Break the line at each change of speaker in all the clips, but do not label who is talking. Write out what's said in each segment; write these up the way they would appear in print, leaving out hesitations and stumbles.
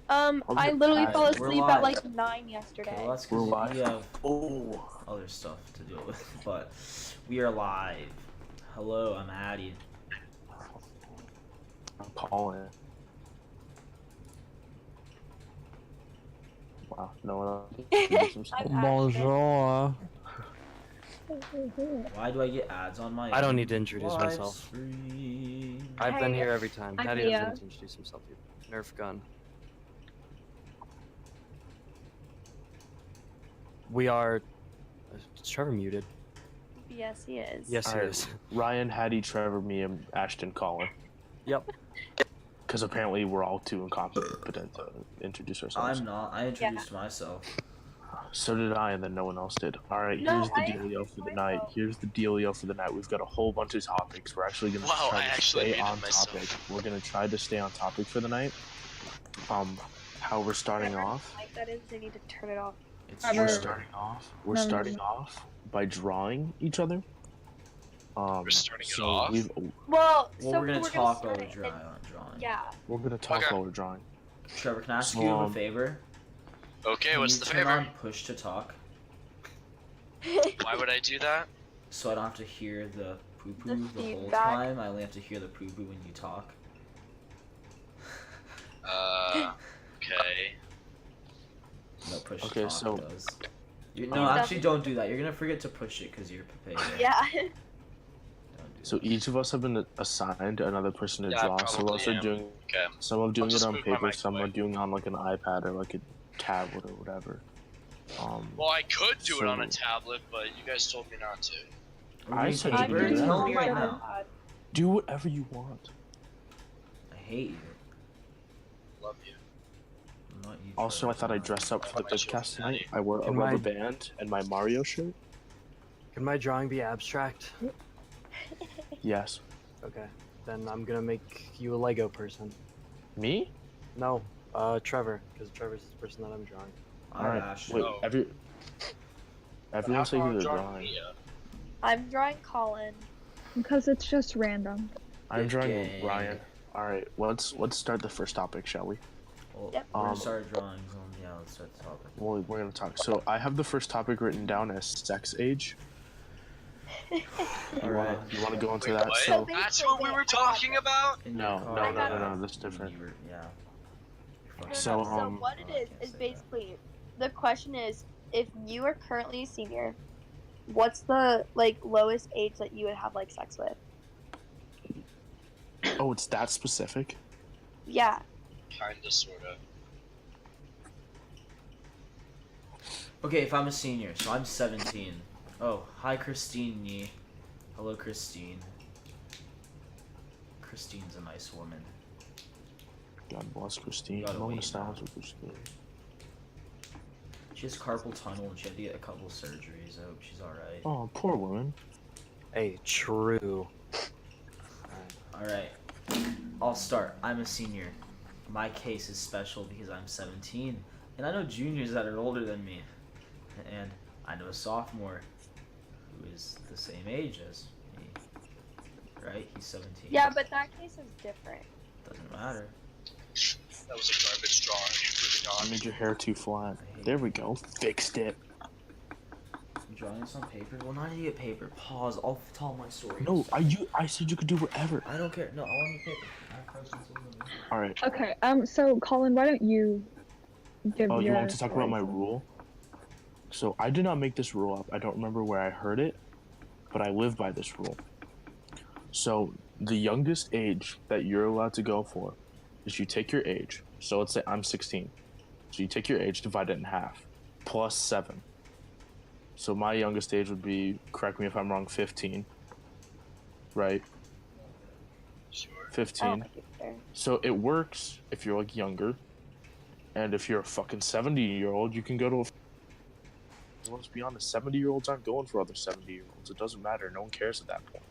I literally fell
We're
asleep
live.
at like 9 yesterday.
Okay, well, that's
We're
because
live.
we have
Oh,
other stuff to deal with, but we are live. Hello, I'm Addy.
I'm calling. Wow, no one else.
Bonjour.
Why do I get ads on my
I don't need to introduce
live
myself.
stream?
I've been here every time.
I'm
Hattie
Mia.
doesn't need to introduce himself either. Nerf gun. We are... Is Trevor muted?
Yes, he is.
Yes, he
Alright.
is.
Ryan, Hattie, Trevor, me, and Ashton calling.
Yep.
Because apparently we're all too incompetent to introduce ourselves.
I'm not. I introduced myself.
So did I, and then no one else did. Alright,
No,
here's the
I
dealio for the
introduced
night.
myself.
Here's the dealio for the night. We've got a whole bunch of topics. We're actually gonna
Wow,
try
I
to
actually
stay on
muted myself.
topic. We're gonna try to stay on topic for the night. How we're starting
Whatever
off.
mic that is, they need to turn it off.
It's
We're
Trevor.
starting off by drawing each other.
We're starting it
so
off?
Well,
Well,
so
we're gonna talk
start
while we're
it,
drawing.
and- Yeah.
We're gonna talk
Okay.
while we're drawing.
Trevor, can I ask
So,
you a favor?
Okay,
Can
what's
you
the
turn
favor?
on push to talk,
Why would I do that?
so I don't have to hear the poo-poo
The
the whole
feedback.
time? I only have to hear the poo-poo when you talk.
Okay.
No, push
Okay,
to talk
so-
does. No, actually, don't do that. You're gonna forget to push it because you're Pepe.
Yeah.
Don't do
So
that.
each of us have been assigned another person to
Yeah, I
draw. Some of us
probably
are
am.
doing
Okay.
some are doing
just
it on
move my
paper,
mic
some
away.
are doing it on like an iPad or like a tablet or whatever.
Well, I could do it on a
So-
tablet, but you guys told me not to.
Are we
I
doing
said
I'm
you
paper?
do
doing
that.
Tell
all
me
my
right now.
iPad.
Do whatever you want.
I hate you.
Love you.
I'm not you.
Also, I
Trevor.
thought I'd dress up for the
My children,
BIPCAST tonight.
Daddy.
I wore a
Can
rubber
my-
band and my Mario shirt.
Can my drawing be abstract?
Yes.
Okay. Then I'm gonna make you a Lego person.
Me?
No, Trevor, because Trevor's the person that I'm drawing.
I'm
Alright.
Ashton.
Wait.
Oh.
Everyone say
How
who
come
they're
I'm
drawing.
Mia?
I'm drawing Colin.
Because it's just random.
I'm drawing
Okay.
Ryan. All right. Let's start the first topic, shall we?
Well,
Yep.
we're gonna
Um,
start drawings on. Yeah, let's start the topic.
Well, we're gonna talk. So I have the first topic written down as sex age.
Alright.
You wanna go into
Wait,
that?
what?
So
That's what we were talking about?
In
No,
your car,
no,
no,
no, no, that's different.
You were- yeah.
No,
So,
so what it is basically, the question is, if you are currently a senior, what's the like lowest age that you would have like sex with?
Oh, it's that specific.
Yeah.
Kinda, sorta.
Okay, if I'm a senior, so I'm 17. Oh, hi Christine Yee. Hello Christine. Christine's a nice woman.
God bless Christine.
Gotta
No one
wait
stands
now.
with Christine.
She has carpal tunnel and she had to get a couple surgeries. I hope she's alright.
Oh, poor woman.
Hey, true.
Alright. I'll start. I'm a senior. My case is special because I'm 17. And I know juniors that are older than me. And I know a sophomore who is the same age as me. Right? He's 17.
Yeah, but that case is different.
Doesn't matter.
That was a garbage drawing. Moving
I
on.
made your hair too flat. There we go. Fixed it.
You drawing this on paper? Well, not idiot paper. Pause. I'll tell my story.
No, I said you could do whatever.
I don't care. No, I want the paper. I have questions on the paper.
All right.
Okay, so Colin, why don't you give
Oh,
your...
you want to talk about my rule? So I did not make this rule up. I don't remember where I heard it, but I live by this rule. So the youngest age that you're allowed to go for is you take your age. So let's say I'm 16. So you take your age, divide it in half, plus 7. So my youngest age would be, correct me if I'm wrong, 15. Right?
Sure.
15.
Oh, fair.
So it works if you're like younger, and if you're a fucking 70-year-old, you can go to a. Let's be honest, 70-year-olds aren't going for other 70-year-olds. It doesn't matter. No one cares at that point.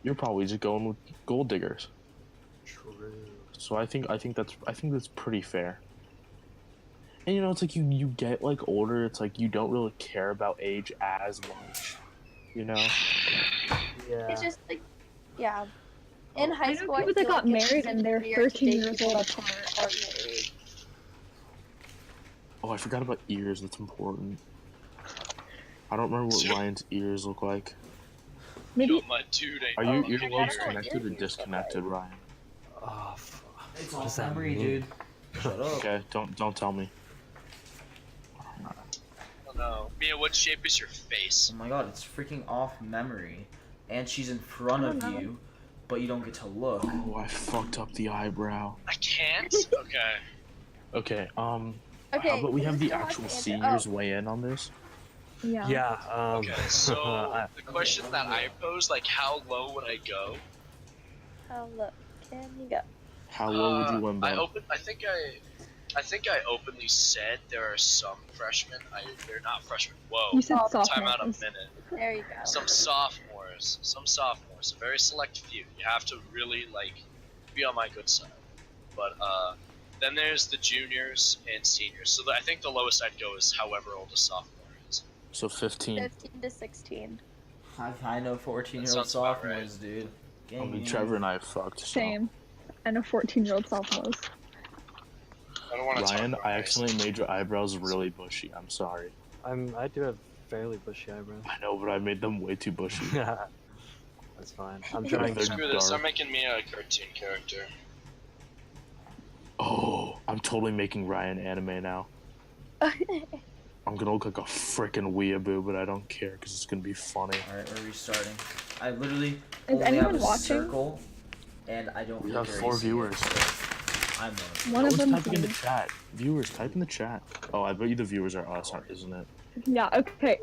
You're probably just going with gold diggers.
True.
So I think that's pretty fair. And you know, it's like you get like older. It's like you don't really care about age as much. You know.
Yeah.
It's just like, yeah. In high
I
school,
know people that
feel
got
like it's
married and they're
weird to
13
date
years
people
old
that
apart.
aren't your age.
Oh, I forgot about ears. That's important. I don't remember what
So-
Ryan's ears look like.
Maybe
Yo, my dude ain't
Are your
fucking
earlobes
here.
connected or disconnected, Ryan?
Oh,
It's
what
all
does that
memory,
mean?
dude. Shut up.
Okay, don't tell me.
Oh no. Mia, what shape is your face?
Oh my god, it's freaking off memory. And she's in front
I
of
don't know.
you, but you don't get to look.
Oh, I fucked up the eyebrow.
I can't? Okay.
Okay, how
Okay,
about we have the
who wants
actual
to answer?
seniors weigh in on this?
yeah.
Yeah.
Okay, so
I-
the question that I posed, like, how low would I go?
Oh, look. Can you go?
How low would you limbo?
I think I openly said there are some freshmen. They're not freshmen. Whoa.
You said
Oh,
Time out a
sophomores.
minute.
There you go.
Some sophomores, a very select few. You have to really like be on my good side. But then there's the juniors and seniors. So I think the lowest I'd go is however old a sophomore is.
So 15.
15 to 16.
I know 14-year-old
sounds about
sophomores, dude.
I mean,
Gang.
Trevor and I have fucked. So.
Same. And a 14-year-old sophomores.
I don't want to
Ryan,
talk about
I
race.
accidentally made your eyebrows really bushy. I'm sorry.
I do have fairly bushy eyebrows.
I know, but I made them way too bushy.
That's fine. I'm trying
They're
to.
Screw this.
dark.
I'm making me a cartoon character.
Oh, I'm totally making Ryan anime now. I'm gonna look like a freaking weeaboo, but I don't care because it's gonna be funny.
Alright, we're restarting. I literally
Is
only
anyone
have a
watching?
circle, and I don't
We
feel
have
very
4
safe,
viewers.
so I'm one.
One
No
of
one's
them
typing in the
is
chat. Viewers, type in the chat. Oh, I bet you the viewers are us, isn't it?
Yeah, okay.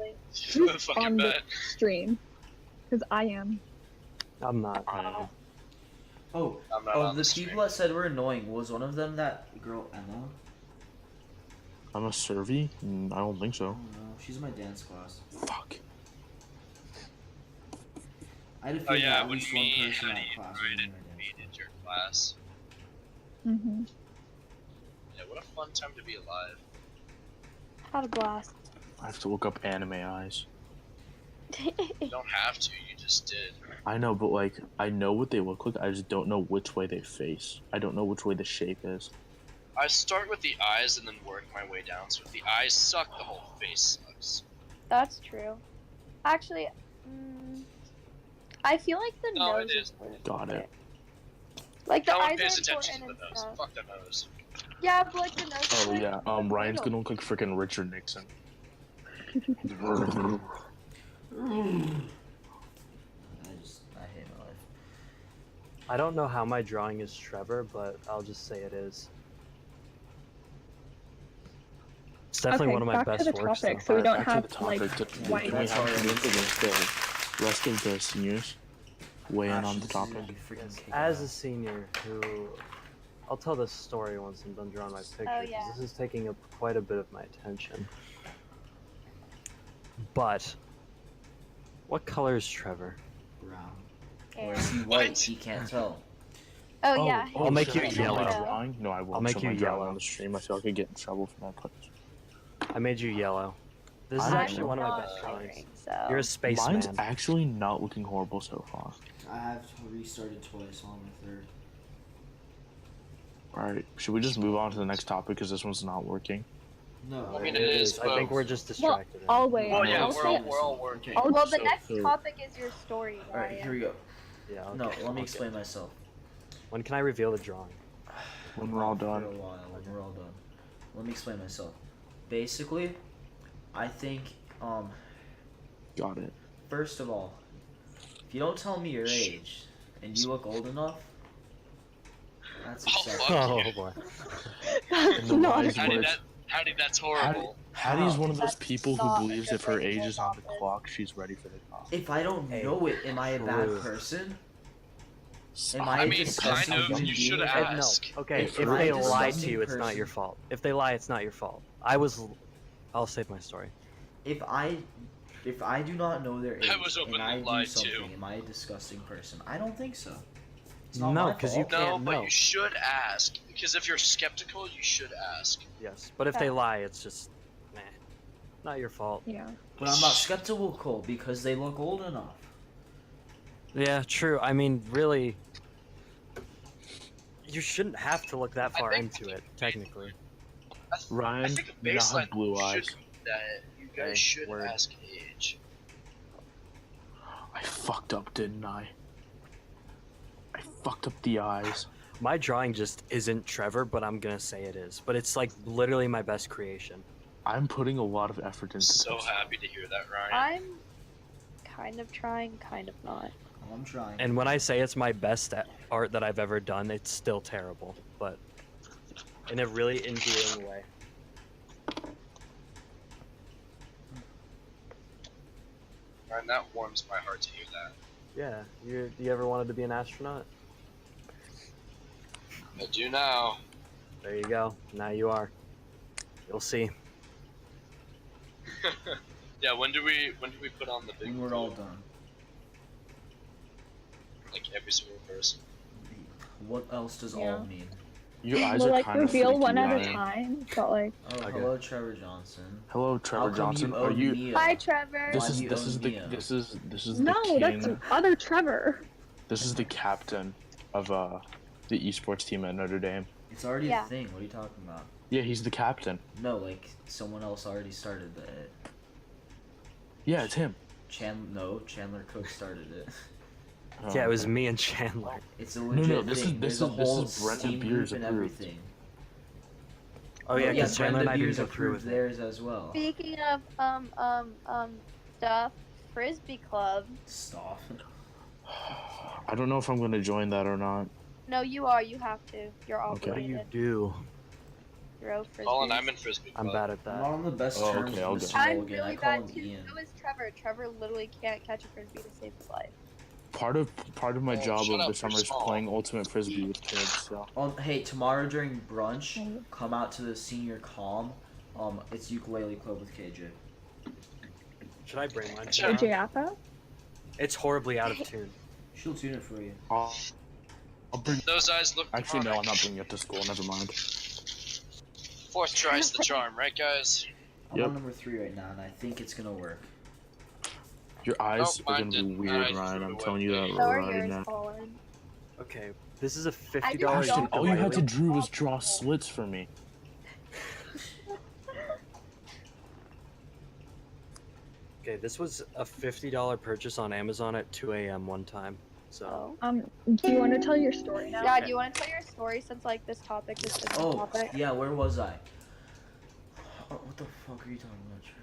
Who's
Fucking
on the
bet.
stream? Because I am.
I'm not.
Oh,
I'm not
oh,
on
the
stream.
people that said we're annoying, was one of them that girl Emma?
I'm a Servi? I don't think
I
so.
don't know. She's in my dance class.
Fuck.
I had a
Oh
feeling
yeah,
that at
when
least one
me,
person in
Honey,
that class
and
was in
Brian
my dance
invaded
class.
your class.
Mm-hmm.
Yeah, what a fun time to be alive.
Had a blast.
I have to look up anime eyes.
You don't have to, you just did.
I know, but like, I know what they look like. I just don't know which way they face. I don't know which way the shape is.
I start with the eyes and then work my way down. So if the eyes suck, the whole face sucks.
That's true. Actually, I feel like the
No,
nose
it
is worth
Got it.
Like the
No one
eyes
pays
are
attention to
important
the
and
nose.
stuff.
Fuck the nose.
Yeah, but like the nose. is
Oh
like
yeah,
the
Ryan's
middle.
gonna look like freaking Richard Nixon.
I hate my life.
I don't know how my drawing is Trevor, but I'll just say it is. It's definitely
Okay,
one of my
back to
best
the
works.
topic,
though.
so we don't
Back to
have
the topic.
like
Can
white.
we
That's
have
already-
the rest of the seniors weigh in
Gosh,
on the
this is gonna
topic?
be freaking
Yes,
kick
as a
ass.
senior who, I'll tell this story once I'm done drawing my picture.
Oh,
'cause
yeah.
This is taking up quite a bit of my attention. But, what color is Trevor?
Brown.
Yeah.
Or is he white? He can't tell.
Oh yeah.
I'll make you
should I show
yellow.
my drawing? No, I won't.
I'll make
show
you
my drawing
yellow.
on the stream. I feel like I get in trouble for that. Place.
I made you yellow. This is
I'm
actually one of my
not
best drawings.
coloring, so.
You're a spaceman.
Mine's actually not looking horrible so far.
I have restarted twice on my third.
All right, should we just move on to the next topic because this one's not working?
No.
I mean, it is,
I think
but-
we're just distracted.
I'll wait.
Oh yeah,
I'll
we're all working.
Okay.
Well, the
So-
next
so-
topic is your story,
Alright,
Ryan.
here we go.
Yeah, okay,
No, let me
okay.
explain myself.
When can I reveal the drawing?
When we're all
For a
done.
while, when we're all done. Let me explain myself. Basically, I think,
Got it.
first of all, if you don't tell me your age and you look old enough, that's
Oh,
acceptable.
fuck.
Oh boy.
That's
the
not.
wise
How did
words.
that? How did that's horrible?
Hattie's one of those
That's
people who
not
believes
a
if her
good
age is on the
topic.
clock, she's ready for the clock.
If I don't
Hey,
know it, am I a bad
true.
person?
Stop.
I
I mean,
disgusting
kind of.
human
You should
being?
ask.
No. Okay,
If
if
you're
they
a
lie to
disgusting
you, it's not
person-
your fault. If they lie, it's not your fault. I'll save my story.
If I do not know their age
I was
and
openly
I do
lied to.
something, am I a disgusting person? I don't think so. It's not
No,
my
'cause you
fault.
No,
can't
but
know.
you should ask because if you're skeptical, you should ask.
Yes, but if they lie, it's just, nah, not your fault.
Yeah.
But I'm not skeptical because they look old enough.
Yeah, true. I mean, really, you shouldn't have to look that
I
far
think-
into it, technically.
I
Ryan,
think a
you now have
baseline
blue
should
eyes.
be that you guys
Okay,
should
word.
ask age.
I fucked up, didn't I? I fucked up the eyes.
My drawing just isn't Trevor, but I'm gonna say it is. But it's like literally my best creation.
I'm putting a lot of effort into
So
this.
happy to hear that, Ryan.
I'm kind of trying, kind of not.
Oh, I'm trying.
And when I say it's my best art that I've ever done, it's still terrible, but in a really endearing way.
Ryan, that warms my heart to hear that.
Yeah, you ever wanted to be an astronaut?
I do now.
There you go. Now you are. You'll see.
Yeah, when do we put on the big
When we're all done.
like every single person?
What else does
Yeah.
all mean?
Your eyes
We'll
are
like
kind of
reveal
freaky,
one at a
Ryan.
time, but like
Oh,
Okay.
hello, Trevor Johnson.
Hello, Trevor
How come
Johnson.
you
Are
own
you?
Mia?
Hi, Trevor.
This
Why
is
do you
this
own
is the
Mia?
this is
no,
the
that's
king.
other Trevor.
This is the captain of the esports team at Notre Dame.
It's already
Yeah.
a thing. What are you talking about?
Yeah, he's the captain.
No, like someone else already started it.
Yeah, it's him.
Chandler Cook started it.
Oh,
Yeah, it was
okay.
me and Chandler.
It's a
no,
legit
this is-
thing.
this
There's a
is- this
whole
is Brent and
Steam
Beers
group and
approved.
everything.
Oh yeah, because Chandler and I didn't
Beers
go through
approved
with it.
theirs as well.
Speaking of stuff, Frisbee Club.
Stop.
I don't know if I'm gonna join that or not.
No, you are. You have to. You're
Okay.
What do you
obligated.
do?
Throw frisbees.
Colin, I'm in frisbee.
I'm
Club.
bad at
I'm
that.
not on the best
Oh,
terms
okay, I'll
with
go.
Mr.
I'm
Logan. I
really
call
bad
him
too.
Ian.
So is Trevor. Trevor literally can't catch a frisbee to save his life.
Part of my
Oh,
job
shut
of
up,
the summer
you're
is
small.
playing ultimate frisbee with kids. So
Hey, tomorrow during brunch,
Oh.
come out to the senior comm. It's ukulele club with KJ.
Should I bring mine?
Sure.
AJ Appa?
It's horribly out of tune.
She'll tune it for you.
I'll bring.
Those eyes look
Actually, no,
demonic.
I'm not bringing it to school. Never mind.
Fourth try's the charm, right, guys?
I'm
Yep.
on number 3 right now, and I think it's gonna work.
Your eyes
Nope,
are gonna be
mine didn't.
weird,
I
Ryan.
threw
I'm
it
telling you that
away.
So are
right
yours,
now.
Colin.
Okay, this is a
I
$50
just don't
Ashton, all you had to
ukulele.
do was draw slits for me.
Okay, this was a $50 purchase on Amazon at 2 a.m. one time. So
Oh.
Do you want to tell your story now?
Yeah, do you want to tell your story since like this topic is the
Oh,
topic?
yeah, where was I? Oh, what the fuck are you talking about, Trevor?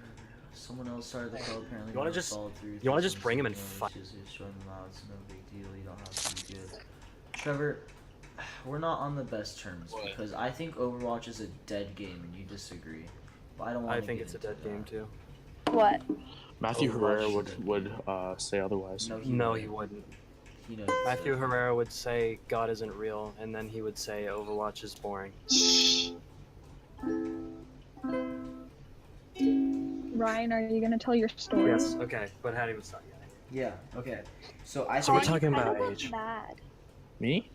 Someone else started the club apparently.
You wanna
never
just-
followed through.
you wanna
Thinks
just bring him
I'm
and
something
fight.
else, just showing them out. It's no big deal. You don't have to be good. Trevor, we're not on the best terms
What?
because I think Overwatch is a dead game and you disagree. But I don't want
I
to
think
get
it's a
into
dead
that.
game too.
What?
Matthew
Overwatch
Herrera
is a
would
dead
would
game.
say otherwise.
No,
No,
wouldn't.
he wouldn't.
He knows.
Matthew
that.
Herrera would say God isn't real, and then he would say Overwatch is boring.
Ryan, are you gonna tell your story?
Yes. Okay, but Hattie was talking.
Yeah. Okay. So I.
So we're
Colin,
talking
you kinda
about
look
age.
Mad
Me?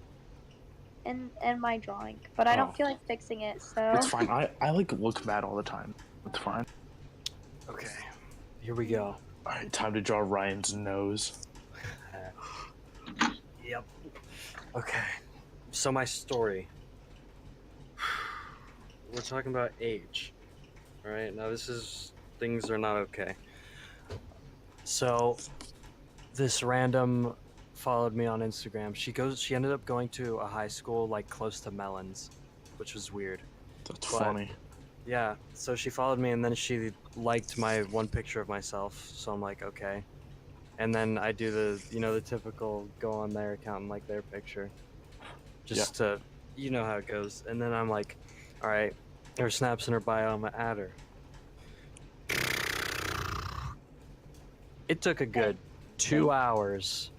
in my drawing, but I
Oh.
don't feel like fixing it. So
It's fine. I like look bad all the time. It's fine.
Okay, here we go.
All right, time to draw Ryan's nose.
Yep. Okay. So my story. We're talking about age. Alright, now things are not okay. So this random followed me on Instagram. She ended up going to a high school like close to Mellons, which was weird.
That's
But-
funny.
Yeah, so she followed me and then she liked my one picture of myself, so I'm like, okay. And then I do the typical go on their account and like their picture. Just to, you know how it goes. And then I'm like, all right, her snaps in her bio, I'm gonna add her. It took a good 2 hours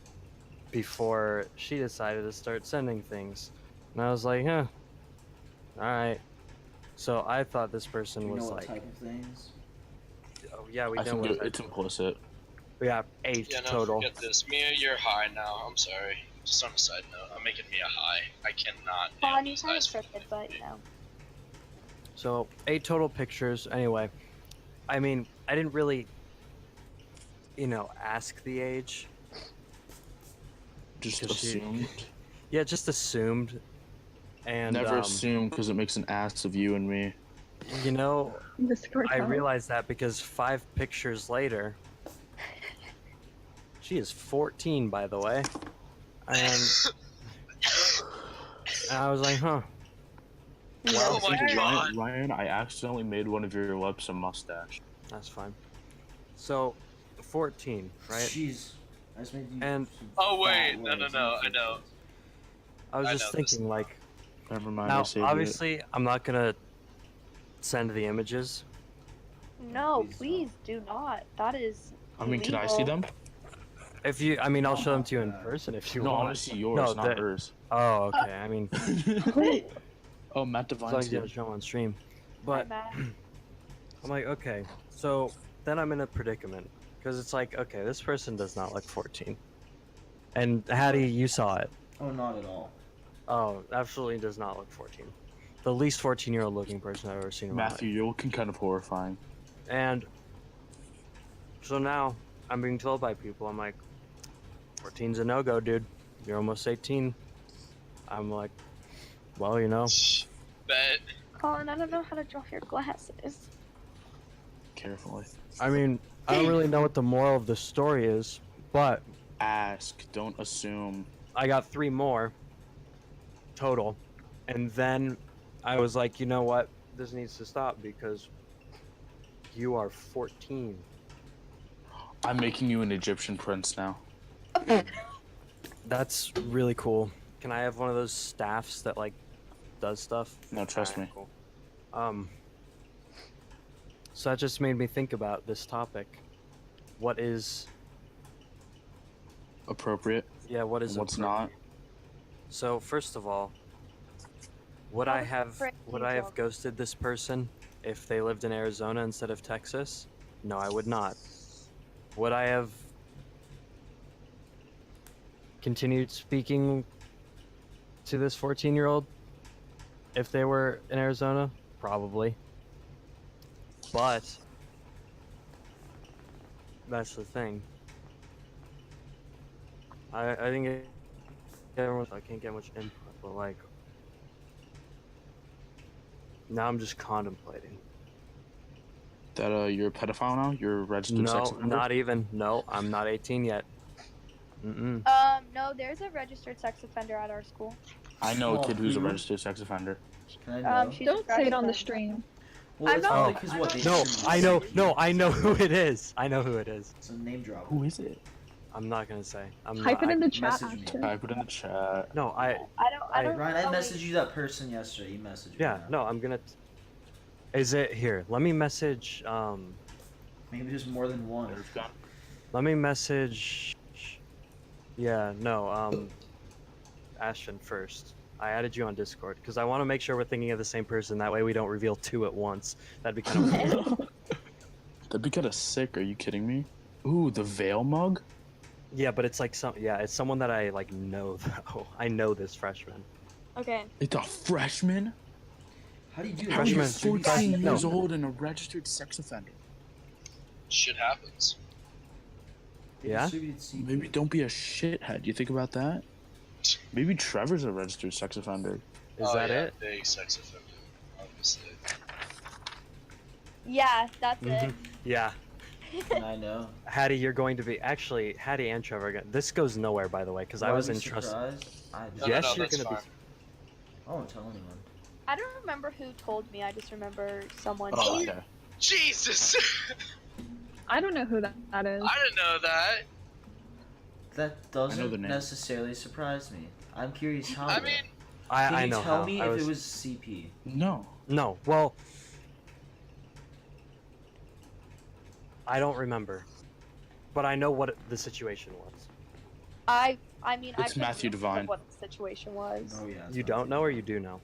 before she decided to start sending things. And I was like, huh, all right. So I thought this person
Do you
was
know what
like,
type of things?
oh yeah, we
I
know
think
what
it's implicit.
we got 8
Yeah, no,
total.
forget this. Mia, you're high now. I'm sorry. Just on a side note, I'm making Mia high. I cannot.
Colin,
nail
you
these
kind of
eyes for
scripted, but you know.
So 8 total pictures. Anyway, I mean, I didn't really, ask the age.
Just
'Cause she-
assumed.
Yeah, just assumed. And
Never assume because it makes an ass of you and me.
You know,
Discord
I
out.
realized that because 5 pictures later, she is 14, by the way, and I was like, huh.
Oh
No,
my
sir.
God.
Ryan, I accidentally made one of your lips a mustache.
That's fine. So, 14, right?
Jeez. I just made you.
And-
some
Oh,
fat
wait, no,
words.
I know.
I was
I
just
know this
thinking,
now.
like,
Never mind, I
now,
saved
obviously, I'm not gonna send the images.
No, please do not. That is.
it. I mean, can I see
illegal.
them?
If you, I mean, I'll
Oh
show them
my
to you in
God.
person if you
No, I
want.
want to see yours, not
that-
hers.
Oh, okay. I mean,
Oh, Matt
as long
Devine's
as you
here.
don't show them on stream.
Hi,
But
Matt.
I'm like, okay. So then I'm in a predicament because it's like, okay, this person does not look 14. And Hattie, you saw it.
Oh, not at all.
Oh, absolutely does not look 14. The least 14-year-old looking person I've ever seen in my life.
Matthew, you're looking kind of horrifying.
And so now I'm being told by people, I'm like, 14's a no-go, dude. You're almost 18. I'm like, well, you know.
Bet.
Colin, I don't know how to draw your glasses.
Carefully.
I mean, I don't really know what the moral of the story is, but
Ask, don't assume.
I got 3 more total. And then I was like, you know what? This needs to stop because you are 14.
I'm making you an Egyptian prince now.
That's really cool. Can I have one of those staffs that like does stuff?
No, trust me.
Cool. So that just made me think about this topic. What is
Appropriate.
yeah, what is
And what's
appropriate?
not?
So first of all, would
How
I
the
have
frick
would
you
I have
talk?
ghosted this person if they lived in Arizona instead of Texas? No, I would not. Would I have continued speaking to this 14-year-old if they were in Arizona? Probably. But that's the thing. I think everyone, I can't get much input, but like now I'm just contemplating.
That you're a pedophile now? You're a registered sex
No,
offender?
not even. No, I'm not 18 yet.
No, there's a registered sex offender at our school.
I know a kid who's a
who?
registered sex offender.
Can I know?
She's a
Don't say it on the
freshman.
stream.
Well,
I'm
it's
not-
probably because what? They
No,
should-
I know. No, I know who it is. I know who it is.
It's a name drop.
Who is it?
I'm not gonna say. I'm
Type
not,
it in the chat
message me.
after.
Type it in the chat.
No, I.
I don't
Ryan, I
know,
messaged you that person yesterday. You messaged me.
Yeah,
now.
no, I'm gonna. Is it here? Let me message.
Maybe there's more than one.
Nerf gun?
Let me message. Yeah, no. Ashton first. I added you on Discord because I want to make sure we're thinking of the same person. That way we don't reveal 2 at once. That'd be kind of weird.
That'd be kind of sick. Are you kidding me? Ooh, the veil mug?
Yeah, but it's like some. Yeah, it's someone that I like know though. I know this freshman.
Okay.
It's a freshman?
How do you do
How are you
Freshman.
14
No.
years old and a registered sex offender?
Shit happens.
Yeah?
Maybe don't be a shithead. You think about that? Maybe Trevor's a registered sex offender.
Is
Oh,
that
yeah,
it?
Big sex offender, obviously.
Yeah, that's
Mhm.
it.
Yeah.
And I know.
Hattie, you're going to be actually Hattie and Trevor. This goes nowhere, by the way, because I
Will
was
be
entrusted.
surprised? I
No,
Yes,
no, no,
you're
that's
gonna
fine.
I won't tell anyone.
I don't remember who told me. I just remember someone.
Oh,
saying-
okay.
Jesus!
I don't know who that is.
I didn't know that.
That
the
doesn't
name.
necessarily surprise me. I'm curious how.
I
though.
mean,
Can
I
you
know
tell
how.
me
I
if
was,
it was CP?
No.
No. Well, I don't remember, but I know what the situation was.
I mean, I
It's
couldn't
Matthew
remember
Devine.
what the situation was.
Oh yeah. it's
You
not
don't
CP.
know, or you do know?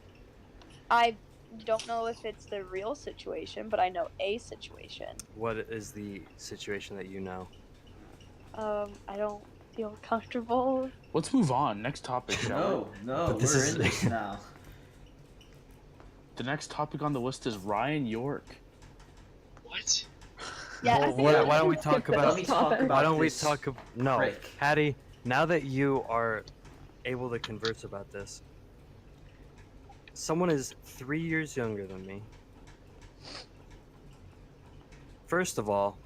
I don't know if it's the real situation, but I know a situation.
What is the situation that you know?
I don't feel comfortable.
Let's move on. Next topic, shall we?
No,
But this
we're
is-
in this now.
The next topic on the list is Ryan York.
what?
Yeah, I
Well,
think
why,
we
why don't
should
we talk
skip
about?
Let me talk
topic.
about
Why don't we
this
talk? No,
prick.
Hattie. Now that you are able to converse about this, someone is 3 years younger than me. First of all,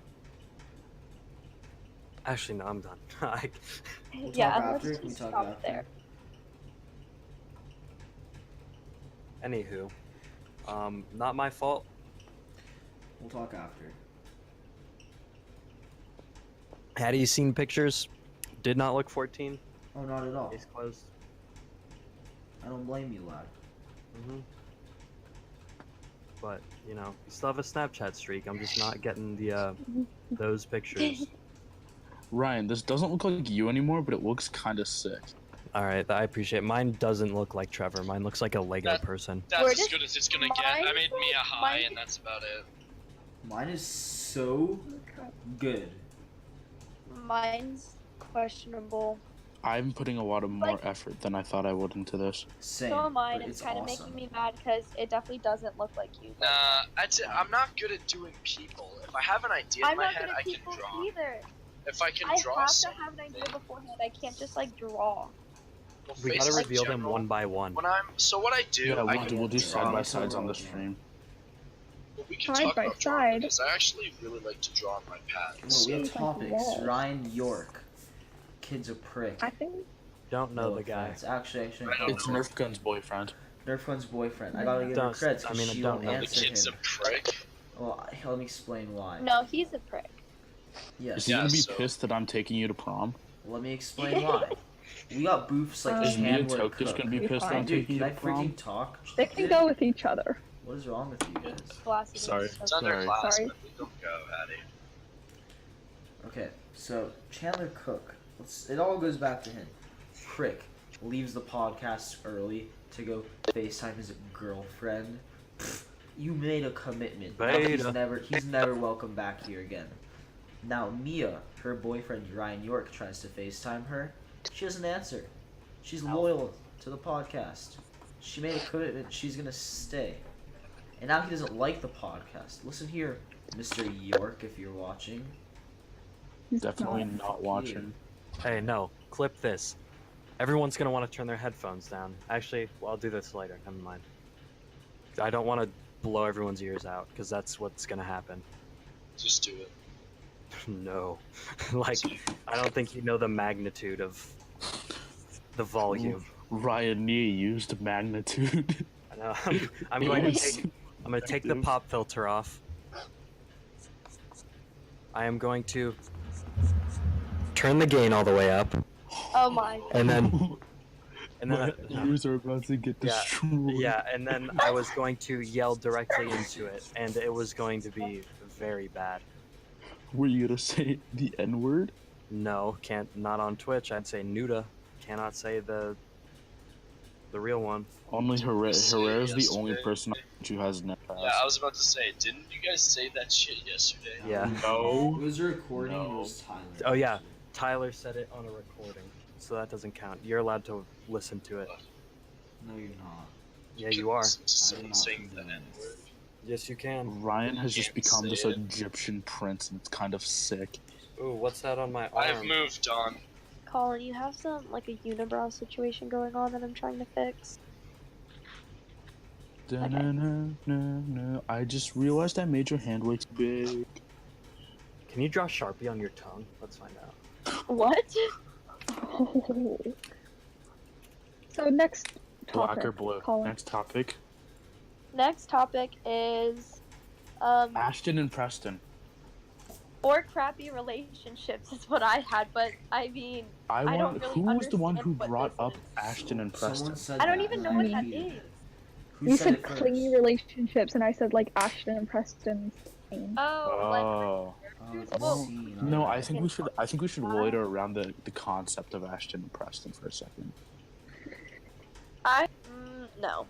actually no, I'm done.
We'll talk
Yeah,
after.
let's
Can we
just
talk
stop
after?
there.
Anywho, not my fault.
We'll talk after.
Had you seen pictures? Did not look 14.
Oh, not at all.
Case closed.
I don't blame you, lad.
But you know, you still have a Snapchat streak. I'm just not getting the those pictures.
Ryan, this doesn't look like you anymore, but it looks kind of sick.
All right, I appreciate it. Mine doesn't look like Trevor. Mine looks like a Lego person.
That's
Where
as
does
good as it's gonna get. I
mine
made
go?
Mia high,
Mine-
and that's about it.
Mine is so good.
Mine's questionable.
I'm putting a lot of more effort than I thought I would into this.
Same.
So am I,
but
and
it's
it's kind of
awesome.
making me mad because it definitely doesn't look like you.
Nah, I'm not good at doing people. If I have an idea in
I'm
my
not
head,
good at
I can
people
draw.
either.
If I can
I
draw
have to
something,
have an idea beforehand. I can't just like draw.
well,
We gotta
faces in
reveal them
general,
one by one.
When so what I do,
Yeah,
I
we'll
can
do
draw
side by
it.
sides on the stream.
well, we can
Side
talk
by
about drawing
side.
because I actually really like to draw on my pad.
No, we have
Seems like
topics.
walls.
Ryan York. Kid's a prick.
I think
Don't know
No
the guy.
offense. Actually,
It's Nerf Gun's boyfriend.
Nerf Gun's boyfriend. I gotta give her
Don't-
creds
I
because
mean, I
she
don't
won't
know.
The
answer
kid's a
him.
prick.
Well, let me explain why.
No, he's a prick.
Yes.
Is he
Yeah,
gonna be
so-
pissed that I'm taking you to prom?
Let me explain why. We got boofs like
Is me and
Chandler
Tokus
Cook.
gonna be
Be
pissed that
fine.
I'm
Dude,
taking
can
you
I
to prom?
freaking talk?
they can go with each other.
What is wrong with you guys?
Glasses
Sorry.
and
It's
stuff.
under
Sorry.
class,
Sorry.
but we don't go, Hattie.
Okay, so Chandler Cook. It all goes back to him. Prick leaves the podcast early to go FaceTime his girlfriend. Pfft, you made a commitment. Now
Beta.
he's never welcome back here again. Now Mia, her boyfriend Ryan York, tries to FaceTime her. She doesn't answer. She's loyal to the podcast. She made a commitment. She's gonna stay. And now he doesn't like the podcast. Listen here, Mr. York, if you're watching.
He's
Definitely
not.
not watching.
Hey, no, clip this. Everyone's gonna want to turn their headphones down. Actually, well, I'll do this later. Never mind. I don't want to blow everyone's ears out because that's what's gonna happen.
Just do it.
No, like I don't think you know the magnitude of the volume.
Ryan Nia used magnitude.
I know. I'm going to take the pop filter off. I am going to turn the gain all the way up,
Oh my.
and then
My ears are about to get
Yeah,
destroyed.
yeah, and then I was going to yell directly into it, and it was going to be very bad.
Were you gonna say the N word?
No, can't. Not on Twitch. I'd say Nuda. Cannot say the real one.
Only Herrera's the
Yesterday.
only person who has net pass.
Yeah, I was about to say, didn't you guys say that shit yesterday?
Yeah.
No.
It was a recording. It
No.
was Tyler.
Oh yeah, Tyler said it on a recording, so that doesn't count. You're allowed to listen to it.
No, you're not.
Yeah, you are.
Listen to
I
someone
did not
saying
do
the
that.
N-word.
Yes, you can.
Ryan has just
Can't
become this
say it.
Egyptian prince, and it's kind of sick.
Ooh, what's that on my
I've
arm?
moved on.
Colin, you have some like a unibrow situation going on that I'm trying to fix.
Da-na-na-na-na. I just realized I made your hand way too big.
Can you draw Sharpie on your tongue? Let's find out.
What?
Oh. So next topic.
Black or blue?
Colin.
Next topic.
Next topic is
Ashton and Preston.
or crappy relationships is what I had, but I mean
I
I don't
want.
really
Who was the one
understand
who
what
brought
this
up
is.
Ashton and Preston?
Someone said
I don't
that,
even
and
know
I
what that
repeated
is.
it. Who
You
said
said
it first?
clingy relationships, and I said like Ashton and Preston's thing.
Oh, like
Oh.
It's a
Well,
scene,
No,
alright.
I think we should. I think we should loiter around the concept of Ashton and Preston for a second.
no.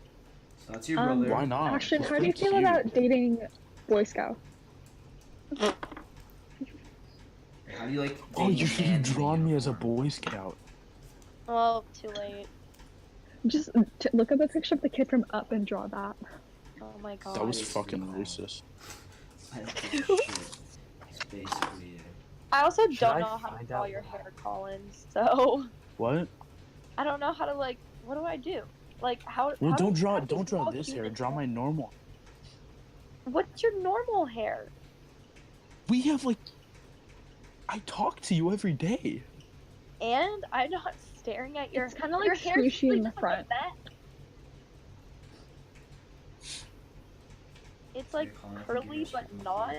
So that's your
Um,
brother.
Why not?
Ashton,
He's
how do you
pretty
feel
cute.
about dating Boy Scout?
How do you like?
Oh, you
dating
should
man
have
in
drawn me as a
uniform?
Boy Scout.
Well, too late.
Just look up a picture of the kid from Up and draw that.
Oh my god.
That was
it's
fucking
really
racist.
I don't think you should. It's basically it.
I also
Should
don't
I
know how to
find
draw
out
your
why?
hair, Collins. So
What?
I don't know how to like. What do I do? Like how?
Well,
how
don't
do-
draw.
how do you
Don't draw this hair.
human
Draw my normal.
What's your normal hair?
We have like. I talk to you every day.
And I'm not staring at your.
It's kind of
your
like
hair's
swooshy in the
like a
front.
vet. It's like
Colin, I think
curly
you're just
but
freaking
not.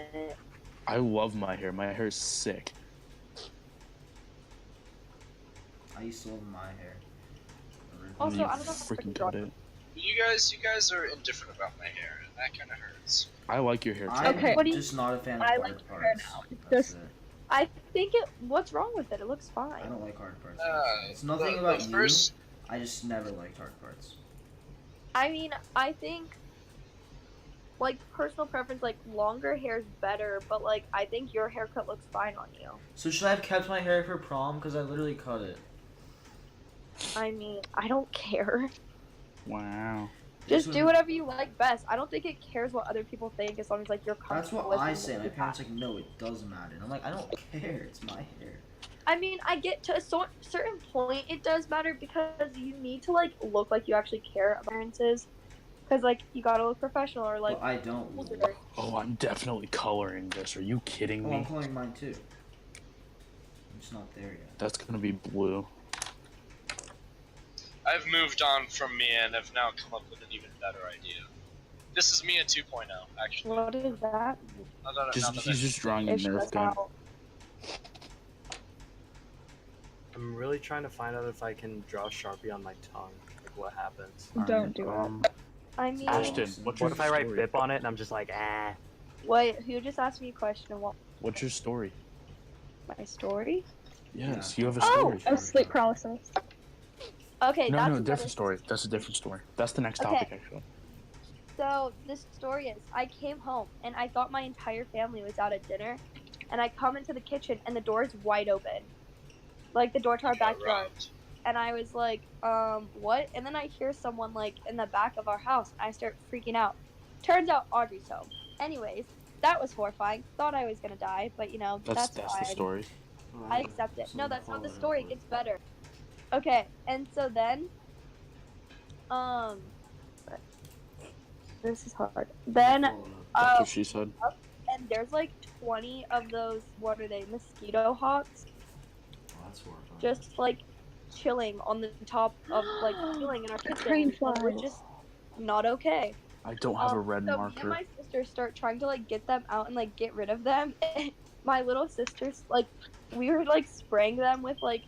I love my hair. My hair is sick.
I used to love my hair.
Also,
You
I don't know how to
freaking
draw
got it.
You guys are indifferent about my hair, and that kind of hurts.
I like your hair.
I'm
Okay.
What do you-
just not a fan of
I
hard
like your hair
parts.
now. It's
That's
just-
it.
I think it. What's wrong with it? It looks
I
fine.
don't like hard parts.
Uh,
It's nothing
the
about
first-
you. I just never liked hard parts.
I mean, I think. Like personal preference, like longer hair is better, but like I think your haircut looks fine on you.
So should I have kept my hair for prom? Because I literally cut it.
I mean, I don't care.
Wow.
Just
This
do
one-
whatever you like best. I don't think it cares what other people think as long as like you're
That's
comfortable
what
with
I
it.
say. My parents are like, no, it does matter. And I'm like, I don't care. It's my hair.
I mean, I get to a certain point it does matter because you need to like look like you actually care about appearances. Because like you gotta look professional or like.
But I don't.
older.
Oh, I'm definitely coloring this. Are you kidding
Oh, I'm
me?
coloring mine too. I'm just not there yet.
That's gonna be blue.
I've moved on from Mia and have now come up with an even better idea. This is Mia 2.0, actually.
What is that?
He's just drawing a
Ish,
Nerf
that's
gun.
how-
I'm really trying to find out if I can draw Sharpie on my tongue. Like, what happens?
Don't do it.
I mean,
Ashton, what's your
What if I write
story?
BIP on it and I'm just like, ah?
wait, who just asked me a question? What
What's your story?
my story?
Yes,
Yeah.
you have a
Oh!
story.
Oh, sleep paralysis.
Okay,
No,
that's
no,
another-
different story. That's a different story. That's the next
Okay.
topic, actually.
So this story is, I came home and I thought my entire family was out at dinner, and I come into the kitchen and the door is wide open, like the door to our backyard. And I was like, what? And then I hear someone like in the back of our house. And I start freaking out. Turns out Audrey's home. Anyways, that was horrifying. Thought I was gonna die, but you know
That's
fine.
the story.
I accept it. No, that's not the story. It gets better. Okay, and so then, this is hard. Then,
That's what she said.
and there's like 20 of those. What are they? Mosquito hawks.
Oh, that's horrifying.
Just like chilling on the top of like chilling in our kitchen.
Crane
And we're
flies.
just not okay.
I don't have a red
so me and
marker.
my sister start trying to like get them out and like get rid of them. My little sisters like we were like spraying them with like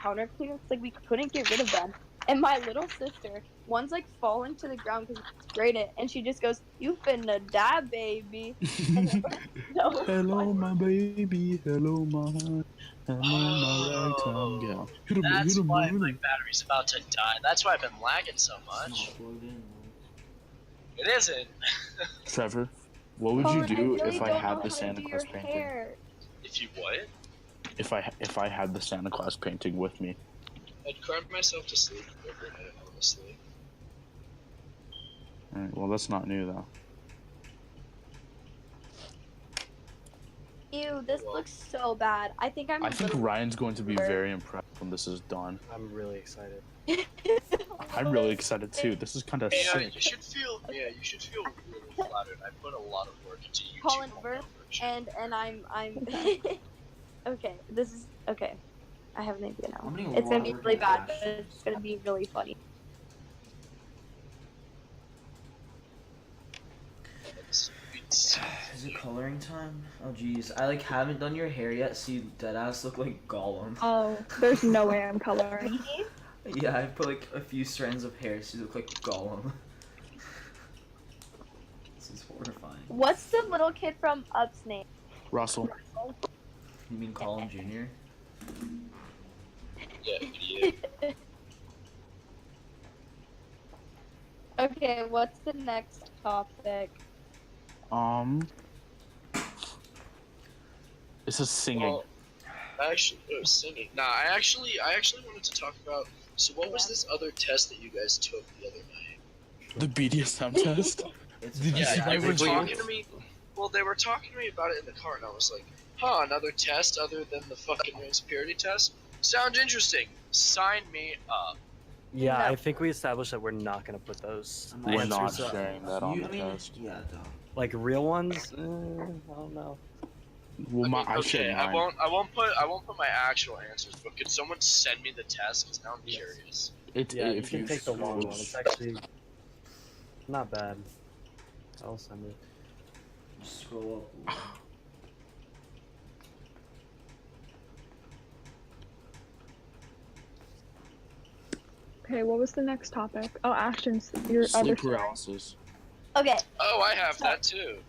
counter cleaners. Like we couldn't get rid of them. And my little sister, one's like falling to the ground because we sprayed it, and she just goes, "You finna die, baby." And no,
Hello, my baby. Hello, my heart. Hello, my ragtime gal. Hit him,
That's
hit him,
why
hit him.
my battery's about to die. That's why I've been lagging so
It's not
much.
plugged in,
It isn't.
Trevor, what would
Colin,
you do
really
if I
don't know
had
how
the
to
Santa
do
Claus
your
painting?
hair.
If you what?
If I had the Santa Claus painting with me?
I'd cry myself to sleep every night, honestly.
Alright, well, that's not new though.
Ew, this looks so bad. I think I'm.
I think
literally-
Ryan's going to be very impressed when this is done.
I'm really excited.
I'm really excited too. This is kind of
Yeah,
sick.
you should feel. Yeah, you should feel really flattered. I put a lot of work into YouTube.
Colin, and I'm okay. This is okay. I have an idea now.
I'm getting a
It's
lot
gonna
of
be
work
really
into
bad,
Ash.
but it's gonna be really funny.
Is it coloring time? Oh jeez, I like haven't done your hair yet. See, deadass look like Gollum.
Oh, there's no way I'm coloring.
Yeah, I put like a few strands of hair so you look like Gollum. This is horrifying.
What's the little kid from Up's name?
Russell,
You mean Colin Jr.?
Yeah, idiot.
Okay, what's the next topic?
this is singing.
Well, singing. Nah, I actually wanted to talk about. So, what was this other test that you guys took the other night?
The BDSM test.
It's
Did you
Yeah,
see
they
my
were
video?
talking to me. Well, they were talking to me about it in the car, and I was like, "Huh, another test other than the fucking race purity test? Sounds interesting. Sign me up."
Yeah,
No.
I think we established that we're not gonna put those
I'm
We're not
answers up.
sharing that on
You,
the
I mean,
test.
yeah, though.
Like real ones. I don't know.
Well, I
okay,
shared
I
mine.
won't put my actual answers, but could someone send me the test? Because now I'm
Yes.
curious.
Yeah, you
If
can
you
take the long one.
scroll-
It's actually not bad. I'll send it.
Just scroll up. A little.
Okay, what was the next topic? Oh, Ashton's your other
sleep
story.
paralysis.
Okay,
Oh, I have
So-
that too.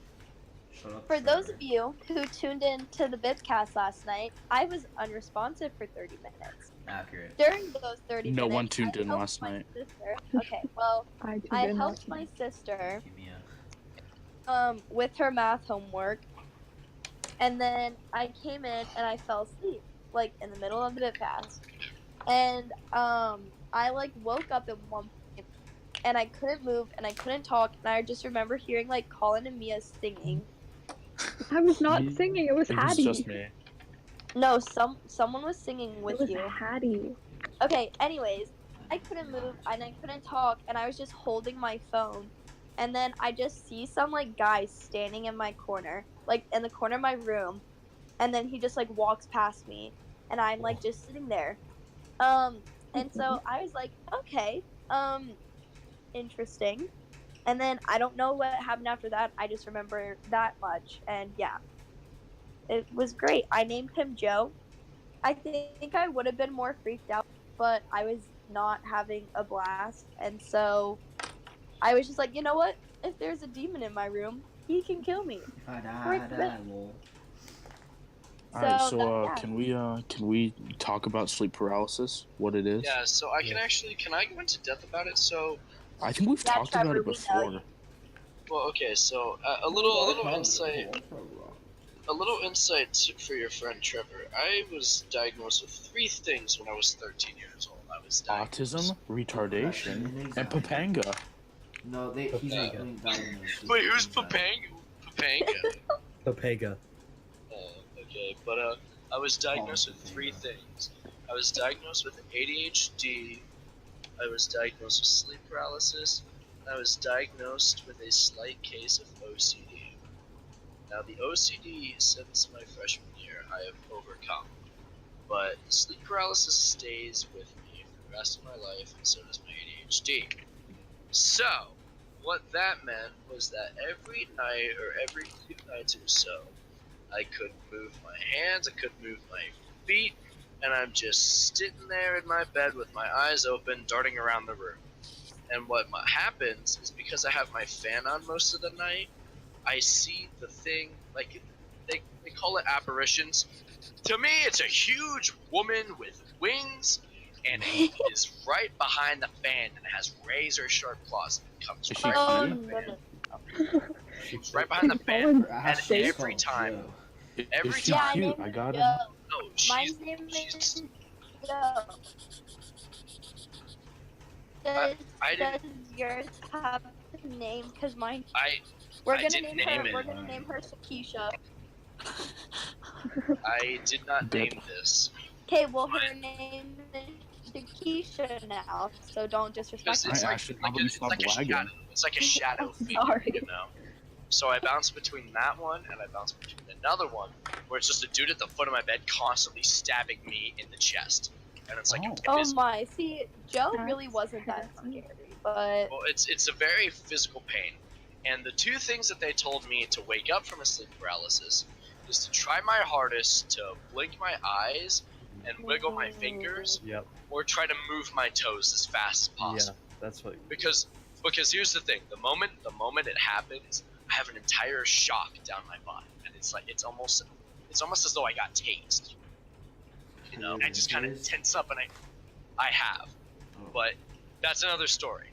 Shut up.
for those
Trevor.
of you who tuned in to the BIPCAST last night, I was unresponsive for 30 minutes.
Accurate.
During those 30
No
minutes,
one tuned
I
in
helped
last
my
night.
sister. Okay, well,
I tuned
I
in
helped
last
my
night.
sister
Give me a.
with her math homework, and then I came in and I fell asleep, like in the middle of the BIPCAST. And I like woke up at one point and I couldn't move and I couldn't talk, and I just remember hearing like Colin and Mia singing.
I was not singing. It was
It was
Hattie.
just me.
No, someone was singing
It
with
was
you.
Hattie.
Okay, anyways, I couldn't move and I couldn't talk, and I was just holding my phone. And then I just see some like guy standing in my corner, like in the corner of my room, and then he just like walks past me and I'm like just sitting there. And so I was like, okay, interesting. And then I don't know what happened after that. I just remember that much, and yeah. It was great. I named him Joe. I think I would have been more freaked out, but I was not having a blast. And so I was just like, you know what? If there's a demon in my room, he can kill me.
If I die,
Frick
I die.
that.
Lol.
So
All right, so
yeah.
can we talk about sleep paralysis? What it is?
Yeah, so I can
Yes.
actually, can I go into depth about it? So,
I think we've
Yeah,
talked about
Trevor,
it
we know
before.
you.
well, okay, so a
Go
little
ahead,
insight,
bro.
a little insight for your friend Trevor. I was diagnosed with 3 things when I was 13 years old. I was diagnosed.
Autism, retardation, and
Anxiety.
Papanga.
No, he's
Papega.
being diagnosed with
Wait, who's
anxiety.
Papanga?
Papega.
Okay, but I was diagnosed with 3
Papega.
things. I was diagnosed with ADHD. I was diagnosed with sleep paralysis. And I was diagnosed with a slight case of OCD. Now, the OCD since my freshman year I have overcome, but sleep paralysis stays with me for the rest of my life, and so does my ADHD. So, what that meant was that every night or every 2 nights or so, I couldn't move my hands, I couldn't move my feet, and I'm just sitting there in my bed with my eyes open, darting around the room. And what happens is, because I have my fan on most of the night, I see the thing, like, they call it apparitions. To me, it's a huge woman with wings, and it is right behind the fan, and it has razor sharp claws, and it comes
Is she
right
Oh,
behind the
cute?
no,
fan.
no.
It's right behind the fan,
Her
and
ass is
every
called
time,
Joe.
every
Is she
Yeah,
time,
I
cute?
named
I
him
got it.
Joe.
no,
My
she's,
name
she's,
is Joe.
I
Does
didn't,
yours have a name? Cause mine.
I
We're
I
gonna
didn't
name
name
her.
it.
We're gonna name her Shakisha.
I did not
Bip.
name this.
Okay, well her name is Shakisha now, so don't disrespect
Because
her.
it's
Alright,
like,
Ashton, how about you stop lagging?
shadow. It's like a shadow
I'm
figure,
sorry.
you know. So I bounce between that one and I bounce between another one where it's just a dude at the foot of my bed constantly stabbing me in the chest, and it's like,
Oh.
Oh my! See, Joe
That's
really wasn't that
terrifying.
scary, but
well, it's a very physical pain. And the 2 things that they told me to wake up from a sleep paralysis is to try my hardest to blink my eyes and wiggle my fingers,
Yep.
or try to move my toes as fast as possible.
Yeah, that's what.
Because here's the thing: the moment it happens, I have an entire shock down my body, and it's like it's almost as though I got tased. You know, I just kind of tense up, and I have, but that's another story.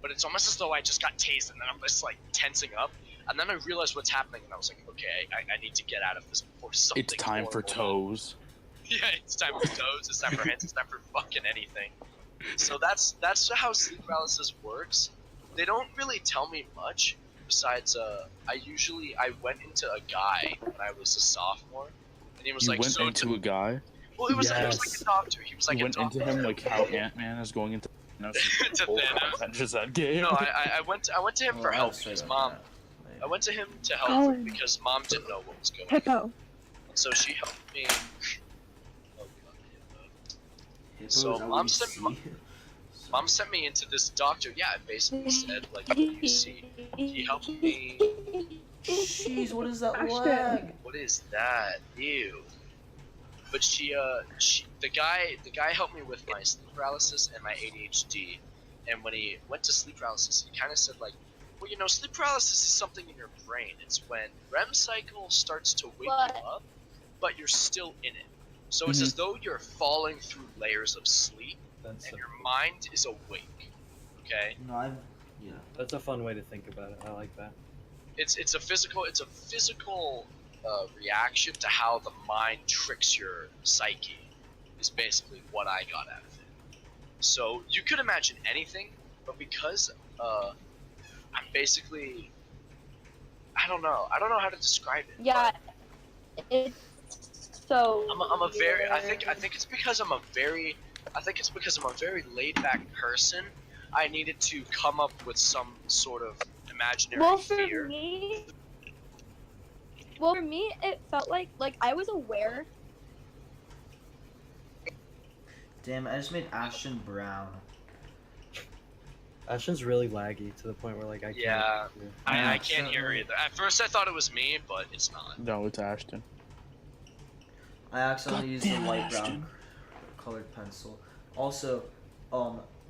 But it's almost as though I just got tased, and then I'm just like tensing up, and then I realized what's happening, and I was like, okay, I need to get out of this before something.
It's time for
horrible
toes.
Yeah, it's time for toes, it's time for hands, it's time for fucking anything. So that's how sleep paralysis works. They don't really tell me much besides I went into a guy when I was a sophomore, and he was
You
like,
went
so
into a guy.
well, it was like
Yes.
a doctor. He was like
You
a
went
doctor.
into him like how Ant-Man is going into Thanos.
To Thanos.
Avengers Endgame.
No, I went to him for help because mom. I went to him to help
Colin.
because mom didn't know what was going on.
Hippo.
So she helped me. Oh god.
Hippo,
So
is that
mom
what
sent
you
me-
see?
Mom sent me into this doctor. Yeah, it basically said like, what do you see? He helped me.
Jeez, what is that
Ashton.
lag?
What is that? Ew. But the guy helped me with my sleep paralysis and my ADHD. And when he went to sleep paralysis, he kind of said like, well, you know, sleep paralysis is something in your brain. It's when REM cycle starts to wake
What?
you up, but you're still in it. So it's as though you're falling through layers of sleep,
That's
and your mind is awake. Okay,
No, yeah.
that's a fun way to think about it. I like that.
it's a physical reaction to how the mind tricks your psyche. Is basically what I got out of it. So you could imagine anything, but because I'm basically I don't know how to describe it.
Yeah, it's so.
I'm a very I
weird.
think it's because I'm a very laid back person. I needed to come up with some sort of imaginary
Well,
fear.
for me, it felt like I was aware.
Damn, I just made Ashton brown.
Ashton's really laggy to the point where like I can't.
Yeah.
hear.
I can't hear either. At first I thought it was me, but it's not.
No, it's Ashton.
I accidentally used the
Goddamn
light
Ashton.
brown colored pencil. Also,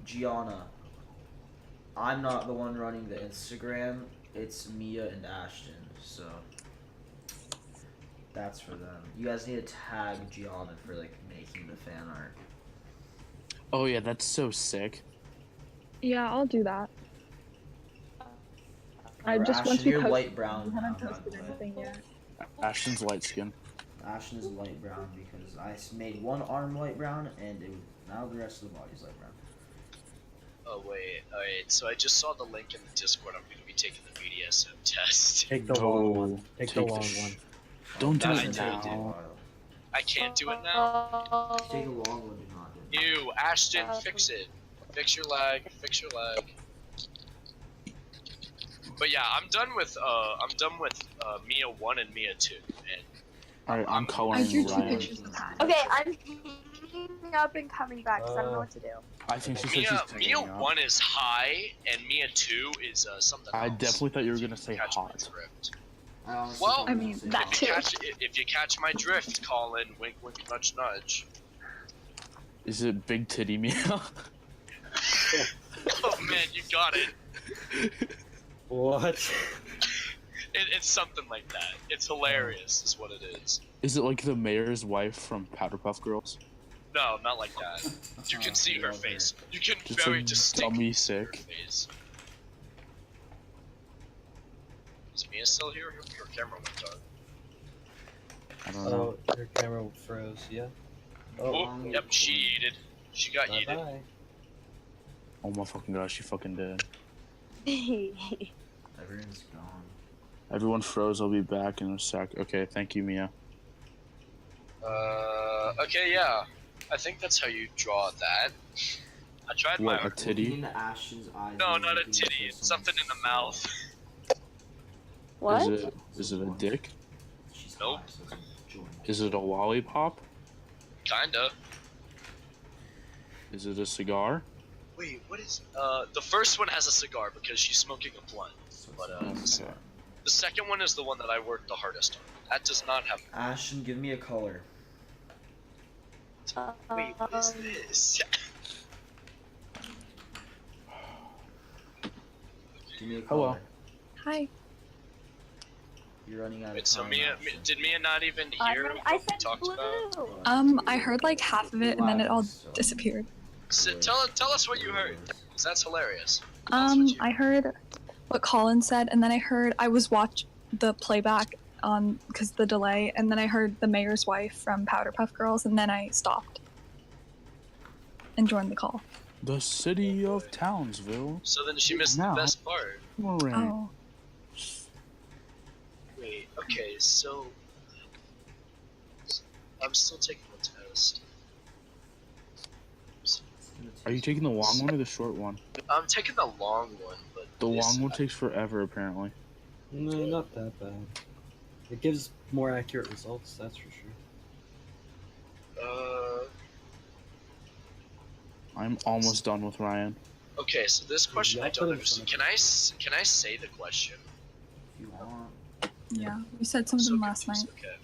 Gianna, I'm not the one running the Instagram. It's Mia and Ashton, so that's for them. You guys need to tag Gianna for like making the fan art.
Oh yeah, that's so sick.
Yeah, I'll do that. I
Or
just
Ashton,
once we
you're
post,
light brown
we haven't
now, by
posted
the way.
anything yet.
Ashton's light skin.
Ashton is light brown because I made one arm light brown and now the rest of the body's light brown.
Oh wait, alright, so I just saw the link in the Discord. I'm gonna be taking the BDSM test.
Take the
No,
long one. Take the
take the
long
sh-
one.
Don't do
That's
it
what I did.
now.
I can't do it now.
Oh.
Take a long one, do not do it.
Ew, Ashton, fix it. Fix your lag. But yeah, I'm done with Mia 1 and Mia 2, and
Alright, I'm
I
coloring
drew 2
Ryan.
pictures of that.
Okay, I'm hanging up and coming back because I don't know what to do.
I think she said
Mia
she's
Mia
hanging up.
1 is high, and Mia 2 is something
I
else.
definitely thought you were gonna say
Catch my
hot.
drift.
I honestly
Well,
thought
I
you
mean,
were gonna
that
say
too.
If you catch my drift, Colin, wink, wink, nudge, nudge.
Is it big titty Mia?
Oh man, you got it.
What?
It's something like that. It's hilarious, is what it is.
Is it like the mayor's wife from Powderpuff Girls?
No, not like that. You can see her
love her.
face. You can
Just
very
like
distinctly
dummy
see her
sick.
face. Is Mia still here? Her camera went on.
I don't know.
Oh, your camera froze. Yeah.
Oh, yep, she yeeted. She got
Bye
yeeted.
bye.
Oh my fucking gosh, she fucking did.
Everyone's gone.
Everyone froze, I'll be back in a sec. Okay, thank you, Mia.
Okay, yeah. I think that's how you draw that. I tried my
What, a
art.
titty?
Looking into Ashton's eyes.
No,
you're
not a
looking
titty.
for
It's something in the mouth.
What?
Is it a dick?
She's
Nope.
high, so it's a joint.
Is it a lollipop?
Kinda.
Is it a cigar?
Wait, what is... the first one has a cigar because she's smoking a blunt.
So
But,
it's
Okay.
The second one is the one that I worked the hardest on. That does not have...
Ashton, give me a color.
Wait, what is this?
Give me a
Hello.
color.
Hi.
You're running out of
Wait, so
time.
Mia, did Mia not even
I
hear what
said
we talked about?
blue.
I heard like half of it and then it all
So-
disappeared.
Tell us what you heard, because that's hilarious.
I heard what Colin said and then I was watch the playback on because the delay and then I heard the mayor's wife from Powderpuff Girls and then I stopped and joined the call.
The city of Townsville.
So then she missed the
Now-
best part.
Right.
Oh.
Wait, okay, so... I'm still taking the test.
Are you taking the long one or the short one?
I'm taking the long one, but...
The
this-
long one takes forever, apparently.
No, not that bad. It gives more accurate results, that's for sure.
I'm almost done with Ryan.
Okay, so this question
Yeah,
I
I'll put
don't
it in
understand.
front
Can I say the question?
If you want.
Yeah, we said
I'm
something
so
last night.
confused. Okay.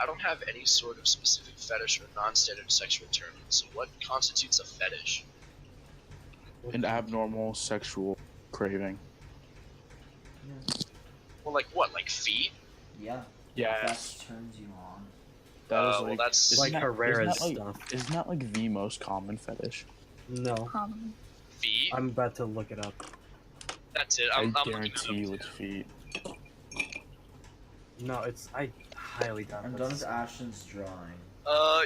I don't have any sort of specific fetish or non-standard sexual term. So what constitutes a fetish?
An abnormal sexual craving.
Well, like what? Like feet?
Yeah.
Yes.
That turns you on.
That is
well,
like
that's
Like Herrera's
isn't
stuff.
Isn't that like the most common fetish?
No.
Probably.
feet.
I'm about to look it up.
That's it.
I
I'm looking
guarantee you
it
it's
up.
feet.
No, I highly doubt
I'm done with Ashton's drawing.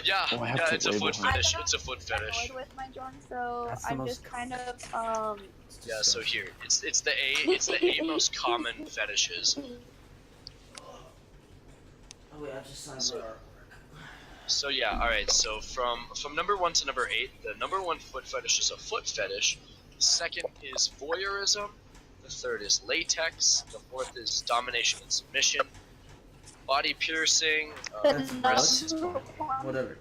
Yeah,
Oh, I have
yeah,
to
it's a
label
foot
him.
fetish. It's a foot fetish.
Annoyed with my drawing, so
That's the
I'm
most
just kind of
It's
Yeah, so
disgusting.
here, it's the eight most common fetishes.
Oh wait, I just signed
So-
my artwork.
So yeah, all right. So from number 1 to number 8, the number 1 foot fetish is a foot fetish. The second is voyeurism. The third is latex. The fourth is domination and submission. Body piercing.
That's
Breast.
Whatever.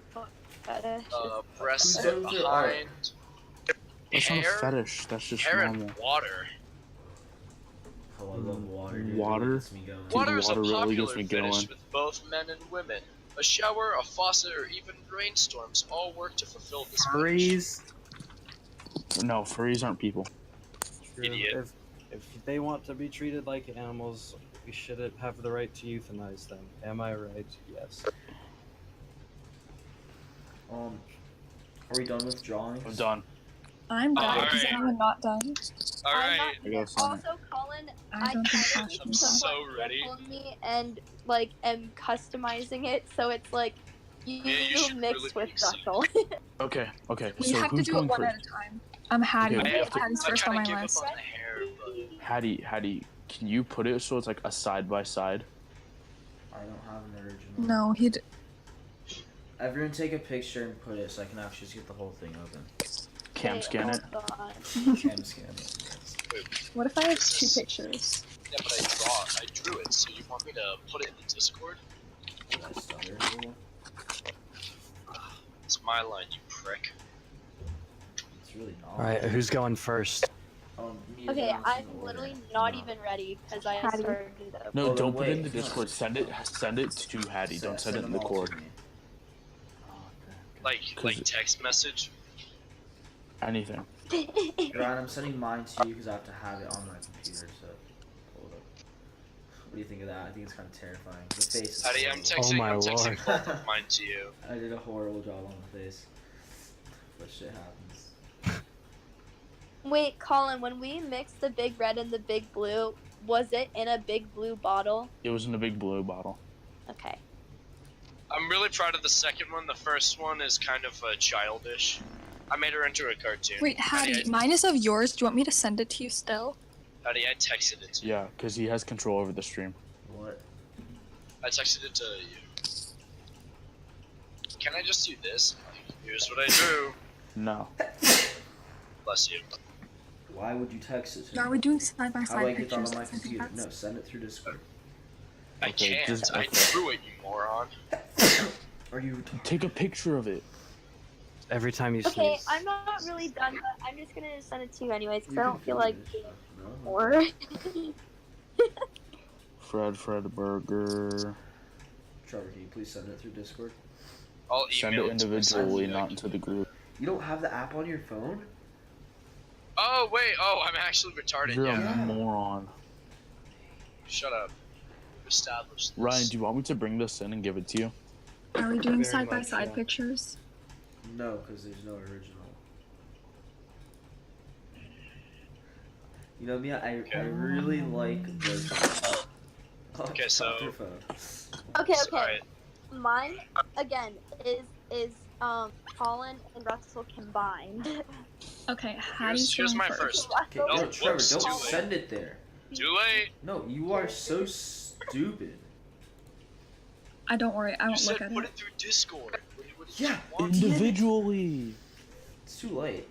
Breast
Who's done with your art?
behind.
That's not a
Hair.
fetish. That's just
Hair
normal.
and water.
Oh, I love water, dude.
Water?
It gets me going.
Dude,
Water is a
water really
popular
gets me
fetish
going.
with both men and women. A shower, a faucet, or even rainstorms all work to fulfill this fetish.
Furries.
No, furries aren't people.
Idiot.
If they want to be treated like animals, we should have the right to euthanize them. Am I right? Yes.
Are we done with drawings?
I'm done.
I'm done.
Alright.
Is anyone not done?
All
I'm
right.
I gotta sign it.
Also, Colin,
I
I
don't think
kind of
Ashton
I'm
is.
so
somewhat
ready.
careful me and like am customizing it so it's like you,
Yeah, you should
mix
really
with
be excited.
Russell.
Okay, okay.
We
So
have to
who's
do
going
it one
first?
at a time. I'm Hattie.
Okay, we have to-
Hattie's
I
first on
kind
my
of give
list.
up on the hair, but
Hattie, can you put it so it's like a side by side?
I don't have an original.
No,
Everyone take a picture and put it so I can actually just get the whole thing open.
Cam
Wait,
scan it.
hold on.
Cam scan it. Yes.
What if I have 2 pictures?
yeah, but I drew it. So you want me to put it in the Discord?
Did I stutter a little?
It's my line, you prick.
It's really not.
Alright, who's going first?
Me
Okay,
and Alex
I'm
in order.
literally not
No.
even ready because I
Hattie.
started it.
No,
Oh, then
don't put it in
wait.
the Discord. Send it to Hattie. Don't send it in
them
the
all
cord.
to me. Oh,
Like
'Cause-
text message.
Anything.
okay. Ryan, I'm sending mine to you because I have to have it on my computer. So, hold up. What do you think of that? I think it's kind of terrifying. The face. Is
Hattie, I'm
horrible.
texting.
my
I'm texting
lord.
both of mine to you.
I did a horrible job on the face. But shit happens.
Wait, Colin, when we mixed the big red and the big blue, was it in a big blue bottle?
It was in a big blue bottle.
Okay.
I'm really proud of the second one. The first one is kind of childish. I made her into a cartoon.
Wait, Hattie,
I
mine is of yours. Do you want me to send it to you still?
Hattie, I texted it to you.
Yeah, because he has control over the stream.
What?
I texted it to you. Can I just do this? Here's what I drew.
No.
Bless you.
Why would you text it to me?
Are we doing side by
How do I
side
get that
pictures?
on my
'Cause I think
computer?
that's-
No, send it through Discord.
I
Okay,
can't.
just-
I
okay.
drew it, you moron.
Are you retarded?
Take a picture of it.
Every time you
Okay,
sneeze.
I'm not really done, but I'm just gonna send it to you anyways because
You
I
can
don't feel
film
like
this.
doing
No?
more.
Fred Burger.
Trevor, can you please send it through Discord?
I'll email
Send it
to
individually,
myself.
not into the group.
You don't have the app on your phone?
Oh wait, I'm actually retarded.
You're
Yeah.
a moron.
Shut up. We've established this.
Ryan, do you want me to bring this in and give it to you?
Are we doing
Very
side by
much,
side
yeah.
pictures?
No, because there's no original. You know me, I really like those. Oh,
Okay, so-
drop your phone.
Okay,
So,
okay.
alright.
Mine again is Colin and Russell combined.
Okay, Hattie's
Here's
going
my
first.
first.
Okay,
No,
no, Trevor,
whoops,
don't
too late.
send it there.
Too late.
No, you are so stupid.
I don't worry, I
You
won't
said
look at
put
it.
it through Discord. What did
Yeah,
you want?
Individually.
It's too lait.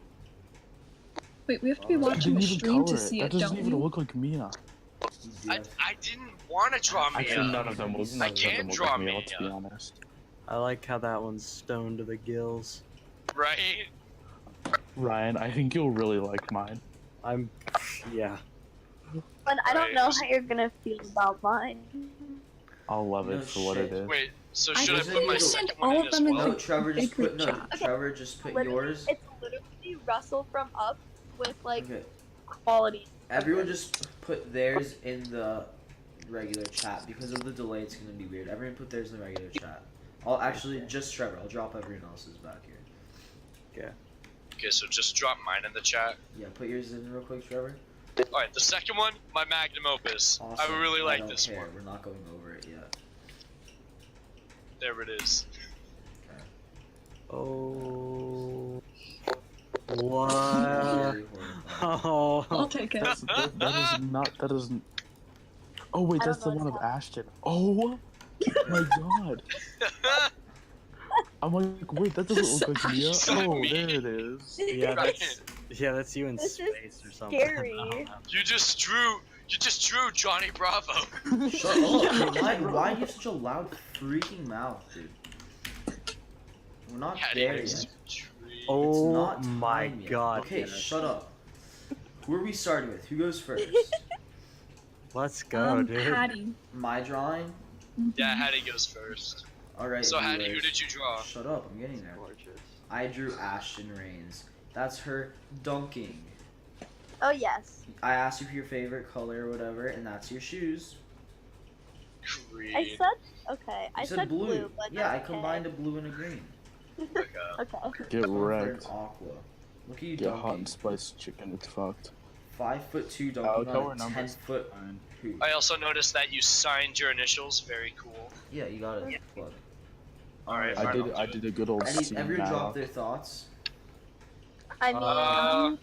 Wait, we have to be
I
I
watching
didn't
a
even
stream
color
to
it.
see
That
it,
doesn't
don't
even
you?
look like Mia.
You do have-
I didn't want to draw Mia.
Actually, none of them will. None of
can
them will
draw
look Mia. Let's be
Mia.
honest.
I like how that one's stoned to the gills.
Right?
Ryan, I think you'll really like mine.
Yeah.
But I don't
Right.
know how you're gonna feel about mine.
I'll love
No
it for what
shit.
it is.
Wait, so
I
should I
just
put my
need to
second
send
one
all
in
of
as
them in
well?
No, Trevor just
big
put no.
chat.
Trevor just put
Literally,
yours.
It's literally Russell from Up with like
Okay.
quality.
Everyone just put theirs in the regular chat because of the delay. It's gonna be weird. Everyone put theirs in the regular chat. I'll actually just Trevor. I'll drop everyone else's back here.
Okay, so just drop mine in the chat.
Yeah, put yours in real quick, Trevor.
Alright, the second one, my magnum opus.
Awesome.
I really like
don't
this
care.
one.
We're not going over it yet.
There it is.
Oh.
Very
What?
horrifying.
Oh.
I'll take it.
That is not. That isn't. Oh wait,
I
that's
don't
the
know
one of
what's
Ashton. Oh my god. I'm like, wait, that doesn't look like Mia. Oh, there it is.
Yeah,
Right.
that's you in
This is
space or something.
scary.
I don't know.
You just drew Johnny Bravo.
Shut up! Dude. Why do you have such a loud freaking mouth, dude? We're not
Had
there
it
yet.
tree.
It's
Oh
not
my
time yet.
god.
Okay,
yes.
shut up. Who are we starting with? Who goes first?
Let's go, dude.
Hattie.
My drawing?
Yeah, Hattie goes first.
Alright,
So Hattie, who
viewers.
did you draw?
Shut up, I'm getting there.
Gorgeous.
I drew Ashton Rains. That's her dunking.
Oh yes.
I asked you for your favorite color or whatever, and that's your shoes.
Green.
I said okay. I
You
said blue, but
yeah, I
that's
combined a blue and a green.
Okay.
Okay.
Get
Going for an
wrecked.
aqua. Look at you
Get hot
dunking.
and spiced chicken. It's fucked.
5'2" dunking
I'll cover
on a
numbers.
10-foot hoop.
I also noticed that you signed your initials. Very cool.
Yeah, you got it. Plug.
Alright,
I
fine,
did.
I'll
I
do it.
did a good old scene
Everyone
now.
drop their thoughts.
I mean,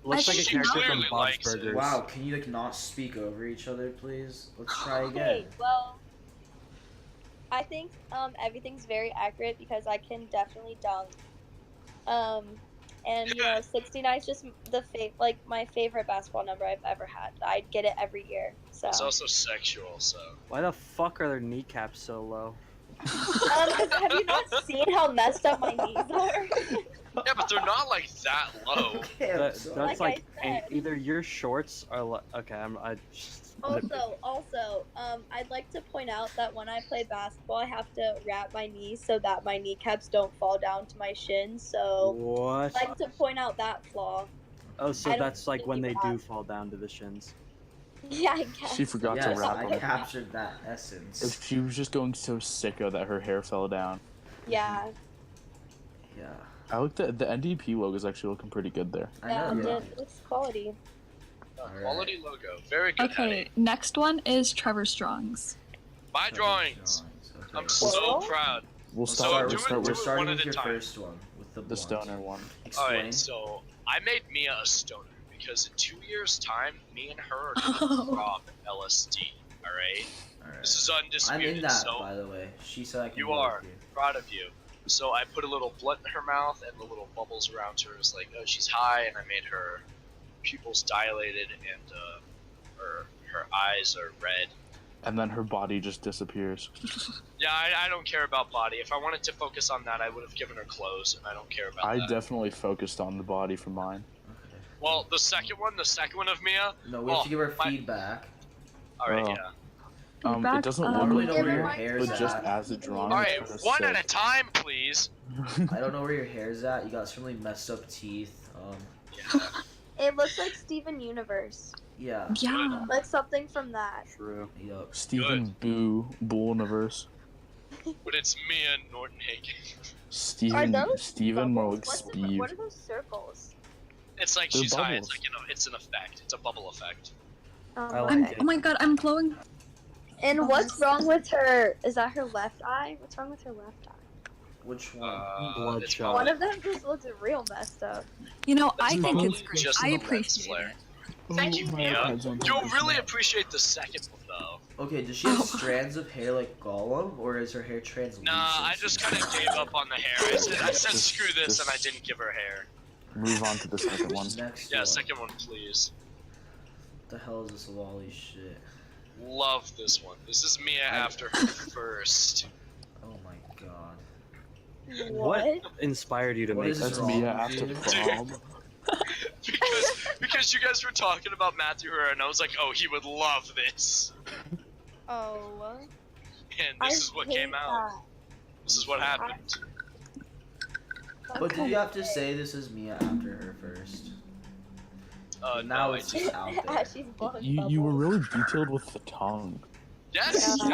Looks
I
like a
think
character from
clearly
Bob's
likes it.
Burgers.
Wow, can you like not speak over each other, please? Let's try again.
okay, well, I think everything's very accurate because I can definitely dunk. And you know, 69 is just like my favorite basketball number I've ever had. I get it every year. So.
It's also sexual, so.
Why the fuck are their kneecaps so low?
'Cause have you not seen how messed up my knees are?
Yeah, but they're not like that low.
Okay, I'm
That,
sorry.
that's
Like I
like
said.
either your shorts are okay.
Also, I'd like to point out that when I play basketball, I have to wrap my knees so that my kneecaps don't fall down to my shins. So
What?
I'd like to point out that flaw.
Oh, so
I don't
that's like
think
when
you
they
have-
do fall down to the shins.
Yeah, I guess.
She forgot
Yes,
to wrap
I
them.
captured that essence.
If she was just going so sicko that her hair fell down.
Yeah,
Yeah,
I looked at the NDP logo is actually looking pretty good there.
I
yeah,
know.
it's quality.
Alright.
Quality logo. Very good,
Okay,
Hattie.
next one is Trevor Strong's.
My drawings.
Okay.
I'm
Cool.
so proud.
We'll
So
start.
do
We'll
it-
start
do
We're
with
it
starting
one at
with
a
your
time.
first one with the
the
blunt.
stoner one.
Explain.
Alright, so I made Mia a stoner because in 2 years' time, me and her are gonna
Oh.
rob LSD. Alright?
Alright.
This is
I'm
undisputed,
in that,
so
by the way. She said I can
You
do it
are.
with you.
proud of you. So I put a little blunt in her mouth and the little bubbles around her was like, oh, she's high, and I made her pupils dilated and her eyes are red.
And then her body just disappears.
Yeah, I don't care about body. If I wanted to focus on that, I would have given her clothes, and I don't care about
I
that.
definitely focused on the body for mine.
Okay.
Well, the second one of Mia.
No, we have to give her
my-
feedback.
All right,
Oh.
yeah.
It
Feedback,
doesn't
I don't
look
really
like
know where
Mia,
your hair's
but just
at.
as a drawing.
All right,
it's kinda
one at a
sick.
time, please.
I don't know where your hair's at. You got some really messed up teeth.
Yeah.
It looks like Steven Universe,
Yeah.
Yeah.
like something from that.
True.
Yup.
Stephen Boo Bullniverse.
But it's Mia Norton-Hagen.
Stephen more like Steve.
What are those circles?
It's like
They're
she's high. It's
bubbles.
like, you know, it's an effect. It's a bubble effect.
I like
I'm,
it.
oh my god, I'm glowing.
And what's wrong with her? Is that her left eye? What's wrong with her left eye?
Which one?
Bloodshot.
It's
Oh.
One of them just looks real messed up.
You know, I
It's
think
probably
it's great.
just
I
the lens
appreciate
flare.
it.
Thank you,
my
Mia.
iPad's on
You'll
top of
really
that.
appreciate the second one, though.
Okay, does she have
Oh.
strands of hair like Gollum, or is her hair translucent?
Nah, I just kind of gave up on the hair. I said
Just-
screw this, and I
just-
didn't give her hair.
Move on to the second one.
Next
Yeah,
one.
second one, please.
What the hell is this lolly shit?
love this one. This is Mia after her first.
Oh my god.
What?
Inspired you to
What
make
is
this?
That's
wrong
Mia
with
after
you?
prom.
because you guys were talking about Matthew Herrera, and I was like, oh, he would love this.
Oh.
And
I
this is what came
hate
out.
that.
This is what happened.
But did you have to say this is Mia after her first?
Now
Now
I
it's
did.
just out there.
She's blowing
You were
bubbles.
really detailed with the tongue
Yes,
Yeah.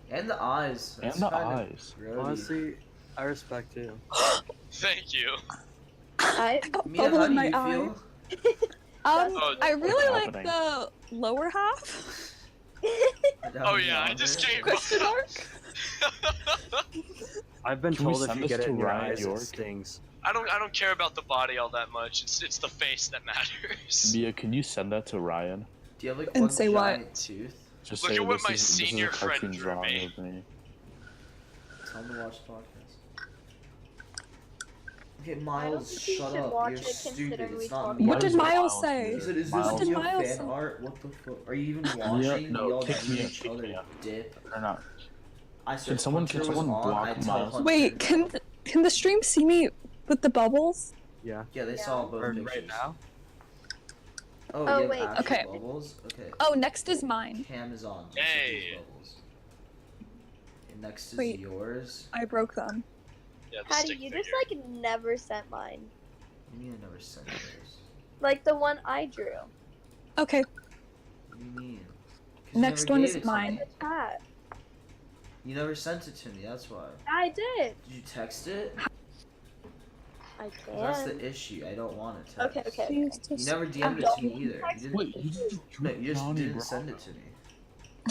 yeah.
And the eyes.
and
That's
the
kinda
eyes.
grody.
Honestly, I respect you.
Thank you.
I
Mia,
bubble
how
in
do
my
you
eye.
feel?
Oh,
I really
What's
like
happening?
the lower half.
Oh yeah, I just came.
Question mark?
I've been
Can we
told if
send
you
this
get it
to
in your
Ryan
eyes,
York?
it stings.
I don't care about the body all that much. It's the face that matters.
Mia, can you send that to Ryan?
Do you have like
And
one
say what?
giant tooth?
Just
Look
say
at what
this
my
is, this is
senior
a
friend
cartoon
drew
drawing
me.
of me.
Tell them to watch the podcast. Okay,
I don't
Miles,
think you
shut
should
up.
watch
You're
it
stupid.
considering we
It's not
talked
me.
What
Why
did
is
Miles say?
He said, is
Miles-
this
What did
your
Miles
fan
say?
art? What the fuck? Are you even watching?
no,
We all
kick
do
me out,
each
kick
other,
me out.
dip.
Or not.
I said
someone-
Hunter
can
was
someone
on,
block
I tell
Miles?
Hunter
Wait, can the stream see me with the bubbles?
Yeah.
Yeah, they saw both
Or
pictures.
right now?
Oh,
Oh,
you have
wait.
actual
Okay.
bubbles? Okay.
Oh, next is mine.
Cam is on.
Hey.
Bubbles. And next is
Wait.
yours.
I broke them.
Yeah, the
Patty,
stick
you
figure.
just like never sent mine.
You mean I never sent yours?
Like the one I drew.
Okay,
What do you mean? 'Cause you
next
never
one
gave
is
it to
mine.
me.
The chat.
You never sent it to me, that's why.
I did.
Did you text it?
I
'Cause that's
can.
the issue. I don't want to text.
Okay.
You never DM'd it to me either. You didn't,
Wait, you just
no, you just
Johnny
didn't
Bravo.
send it to me.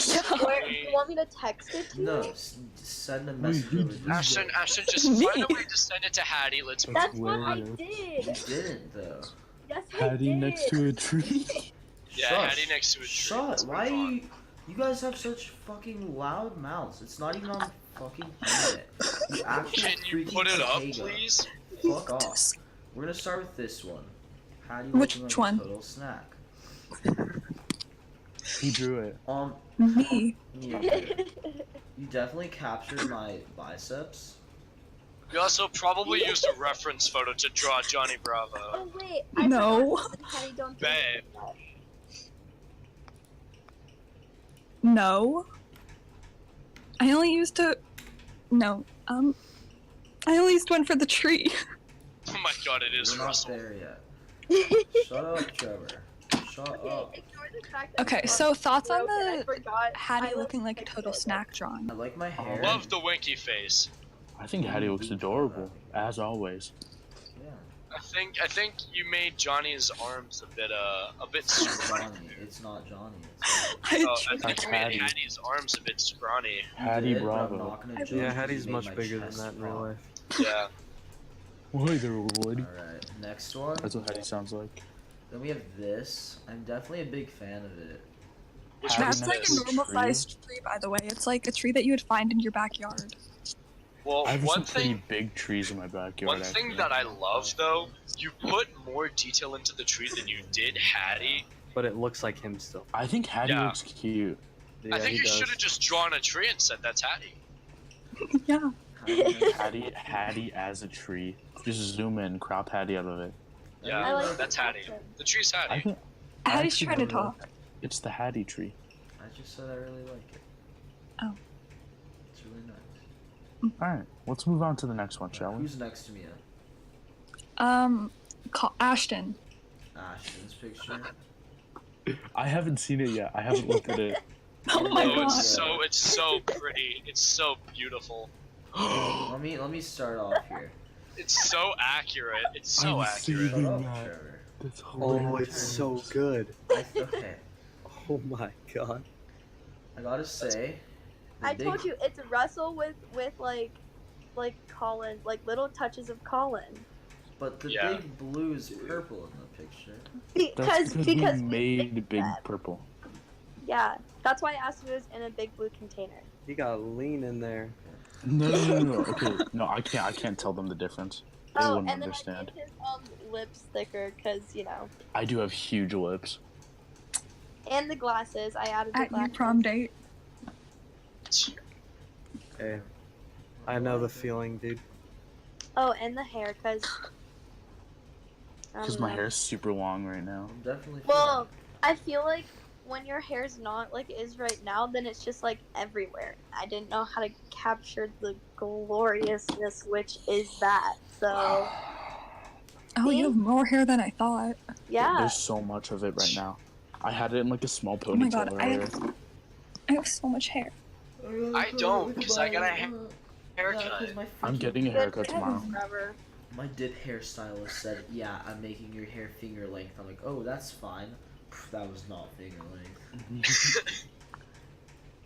Yeah.
Where, you want me to text it to
No,
you?
send a message over to
Ashton, just
Me.
find a way to send it to Hattie. Let's move.
That's what I
hilarious.
did.
You didn't though.
Yes, I
Hattie
did.
next to a tree.
Yeah,
Shush.
Hattie next to a tree.
Shut.
Let's
Why
move
are
on.
you guys have such fucking loud mouths? It's not even on fucking internet. You actual
Can you
freaking
put it up,
Ortega.
please?
Fuck off. We're gonna start with this one. How do you
Which
looking like
one?
a total snack?
He drew it.
Me.
You definitely captured my biceps.
We also probably used a reference photo to draw Johnny Bravo.
Oh wait, I
No.
forgot. Patty, don't do
Babe.
that.
No. I only used a. No. I only used one for the tree.
Oh my god, it is
We're not
Russell.
there yet. Shut up, Trevor. Shut
Okay,
up.
ignore the fact that
Okay,
it's
so thoughts on
broken. I
the
forgot.
Hattie
I
looking like a
fixed
total
it.
snack drawing?
I like my hair.
Love the winky face.
I think Hattie looks adorable, as always.
Yeah.
I think you made Johnny's arms a bit
It's
scrawny.
not Johnny. It's not Johnny. It's
I
I
tried-
think you made
Hattie.
Hattie's arms a bit scrawny.
Hattie
did, but I'm
Bravo.
not gonna judge
Yeah,
because
Hattie's
you made
much
my
bigger than
chest
that in real
pop.
life.
Yeah.
Why there, lady?
Alright, next one.
That's what Hattie sounds like.
Then we have this. I'm definitely a big fan of it.
Which
Hattie
one's
That's like
next
a
to
this?
normal
tree.
sized tree, by the way. It's like a tree that you would find in your backyard.
Well,
I have
one
some pretty
thing
big trees in my backyard.
One thing
actually.
that I love though, you put more detail into the tree than you did Hattie.
But it looks like him still.
I think Hattie
Yeah.
looks cute.
Yeah,
I think
he
you
does.
should have just drawn a tree and said that's Hattie.
Yeah.
Hattie as a tree. Just zoom in, crop Hattie out of it.
Yeah,
I like
that's
the
Hattie.
caption.
The tree's
I
Hattie.
think
Hattie's
actually
trying to
really
talk.
like it. It's the Hattie tree.
I just said I really like it.
Oh.
It's really nice.
Alright, let's move on to the next one, shall we?
Who's next to me?
Ashton.
Ashton's picture.
I haven't seen it yet. I haven't looked at it.
Oh my
Oh,
god.
it's so pretty. It's so beautiful.
let me start off here.
It's so accurate. It's so
I'm
accurate.
Shut up,
that.
Trevor.
That's
Oh, it's so good.
Okay,
Oh my god.
I gotta say. the
I
big-
told you it's Russell with like Colin, like little touches of Colin.
But the
Yeah.
big blue is purple in the picture.
That's
Because
we
we
made
fixed
big
that.
purple.
Yeah, that's why I asked if it was in a big blue container.
He got lean in there.
No. Okay, no, I can't tell them the difference. They
Oh,
wouldn't
and then
understand.
I made his lips thicker because you know.
I do have huge lips.
And the glasses. I added the
At your
glasses.
prom date.
Hey, I know the feeling, dude.
Oh, and the hair, because
my hair's super long right now.
I'm definitely.
Well, I feel like when your hair's not like it is right now, then it's just like everywhere. I didn't know how to capture the gloriousness which is that. So
Oh, you
See?
have more hair than I thought.
yeah.
There's so much of it right now. I had it in like a small
Oh my
ponytail
god,
earlier.
I have so much hair.
I don't, because I got a haircut.
I'm getting a
Good
haircut tomorrow.
forever.
My dip hairstylist said, "Yeah, I'm making your hair finger length." I'm like, "Oh, that's fine." That was not finger length.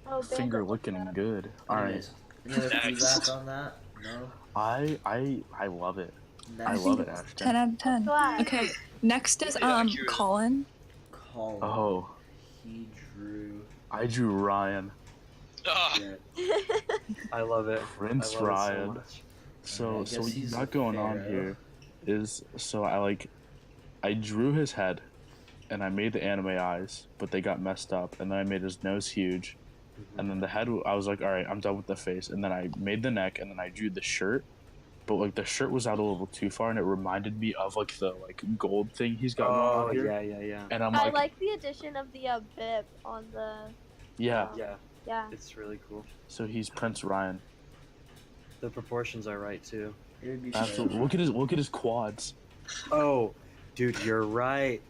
Oh,
Finger
Bandit,
looking
what's up?
good. All right.
Anyways, any other
Next.
feedback on that? No.
I love it.
Next.
I love it, Ashton.
10 out of 10.
Glad.
Okay, next is
Yeah, accurate.
Colin.
Colin.
Oh,
He drew.
I drew Ryan.
Ah,
Yeah.
I love it.
Prince
I love it
Ryan.
so much.
So
I
what
guess
you
he's
got
a
going on
pharaoh.
here is I drew his head and I made the anime eyes, but they got messed up, and then I made his nose huge. And then the head, I was like, all right, I'm done with the face. And then I made the neck, and then I drew the shirt. But like the shirt was out a little too far, and it reminded me of like the gold thing he's got going
Oh
on here.
yeah.
And I'm
I
like,
like the addition of the bib on the.
yeah.
Yeah,
Yeah.
it's really cool.
So he's Prince Ryan.
The proportions are right too.
It would be
Absolutely. Look at his quads.
Oh, dude, you're right.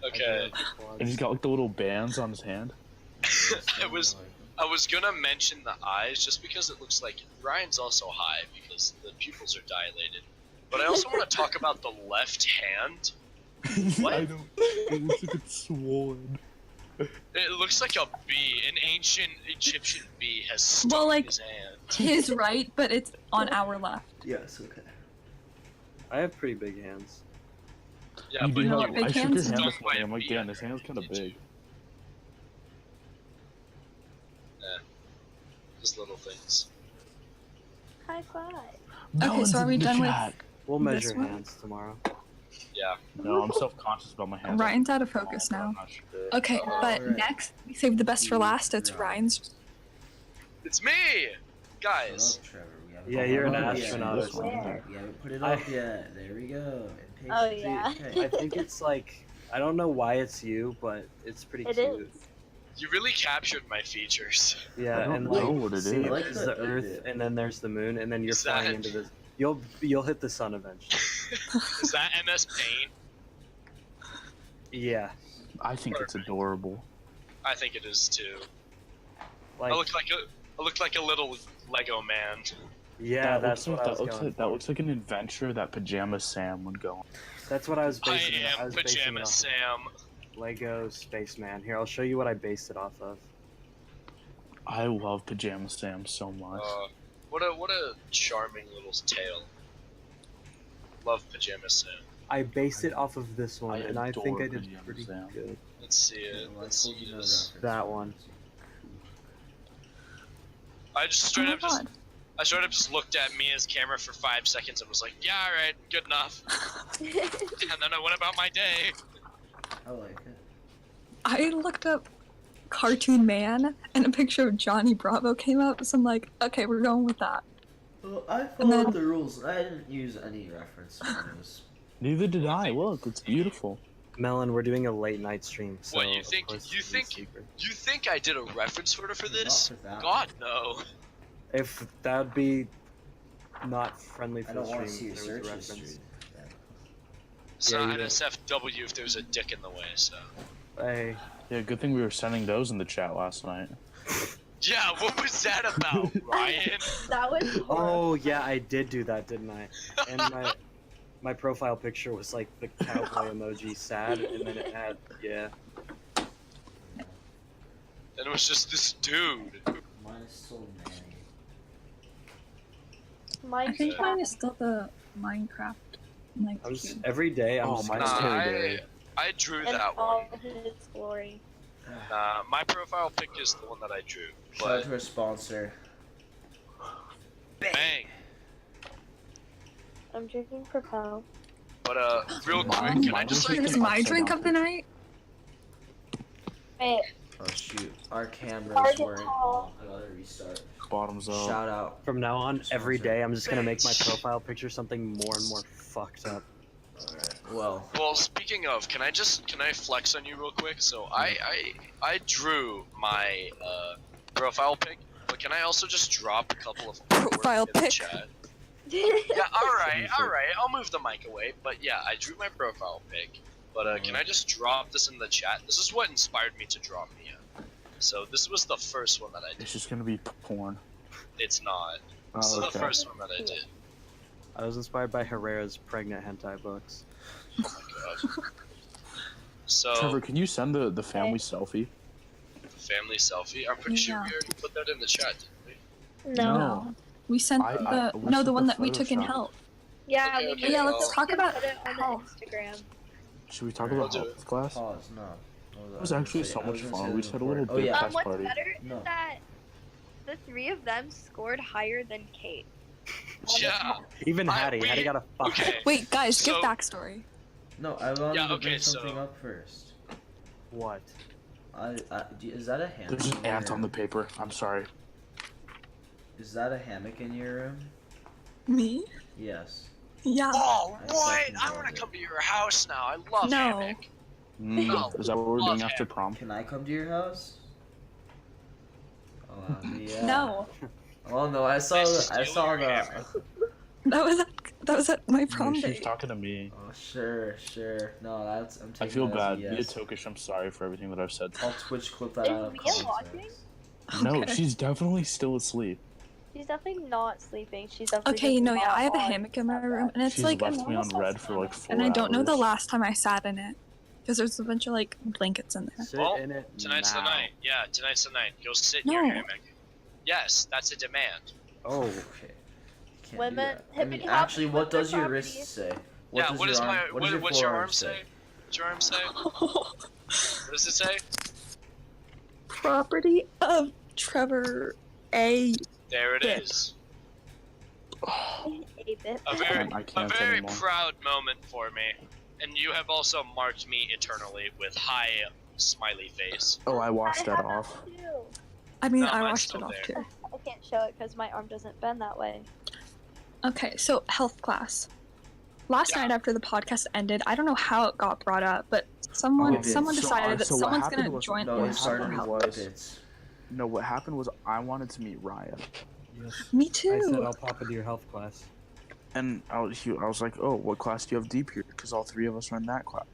okay.
And he's got like the little bands on his hand.
I was gonna mention the eyes just because it looks like Ryan's also high because the pupils are dilated. But I also want to talk about the left hand. What?
I don't. It looks like it's swollen.
It looks like a bee. An ancient Egyptian bee has stuck
Well, like-
his hand.
His right, but it's on our left.
Yes. Okay.
I have pretty big hands.
Yeah,
You
but
do
know
have-
what big
I shook your
hands
hand
do?
this morning. I'm like, damn, his hand's kind of big.
just little things.
High five.
Okay, so are we done with-
We'll
This
measure
one?
hands tomorrow.
Yeah.
No, I'm self-conscious about my hands.
Ryan's out of focus now. Okay, but
Alright.
next, we saved the best for last. It's Ryan's.
It's me, guys.
Shut up, Trevor. We haven't
Yeah,
put
you're
it
an
up yet.
astronaut
or something.
We haven't put it up yet. There we go.
Oh,
Impatient.
yeah.
Okay.
I think it's like, I don't know why it's you, but it's pretty
It
cute.
is.
You really captured my features.
Yeah,
I don't
and
know
like,
what it
see,
is.
I like
there's
the
the Earth,
edit.
and then there's the moon, and then you're
Is
flying
that-
into this. You'll hit the sun eventually.
Is that MS Paint?
Yeah,
I think it's adorable.
I think it is too.
like
I look like a little Lego man.
yeah, that's what I was going
that looks like an adventure that Pajama Sam would go on.
That's what I was
I
basing. I
am
was basing it
Pajama
off
Sam.
Lego Spaceman. Here, I'll show you what I based it off of.
I love Pajama Sam so much.
What a charming little tale. Love Pajama Sam.
I based it off of this one,
I
and I think
adore
I did
Pajama
pretty
Sam.
good.
Let's see it.
Well, I
Let's
told
see
you no
this.
reference.
That one.
I just
Oh
straight
my
up just
god.
I straight up just looked at Mia's camera for 5 seconds and was like, yeah, alright, good enough. And then I went about my day.
I like it.
I looked up Cartoon Man, and a picture of Johnny Bravo came up, so I'm like, okay, we're going with that.
Well, I
And
followed
then-
the rules. I didn't use any reference photos.
Neither did I. Look, it's beautiful.
Melon, we're doing a late night stream, so
What, you
of
think-
course
you
it's gonna be
think-
secret.
You think I did a reference photo for this?
Not for that.
God, no.
If that would be not friendly
I
for
don't
the
want to
stream,
see
if
your
there was a
search
reference.
history. Yeah.
It's
Yeah,
not
you did.
NSFW if there's a dick in the way, so.
Hey,
Yeah, good thing we were sending those in the chat last night.
Yeah, what was that about, Ryan?
That was.
oh yeah, I did do that, didn't I? And my profile picture was like the cowboy emoji, sad, and then it had
And it was just this dude.
Mine is still Manny.
I
Mine
think mine is still the Minecraft. Like,
I was
cube.
every day. I'm
Oh,
just
mine's
gonna-
Nah,
Terry
I drew
in
that
all
one.
his glory.
My profile pic is the one that I drew.
Shout out
But
to our sponsor.
bang.
I'm drinking Propel.
But real quick,
Mine-
can I
mine
just
was
like
Here's my drink of the night.
Wait,
Oh shoot, our cameras
Target
weren't.
call.
I gotta restart.
Bottoms up.
Shout out.
From now on, every
Sponsor.
day, I'm just gonna make my profile picture something more and more fucked up.
Alright. Well,
Well, speaking of, can I flex on you real quick? So I drew my profile pic, but can I also just drop a couple of
Profile
artwork in the
pic?
chat? Yeah, alright, I'll move the mic away. But yeah, I drew my profile pic. But can I just drop this in the chat? This is what inspired me to draw Mia. So this was the first one that I did.
It's just gonna be porn.
It's not.
Oh,
This is the
okay.
first one that I did.
I was inspired by Herrera's pregnant hentai books.
Oh my god. So,
Trevor, can you send the family selfie?
family selfie. I'm pretty sure
Yeah.
we already put that in the chat, didn't we?
No.
We sent
I-
the
we
no,
sent
the one
the
that we took in
Photoshop.
health.
Yeah,
Okay,
we
okay,
can-
Yeah, let's
well-
talk about
put it on
health.
the Instagram.
Should we talk
Alright,
about
we'll do
health class?
pause. No.
It was actually so much fun. We just had a little
Oh
bit
yeah.
class
What's
party.
better
No.
is that the three of them scored higher than Kate.
Yeah.
Even Hattie,
we-
Hattie got a 5.
Okay.
Wait, guys,
So-
give backstory.
No, I wanted
Yeah,
to
okay,
bring something
so-
up first.
What?
Is that a hammock?
There's
in
an
your
ant on the
room?
paper. I'm sorry.
Is that a hammock in your room?
Me?
Yes.
Yeah.
Oh,
I
what?
fucking
I
love
want to
it.
come to your house now. I love
No.
hammock. No.
Is that what we're
Love
doing after
him.
prom?
Can I come to your house? Yeah.
No.
Oh no, I saw
Nice
the. I
stealing
saw
your
the.
hammer.
That was at my prom
She was
day.
talking to me.
Oh sure. No, that's. I'm
I
taking
feel
that
bad.
as a
Mia
yes.
Tokish, I'm sorry for everything that I've said.
I'll Twitch clip that
Is
out of
Mia
context.
watching?
No,
Okay.
she's definitely still asleep.
She's definitely not sleeping. She's definitely
Okay,
just
no, yeah,
not
I have a
on.
hammock in my room, and it's
She's
like,
left me on red for like 4
and I don't know the
hours.
last time I sat in it, because there's a bunch of like blankets in there.
Sit
Well,
in it
Tonight's
now.
the night. Yeah, tonight's the night. Go sit in your
No.
hammock. Yes, that's a demand.
Oh,
Okay. Can't
Women-
do that. I mean,
hippity hoppity
actually, what
with their
does your
property.
wrist say?
Yeah,
does
what
your
is
arm,
my
what does
what's your
forearm
arm say? What's your arm say? What does it say?
Property of Trevor A.
There it
Dip.
is.
A bit.
A very,
I can't
a very
anymore.
proud moment for me, and you have also marked me eternally with high smiley face.
Oh, I washed that
have
off.
too.
I mean,
No,
I
mine's
washed
still
it off
there.
too.
I can't show it because my arm doesn't bend that way.
Okay, so health class. Last
Yeah.
night after the podcast ended, I don't know how it got brought up, but someone
Oh,
someone
so-
decided that
so what
someone's
happened
gonna
was-
join
No,
What
it
in
started
happened
for
with
health.
whippets.
No, what happened was I wanted to meet Ryan,
Me
I said
too.
I'll pop into your health class.
and I was like, "Oh, what class do you have deep here?" Because all three of us are in that class.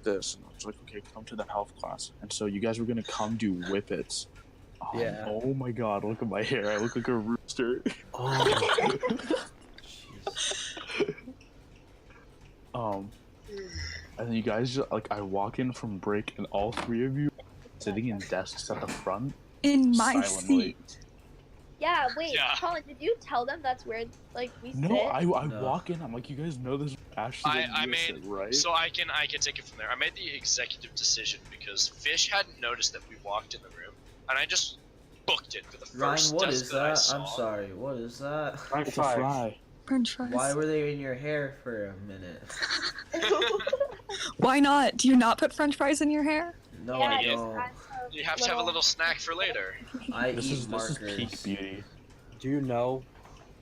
This, and I was like, "Okay, come to the health class." And so you guys were gonna come do whippets.
Yeah.
Oh my God! Look at my hair. I look like a rooster.
Oh,
Jeez.
And then you guys just, like, I walk in from break, and all three of you sitting in desks at the front,
In my
silently.
seat.
Yeah, wait,
Yeah.
Colin, did you tell them that's where like we
No,
sit?
I
No.
walk in. I'm like, you guys know this. Ashley,
I
and Mia
made-
sit, right?
So I can take it from there. I made the executive decision because Fish hadn't noticed that we walked in the room, and I just booked it for the
Ryan,
first
what
desk
is
that I
that?
saw.
I'm sorry. What is that?
French
It's a
fries.
fry.
French fries.
Why were they in your hair for a minute?
Why not? Do you not put French fries in your hair?
No,
yeah,
I
you-
just
don't.
add some
You have to have a little snack for later.
I
This
eat
is
markers.
peak beauty.
Do you know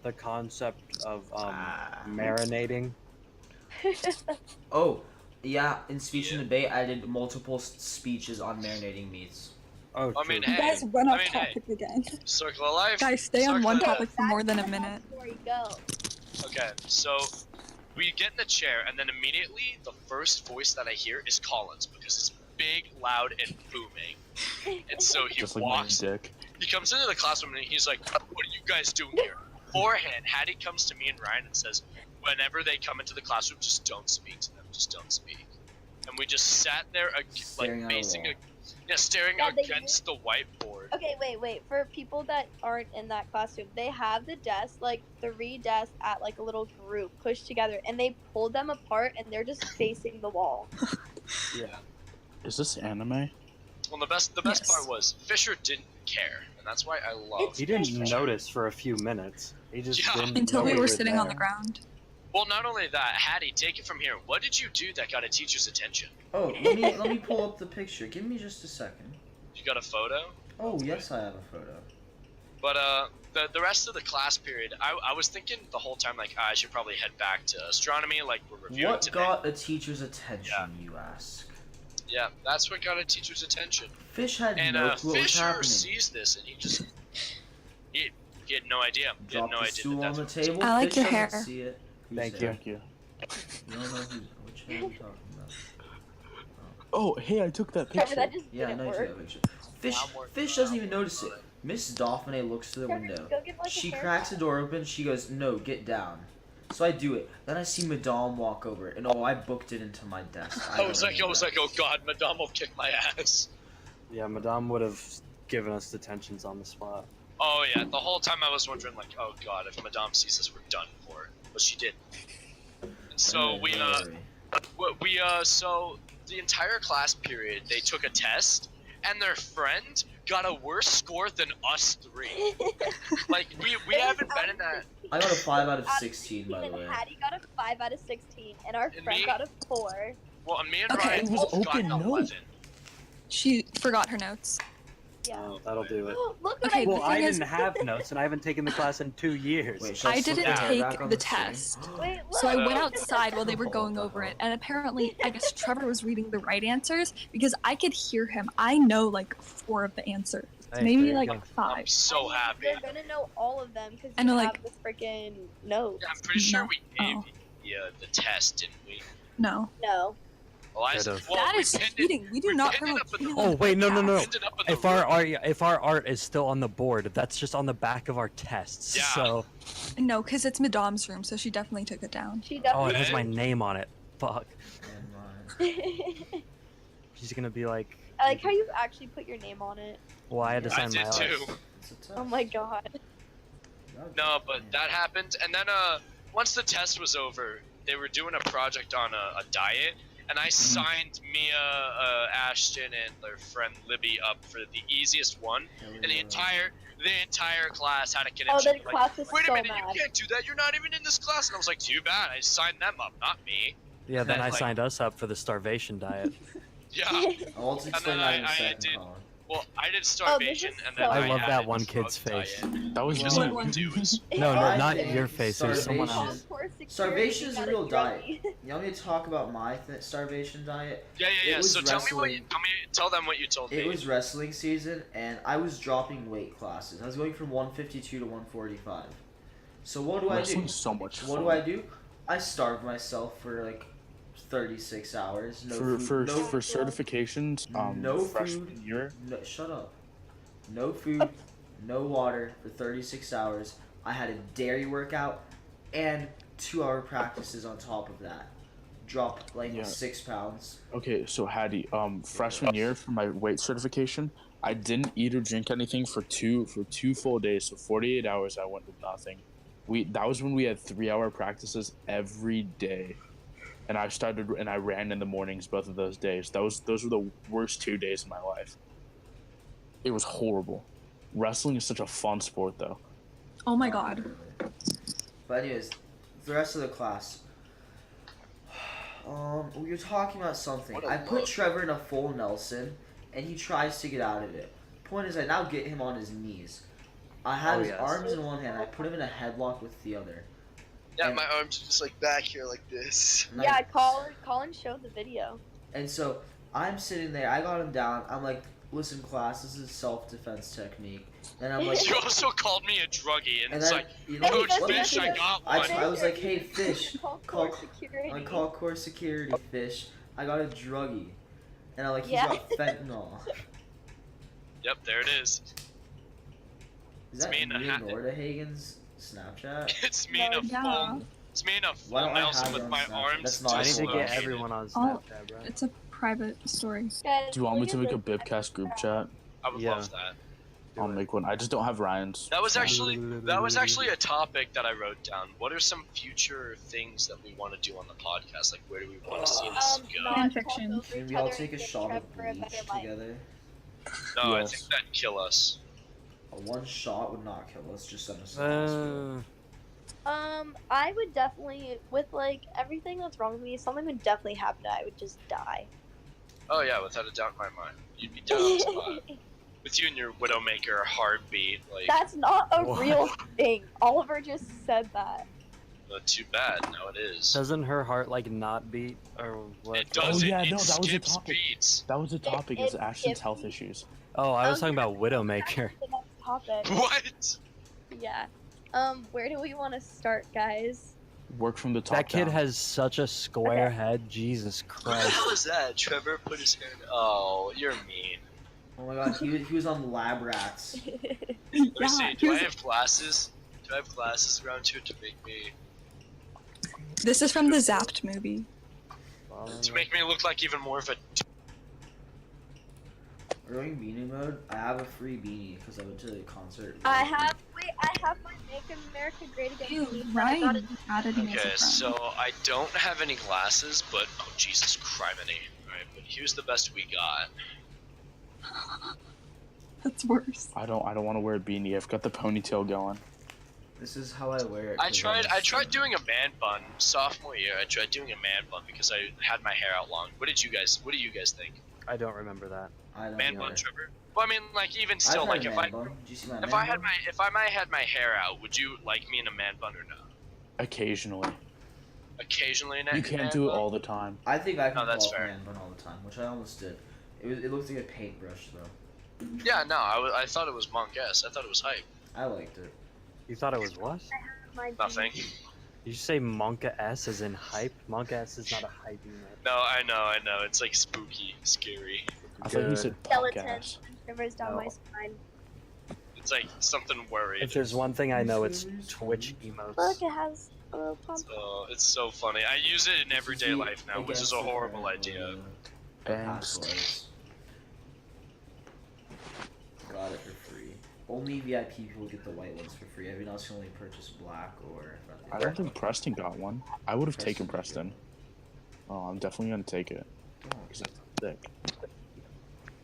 the concept of marinating?
Oh, yeah. In speech and debate, I did multiple speeches on marinating meats.
Oh,
I mean,
true.
hey,
Guys, run
I
off
mean, hey.
topic again.
Circle of life.
Guys, stay on
Circle
one
of life.
topic for more than a minute.
Before you go.
Okay, so we get in the chair, and then immediately the first voice that I hear is Colin's because it's big, loud, and booming. And so he
Just like
walks.
my dick.
He comes into the classroom and he's like, "What are you guys doing here?" Beforehand, Hattie comes to me and Ryan and says, "Whenever they come into the classroom, just don't speak to them. Just don't speak." And we just sat there,
Staring at a
facing,
wall.
staring
Yeah, they
against the whiteboard.
Okay, wait. For people that aren't in that classroom, they have the desks, like 3 desks at like a little group pushed together, and they pulled them apart, and they're just facing the wall.
Yeah.
Is this anime?
Well, the best
Yes.
part was Fisher didn't care, and that's why I love.
He didn't
Fisher.
notice for a few minutes. He just
Yeah.
didn't
Until
know
we were sitting on the
there.
ground.
Well, not only that, Hattie, take it from here. What did you do that got a teacher's attention?
Oh, let me pull up the picture. Give me just a second.
You got a photo?
Oh, yes, I have a photo.
But the rest of the class period, I was thinking the whole time like I should probably head back to astronomy, like we're reviewing
What
today.
got a teacher's attention, you ask?
Yeah, that's what got a teacher's attention.
Fish had
And
no clue what was
Fisher
happening.
sees this and he had no idea. He had
Drop
no
the
idea
stool
that
on
that's
the
what-
table.
I like
Fish
your
doesn't
hair.
See it. Who's
Thank
there?
you.
Thank you.
You don't know which hair I'm talking about.
Oh, hey, I took that
Trevor,
picture.
that just
Yeah, I
didn't
know you
work.
took that picture. Fish,
I'm working
Fish
on
doesn't
it.
even notice it. Miss Dauphiné looks to the
Trevor,
window.
just go get, like, a
She
haircut.
cracks the door open. She goes, "No, get down." So I do it. Then I see Madame walk over, and I booked it into my desk.
I was like, oh god, Madame will kick my ass.
Yeah, Madame would have given us detentions on the spot.
Oh yeah, the whole time I was wondering like, oh god, if Madame sees us, we're done for. But she did. And so so the entire class period, they took a test, and their friend got a worse score than us three. Like we haven't been in that.
I got a 5 out of 16, by the
And
way.
Hattie got a 5 out of 16, and our
And
friend
me?
got a 4.
Well, and me and
Okay.
Ryan
It was
both got
open
an
note.
11.
She forgot her notes.
Yeah.
Oh, that'll do it.
Look what
Okay,
I
the
Well, I
thing is-
didn't have notes, and I haven't taken the class in 2 years.
Wait, should I
I
slip
didn't
the hair back
take
on
the
string?
test.
Wait, look.
So I went
Uh,
outside while they were going
What the
over it,
hell?
and apparently, I guess Trevor was reading the right answers because I could hear him. I know like 4 of the answers,
Hey,
maybe
there you
like
go.
I'm
5.
so happy.
You're gonna know all of them because
I
you
know,
have
like-
the freaking notes.
Yeah, I'm pretty sure
No.
we gave
Oh.
the test, didn't we?
No,
No.
Well,
Could've.
well,
that
we
is
pinned it-
cheating. We do
we
not
pinned it
promote
up in the-
cheating.
Oh wait, no.
pinned it up in the
If our art is still on the board, that's just on the back of our tests.
Yeah.
So
No, because it's Madame's room, so she definitely took it down.
She
oh,
definitely.
it has my name on it. Fuck.
And mine.
She's gonna be like,
I like how you actually put your name on it.
well, I had to
Yeah,
I
sign
did
my
too.
art.
It's a test.
Oh my god.
No, but that happened, and then once the test was over, they were doing a project on a diet, and I signed Mia, Ashton, and their friend Libby up for the easiest one, and the entire class had to get
Oh,
into
the class was
wait a
so
minute,
mad.
you can't do that. You're not even in this class. And I was like, too bad. I signed them up, not me.
Yeah, then I
Like-
signed us up for the starvation diet.
Yeah.
I'll explain
then
that in a
I
second,
did-
Colin.
Well, I did starvation,
is
and then
so
I love
had
that
a
one
drug
kid's face.
diet.
That was
Because
me.
all we do is
No,
I
not
think
your face. It was someone
starvation-
else.
Starvation is a real diet. You want me to talk about my starvation diet?
yeah.
It was
So tell
wrestling.
them what you told
It
me.
was wrestling season, and I was dropping weight classes. I was going from 152 to 145. So what do I do?
Wrestling's so much fun.
What do I do? I starve myself for like 36 hours. No
for
food. no,
for certifications,
No
freshman
food.
year.
no, shut up. No food, no water for 36 hours. I had a dairy workout and 2-hour practices on top of that. Dropped like
Yeah.
6 pounds.
Okay, so Hattie, freshman year for my weight certification, I didn't eat or drink anything for two full days. So 48 hours, I went with nothing. That was when we had 3-hour practices every day, and I ran in the mornings both of those days. Those were the worst 2 days of my life. It was horrible. Wrestling is such a fun sport, though.
Oh my god.
But anyways, the rest of the class. We were talking about something.
What a
I put
look.
Trevor in a full Nelson, and he tries to get out of it. Point is, I now get him on his knees. I have
Oh,
his
yes.
arms in one hand. I put him in a headlock with the other.
Yeah,
And-
my arms are just like back here like this.
And
Yeah, Colin showed the video.
And so I'm sitting there. I got him down. I'm like, "Listen, class. This is self-defense technique." And I'm like,
You also called me a druggie, and
and
it's
then
like,
you know,
Coach
let me
Fish,
finish.
I got
I
one.
was like, "Hey, Fish,
Call
call-
court security.
I call core security, Fish. I got a druggie." And I'm like, "He's
Yeah.
got fentanyl."
Yep, there it is.
Is
It's
that
me in a
Ian
hat.
Nordahagen's Snapchat?
It's me in a
Yeah.
full. It's me in a
Why
full
don't I
Nelson
have it
with
on
my
Snapchat?
arms.
That's not
I need to
Well,
get
okay.
everyone on
Oh,
Snapchat, bro.
It's a private story.
Guys,
Do you want me
look
to
at
make a
this.
BIPCAST group chat?
I would
Yeah.
love that.
I'll make one. I just don't have Ryan's.
That was actually a topic that I wrote down. What are some future things that we want to do on the podcast? Like, where do we want to see this go?
Not
Fan
talk
fiction.
over
Maybe
each
I'll
other
take a
and give
shot of
Trevor a
bleach
better life.
together.
No, I
Yes.
think that'd kill us.
One shot would not kill us. Just send us to the hospital.
I would definitely, with like everything that's wrong with me, something would definitely happen. I would just die.
Oh yeah, without a doubt in my mind. You'd be down to with you and your Widowmaker heartbeat, like
That's not a
What?
real thing. Oliver just said that.
too bad, now it is.
Doesn't her heart like not beat or what?
It does
Oh, yeah,
it
no, that was the
skips
topic.
beats.
That was the topic. Is
it
Ashton's
skipped
health
me.
issues.
Oh, I was talking
yeah,
about Widowmaker.
The next topic.
What?
Yeah. Where do we want to start, guys?
Work from the top
That kid
down.
has such a square
Okay.
head. Jesus
What the
Christ.
hell is that? Trevor put his hand. Oh, you're mean.
Oh my god, he was on the lab rats.
Let me
Yeah,
see.
he
Do I
was-
have glasses? Do I have glasses around here to make me
This is from the Zapped movie.
look like even more of a?
We're going beanie mode. I have a free beanie because I went to the concert.
I have my Make America Great Again.
Ew,
beanie, but I got it-
Ryan added me as a
Okay,
friend.
so I don't have any glasses, but oh Jesus criminy! All right, but here's the best we got.
That's worse.
I don't want to wear a beanie. I've got the ponytail going.
This is how I wear it.
I
'cause
tried
I'm
doing a man bun sophomore year. I tried doing a man bun because I had my hair out long. What do you guys think?
I don't remember that.
I don't
Man
know.
bun, Trevor. Well, I mean, like even
I've
still,
had
like
a
if
man
I
bun. Did you see my
if
man
I had
bun?
my if I might had my hair out, would you like me in a man bun or not?
Occasionally.
Occasionally, in a
You can't
man
do it
bun?
all the time.
I think I can
No, that's
pull off
fair.
man bun all the time, which I almost did. It looked like a paintbrush though.
Yeah, no, I thought it was monk-esque. I thought it was hype.
I liked it.
You thought it was what?
my
Nothing.
beanie.
Did you say Monka S as in hype? Monka S is not a hype unit.
No, I know. It's like spooky, scary.
I thought you
Good.
said
Skeleton
podcast.
shivers down
No.
my spine.
It's like something worried.
If there's one thing I know, it's Twitch emotes.
Look, it has a little pump.
So it's so funny. I use it in everyday life now, which is a horrible idea.
Thanks.
Passwords. Got it for free. Only VIP people get the white ones for free. Everyone else can only purchase black or.
I don't think Preston got one. I would have taken Preston. Oh, I'm definitely gonna take it.
Don't.
'Cause it's thick.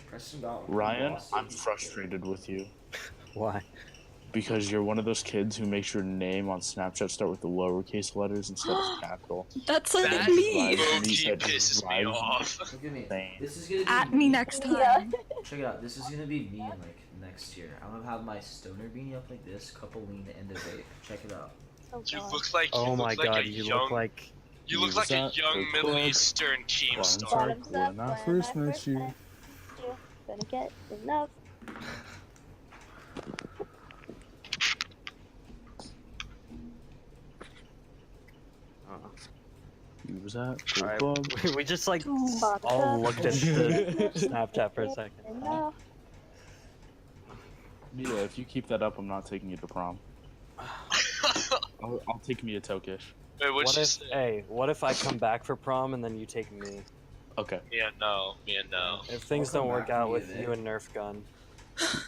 Preston got one.
Ryan,
Lost
I'm
it.
frustrated with you
Why?
because you're one of those kids who makes your name on Snapchat start with the lowercase letters instead of capital.
That's like
That
me.
low-key pisses me off.
Look at me.
Insane.
This is gonna be
At me next time.
Check it out. This is gonna be me in like next year. I'm gonna have my stoner beanie up like this, couple lean to end of vape. Check it out.
Oh,
You
God.
look like
Oh my
look like
god,
a
you
young,
look like.
you look like a
that
young
the
Middle
club
Eastern Keemstar.
Bottoms up
when I first met you.
Gonna get enough.
You was at the
Alright,
club.
we just like
Bottoms
all
up.
looked at the Snapchat for a second.
Enough.
Yeah, if you keep that up, I'm not taking you to prom. I'll take me a tokish.
Wait, what'd
What
you
if,
say?
hey, what if I come back for prom and then you take me?
Okay.
Yeah, no.
If things
I'll come
don't work
back
out
for
with
you,
you and Nerf gun,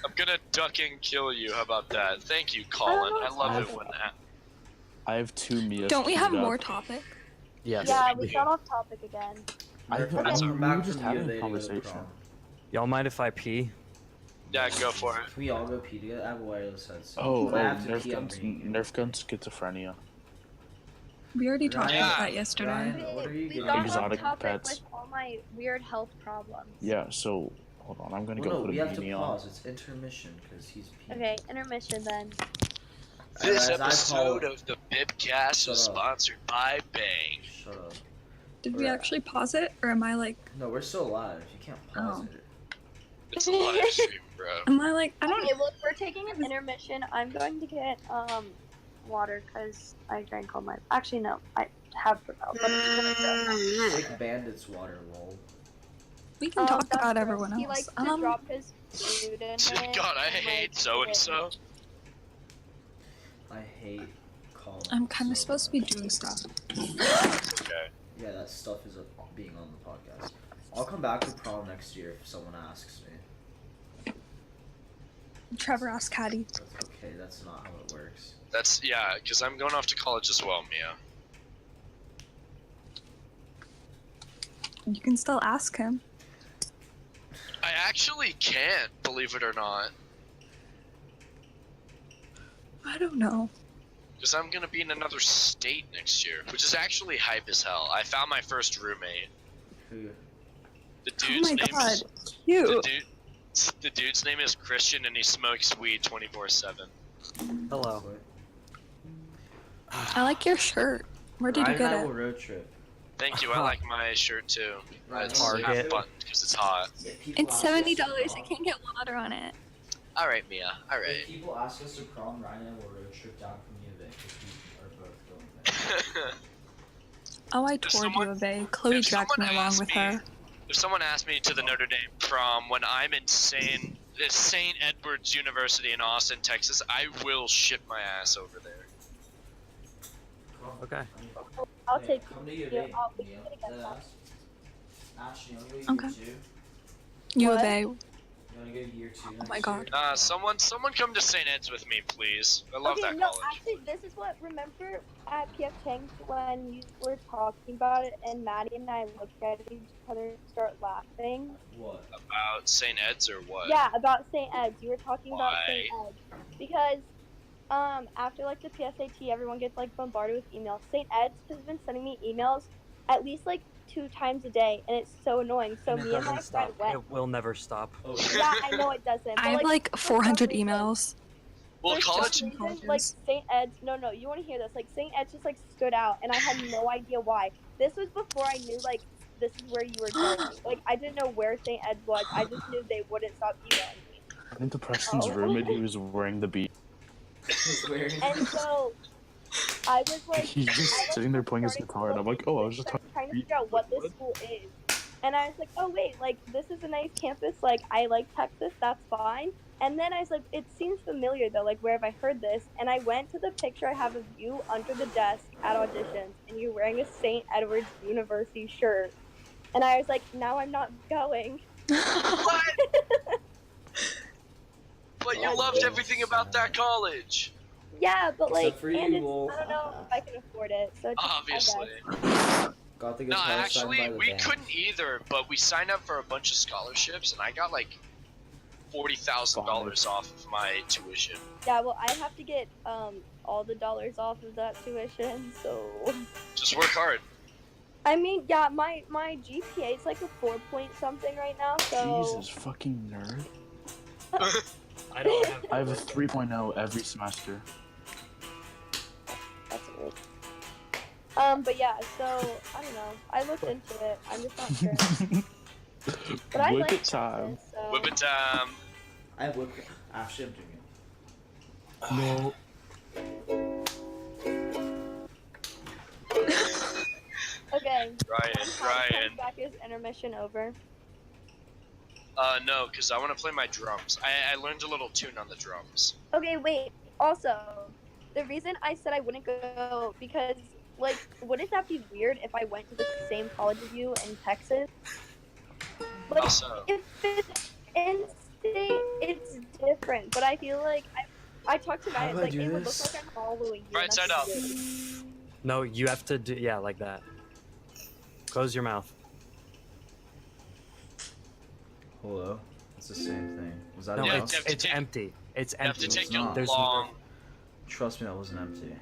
I'm gonna duck and kill you. How about that? Thank you, Colin. I love it
I've-
when that.
I have 2 Mias.
Don't we have
queued up.
more topic?
yes.
Yeah, we got off topic again.
I'll
we
come back
were just
from
having
you
a
to
conversation.
prom.
Y'all mind if I pee?
Yeah, go for it.
Can we all go pee together? I have a wireless headset.
Oh,
If I have to
Nerf
pee, I'm
guns,
bringing you.
Nerf guns, schizophrenia.
We already talked
Yeah.
about that yesterday.
Ryan, what are you
We
getting?
got off
Exotic
topic
pets.
with all my weird health problems.
Yeah, so hold on, I'm gonna
Well,
go
no,
put
we
a
have to
beanie on.
pause. It's intermission because he's peeing.
Okay, intermission then.
This
As I
episode
call-
of the BIPCAST
Shut
is
up.
sponsored by Bang.
Shut up.
Did we
Right.
actually pause it, or am I like,
No, we're still alive. You can't pause
Oh.
it.
It's a live stream, bro.
am I like, I don't
Okay, look, we're taking an intermission. I'm going to get water because I drank all my. Actually, no, I have forgot. But it's
Like bandits water, lol.
we can talk
that's
about
gross.
everyone
He
else.
likes to drop his food in it.
God, I
and,
hate
like,
so and so.
I hate Colin.
I'm kind of
so
supposed to be
much.
doing stuff.
Okay.
Yeah, that stuff is being on the podcast. I'll come back to prom next year if someone asks me.
Trevor asked Caddy.
That's okay. That's not how it works.
That's yeah, because I'm going off to college as well, Mia.
You can still ask him.
I actually can't, believe it or not.
I don't know.
Because I'm gonna be in another state next year, which is actually hype as hell. I found my first roommate.
Who?
The
Oh
dude's
my
name
god,
is
cute.
the dude's name is Christian, and he smokes weed 24/7.
Hello.
I like your shirt. Where did you
Ryan and
get
I will
it?
road trip.
Thank you. I like my shirt too.
Ryan,
It's
Target.
half buttoned because it's hot.
If people
It's
ask us to
$70. I
prom-
can't get water on it.
All right, Mia. All
If
right.
people ask us to prom, Ryan and I will road trip down from U of A because we are both going there.
Oh, I
If
toured
someone-
U of A. Chloe
if
dragged me
someone
along
asked
with
me-
her.
If someone asked me to the Notre Dame prom when I'm in St. Edward's University in Austin, Texas, I will ship my ass over there.
Come.
Okay.
I'll
Hey,
take
come to U of
you.
A.
I'll be
Neil.
against that.
Ash, you wanna go
Okay.
year 2?
U of
What?
A.
You wanna go year 2 next
my
year?
God.
Someone come to St. Ed's with me, please. I love
Okay,
that
no,
college.
actually, this is what, remember at PF Chang's when you were talking about it and Maddie and I looked at each other and start laughing?
What?
About St. Ed's or what?
Yeah, about St. Ed's. You were talking about
Why?
St. Ed's. Because, after, like, the PSAT, everyone gets, like, bombarded with emails. St. Ed's has been sending me emails at least, like, 2 times a day, and it's so annoying. So
And it
me and my
doesn't
friend
stop.
went.
It will never stop.
Oh,
Yeah, I know it doesn't. But,
I have like
for some
400
reason-
emails.
Well,
for
college.
some reason,
colleges.
like St. Ed's. No, you want to hear this? Like St. Ed's just like stood out, and I had no idea why. This was before I knew like this is where you were going. Like I didn't know where St. Ed's was. I just knew they wouldn't stop emailing me.
I think the Preston's
Oh.
roommate, he was wearing the beat.
He's wearing.
And so I was like,
He's just
I was
sitting there playing his
starting to
guitar, and I'm
look
like, oh, I
into
was just
it,
talking.
trying to figure out what this school is. And I was like, oh wait, like this is a nice campus. Like I like Texas, that's fine. And then I was like, it seems familiar though. Like where have I heard this? And I went to the picture I have of you under the desk at auditions, and you're wearing a St. Edward's University shirt. And I was like, now I'm not going.
What? But you loved everything about that college.
Yeah, but like,
Except for
and
you,
it's,
Wolf.
I don't know if I can afford it. So it's just,
Obviously.
Got the
No,
guitar signed
actually,
by the
we
band.
couldn't either, but we signed up for a bunch of scholarships, and I got like $40,000 off of my tuition.
Yeah, well, I have to get all the dollars off of that tuition, so.
Just work hard.
I mean, yeah, my GPA is like a 4 point something right now, so.
Jesus fucking nerd.
I don't have.
I have a 3.0 every semester.
That's weird. But yeah, so I don't know. I looked into it. I'm just not sure. But I
Whip
like
it time.
Texas, so.
Whip it.
I have whipped. Actually, I'm doing it.
No.
Okay.
Ryan.
Back is intermission over.
No, because I want to play my drums. I learned a little tune on the drums.
Okay, wait. Also, the reason I said I wouldn't go because, like, wouldn't that be weird if I went to the same college as you in Texas? Like,
Also,
if it's in state, it's different. But I feel like I talked to
How
Matt.
do I
Like,
do
it would look
this?
like I'm following you.
Right
and
side
that's
up.
weird.
No, you have to do like that. Close your mouth.
Hello. It's the same thing. Was that
No,
Yeah,
enough?
you have to
it's
take-
empty. It's
you have
empty.
to take
It's
a
not.
There's
long.
Trust me, that wasn't empty.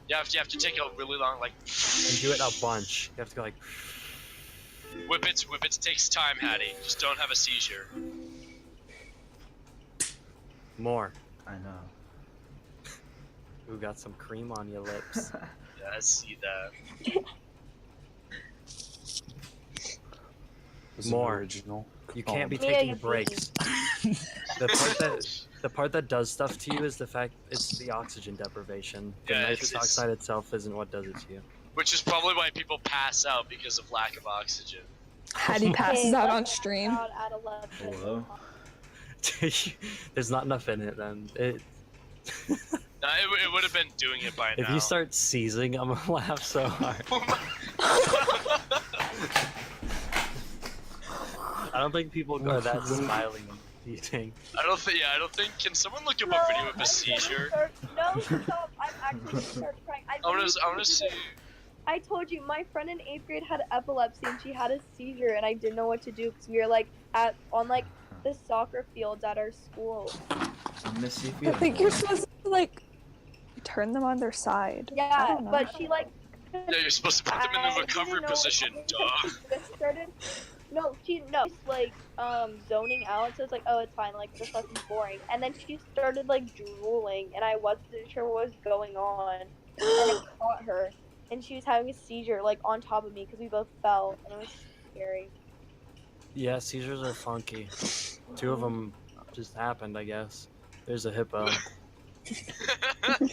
You have to take a really long like.
And do it a bunch. You have to go like.
Whip it takes time, Hattie. Just don't have a seizure.
More.
I know.
Ooh, got some cream on your lips.
Yeah, I see that.
This is
More.
original.
You can't be
Yeah,
taking
you're
breaks. The part that does stuff to you is the fact it's the oxygen deprivation. The
Yeah,
nitrous
it's-
oxide itself isn't what does it to you.
Which is probably why people pass out because of lack of oxygen.
Hattie passes
Okay,
out
let's
on
pass
stream.
out at 11.
Hello?
There's not enough in it then.
No, it would have been doing it by
If
now.
you start seizing, I'm gonna laugh so hard. I don't think people are that smiling eating.
I don't think. Can someone look up a video of a seizure?
No, stop. I'm actually gonna start crying.
I wanna see.
I told you, my friend in 8th grade had epilepsy and she had a seizure, and I didn't know what to do because we were like on like the soccer fields at our school.
I'm gonna see if we
I
have
think
more.
you're supposed to like turn them on their side. I
Yeah,
don't know.
but she like.
Yeah, you're supposed to put them in the
I
recovery
didn't know
position.
what
Duh.
Just started. No, she's like zoning out. So it's like, oh, it's fine. Like this lesson's boring. And then she started like drooling, and I wasn't sure what was going on. And I caught her, and she was having a seizure like on top of me because we both fell, and it was scary.
Yeah, seizures are funky. 2 of them just happened, I guess. There's a hippo.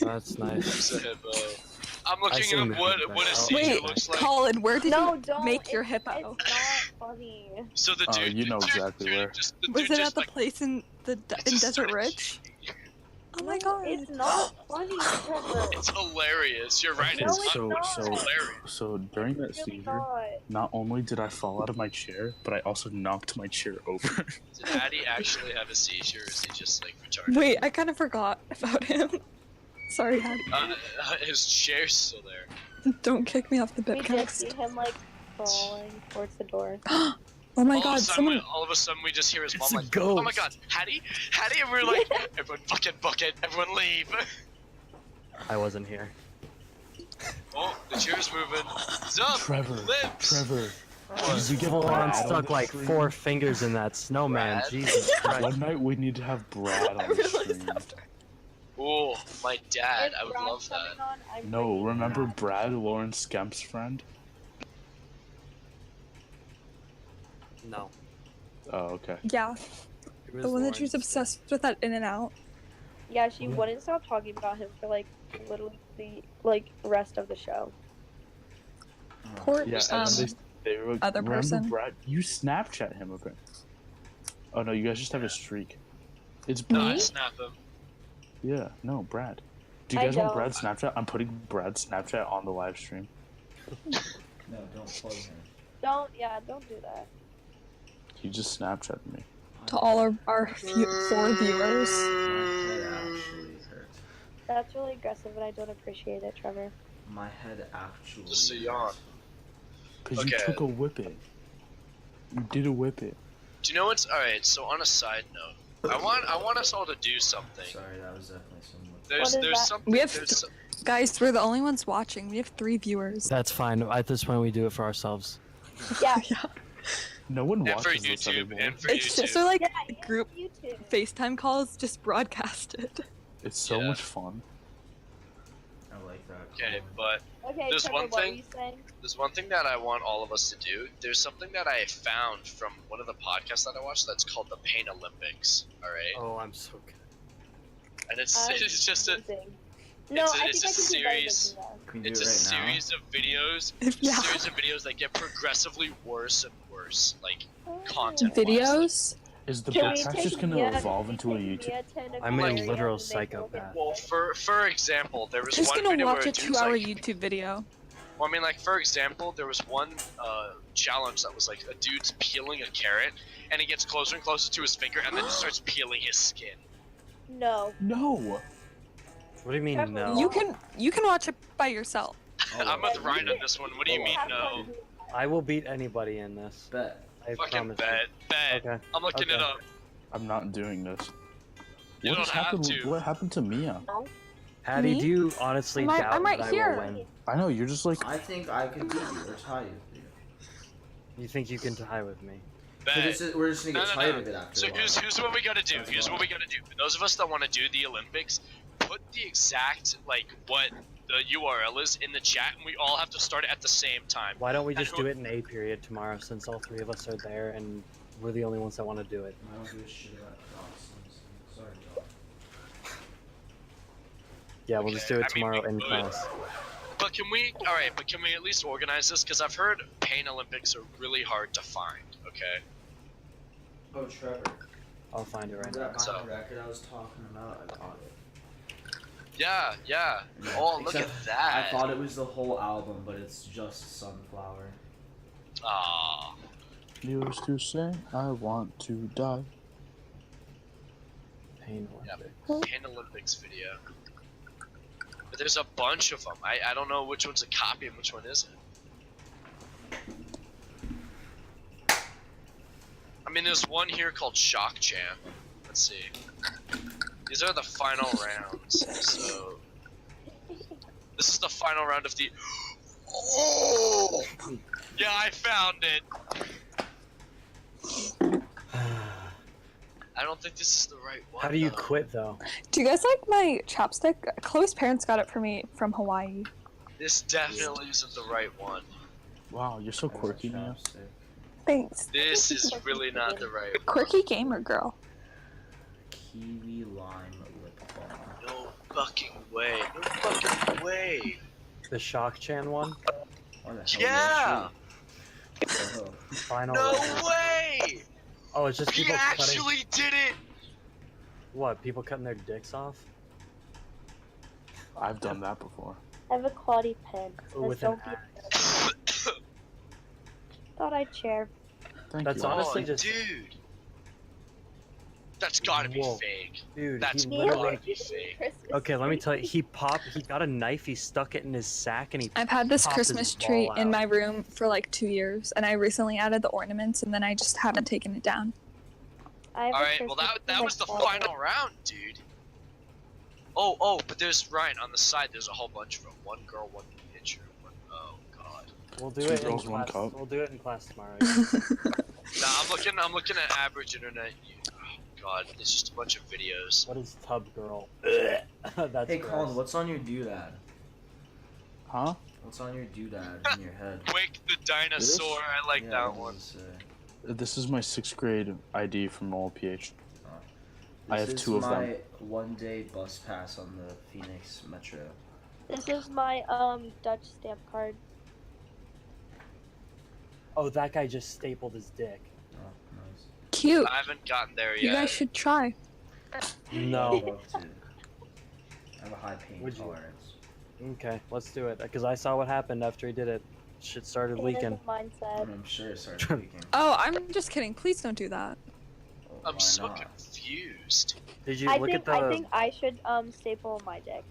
That's nice.
There's a hippo. I'm
I
looking
seen
up what
that.
a
Oh.
seizure
Wait,
looks like.
Colin, where did
No,
you
don't
make your
it's-
hippo?
It's not funny.
So the dude,
you know
the dude,
exactly
dude
where.
Just, the
Was
dude
it
just,
at the
like,
place in the in
just
Desert
started
Ridge?
kicking.
Oh my
No,
god.
it's not funny, Trevor.
It's hilarious. You're right.
Okay,
It's
it's
not.
not.
It's hilarious.
so during that
It's really
seizure,
not.
not only did I fall out of my chair, but I also knocked my chair over.
Did Hattie actually have a seizure, or is he just like retarded?
Wait, I kind of forgot about him. Sorry, Hattie.
His chair's still there.
Don't kick me off the
We did see
BIPCAST.
him like crawling towards the door.
Oh my
all
god,
of a sudden,
someone.
all of a sudden, we just hear his mom
It's a
like, "Oh my
ghost."
god, Hattie, Hattie!" And we're like, "Everyone, bucket, bucket! Everyone, leave!"
I wasn't here.
Oh, the chair's moving. Zup,
Trevor,
lips.
Trevor,
What?
did you get
Full
Brad
on
on
stuck
this
like
stream?
4 fingers in that snowman.
Brad?
Jesus Christ.
One night we need to have Brad on
I
the
realized
stream.
after.
Oh, my dad!
If
I would
Brad's
love that.
coming on, I'm
No,
bringing
remember
Brad.
Brad, Lauren Skemp's friend?
No.
Oh, okay.
Yeah,
It was
the one that she was
Lawrence.
obsessed with that In and Out.
Yeah, she wouldn't stop talking about him for like literally the like rest of the show.
Poor
Yeah, and then they were like,
other
remember
person.
Brad? You Snapchat him, okay? Oh no, you guys just have a streak. It's
No,
Brad.
I snap him.
Yeah, no, Brad. Do you
I
guys want
don't.
Brad's Snapchat? I'm putting Brad's Snapchat on the live stream.
No, don't plug him.
Don't do that.
He just Snapchatted me.
To all our 4 viewers.
My head actually hurts.
That's really aggressive, and I don't appreciate it, Trevor.
My head actually.
Just a yawn.
hurts.
Cause
Okay.
you took a whippet. You did a whippet.
Do you know what's alright? So on a side note, I want us all to do something.
Sorry, that was definitely some.
There's
What is that?
something.
We have
there's
to-
some-
Guys, we're the only ones watching. We have 3 viewers.
That's fine. At this point, we do it for ourselves.
Yeah.
Yeah.
No one
and for
watches this
YouTube,
anymore.
and for
It's
YouTube.
just so like
Yeah,
group
YouTube.
FaceTime calls just broadcasted.
It's so
Yeah.
much fun.
I like that.
Okay,
Colin.
but
Okay,
There's
Trevor,
one
what were
thing-
you saying?
there's one thing that I want all of us to do. There's something that I found from one of the podcasts that I watched that's called the Pain Olympics. Alright?
Oh, I'm so good.
And it's just a
Amazing. No,
it's a-
I
it's
think
a
I can do better
series.
than that.
Can we do
it's
it
a
right now?
series of videos.
Yeah.
A series of videos that get progressively worse and worse. Like content
Videos?
Is the
Can we
BIPCAST
take
just gonna
Mia-
evolve into a
take
YouTube?
Mia to an
I'm a
aquarium
literal
and make her look
psychopath.
at
well,
fish?
for example, there was
Who's
one
gonna
video
watch
where
a
a dude's
2-hour
like,
YouTube video?
well, I mean, like for example, there was one challenge that was like a dude's peeling a carrot, and he gets closer and closer to his finger, and then just starts peeling his skin.
No.
No.
What do you mean,
Trevor,
no?
You can watch it by yourself.
I'm with Ryan on this one. What do you mean,
Have
no?
fun.
I will beat anybody in this.
Bet.
I
Fucking
promise you.
bet.
Okay.
I'm looking it
Okay.
up.
I'm not doing this.
You
What
don't
has
have
happened?
to.
What happened to Mia?
Hattie,
Me?
do you honestly doubt
I'm right
that
here.
I will win?
I know you're just like
I think I could beat you or tie you.
You think you can tie with me?
But
Bet.
we're just gonna
No,
get
no,
tired
no.
of it after
So
a while.
here's what we gotta do.
That's
Here's
fine.
what we gotta do. For those of us that want to do the Olympics, put the exact like what the URL is in the chat, and we all have to start it at the same time.
Why don't we just
And
do
who-
it in A period tomorrow, since all 3 of us are there and we're the only ones that want to do it?
I don't give a shit about dogs. Sorry, dog.
Yeah, we'll just do
Okay,
it
I mean,
tomorrow
we
in
could.
class.
But can we? All right. But can we at least organize this? Because I've heard Pain Olympics are really hard to find. Okay.
Oh, Trevor.
I'll find it right
Remember
now.
that
So-
vinyl record I was talking about? I got it.
Yeah. Yeah.
Yeah,
Oh, look
except
at that.
I thought it was the whole album, but it's just Sunflower.
Aw.
used to say I want to die.
Pain
Yeah.
Olympics.
Pain Olympics video. But there's a bunch of them. I don't know which one's a copy and which one isn't. I mean, there's one here called Shock Jam. Let's see. These are the final rounds. So This is the final round of the. Oh! Yeah, I found it. I don't think this is the right one.
How do you
though.
quit though?
Do you guys like my chapstick? Chloe's parents got it for me from Hawaii.
This definitely isn't the right one.
Wow, you're so
There's a
quirky, Mia.
chapstick.
Thanks.
This is really not the right one.
Quirky gamer girl.
Kiwi lime lip balm.
No fucking way. No fucking way.
The Shock Chan one?
Why the hell
Yeah!
is that true? Oh,
Final
No
round.
way!
Oh, it's just
He
people cutting.
actually did it!
What? People cutting their dicks off?
I've done that before.
I have a quality pen.
Ooh, with an axe.
Thought I'd share.
Thank
That's
you.
honestly
Oh,
just-
dude. That's gotta be
Whoa.
fake.
Dude,
That's
he
Neil,
literally.
gotta be fake.
Okay, let me tell you. He got a knife. He stuck it in his sack, and he.
I've had this
popped his
Christmas
ball
tree in
out.
my room for like 2 years, and I recently added the ornaments, and then I just haven't taken it down.
Alright, well that was the final round, dude. Oh, but there's Ryan on the side. There's a whole bunch of them. One girl, one picture. Oh god.
We'll do
Two
it in
girls, one
class.
cup.
We'll do it in class tomorrow.
Nah, I'm looking at average internet. Oh god, it's just a bunch of videos.
What is Tub Girl? That's
hey
gross.
Colin, what's on your doodad?
Huh?
What's on your doodad in your head?
Wake the dinosaur. I like
Yeah,
that
what
one.
does it say?
This is my 6th grade ID from OLPH. I
This
have
is
2 of them.
my one-day bus pass on the Phoenix Metro.
This is my Dutch stamp card.
Oh, that guy just stapled his dick.
Oh, nice.
Cute.
I haven't gotten there
You
yet.
guys should try.
No.
I'd love to. I have a high pain
Would you?
tolerance.
Okay, let's do it. Because I saw what happened after he did it. Shit started leaking.
Mindset.
I'm sure it started leaking.
Oh, I'm just kidding. Please don't do that.
Oh,
I'm
why
so
not?
confused.
Did you
I
look
think
at the?
I think I should staple my dick.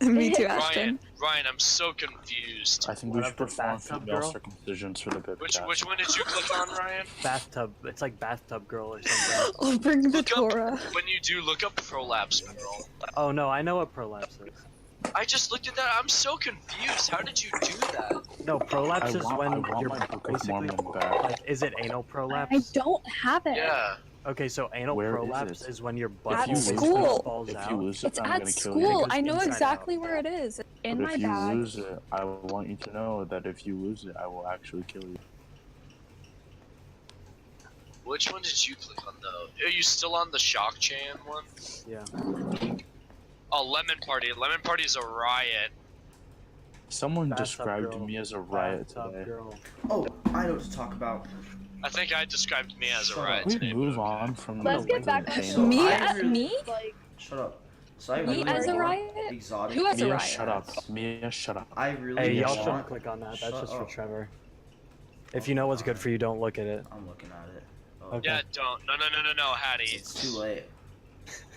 Me too, Ashton.
Ryan, I'm so confused.
I think
What
we
up
should
the
perform
bathtub
female
girl?
circumcisions for the BIPCAST.
Which one did you click on, Ryan?
Bathtub. It's like Bathtub Girl or something.
Oh, bring the
Look up-
Torah.
When you do, look up prolapse girl.
Oh no, I know what prolapse is.
I just looked at that. I'm so confused. How did you do that?
No, prolapse
I
is
want,
when
I want
you're
my Book of
basically
Mormon back.
like, is it anal
I
prolapse?
don't have it.
Yeah.
Okay, so anal
Where is
prolapse
it?
is when your
If
butt
you
At
lose
school.
it,
falls
if
out.
you lose it,
It's
I'm
at
gonna kill
school.
you.
It
I know
goes inside
exactly
out.
where it is. It's in
But
my
if you
bag.
lose it, I want you to know that if you lose it, I will actually kill you.
Which one did you click on though? Are you still on the Shock Chan one?
Yeah.
Oh, Lemon Party. Lemon Party is a riot.
Someone
Bathtub
described
girl.
me as a riot
Bathtub
today.
Girl.
Oh, I know what to talk about.
I think I described me as a
Shut up.
riot
We
today.
move on from
Let's
the
get back
regular
on
pain.
Me?
I really-
Me?
Like,
Shut up. So I
Me
really
as a
want
riot?
exotic.
Who as a
Mia,
riot?
shut up. Mia, shut up.
I really
Hey, y'all
want.
shouldn't click on that. That's
Shut
just
up.
for Trevor. If you know what's good for you, don't look at it.
I'm looking at it. Oh,
Okay.
Yeah, don't. No, Hattie.
It's too late.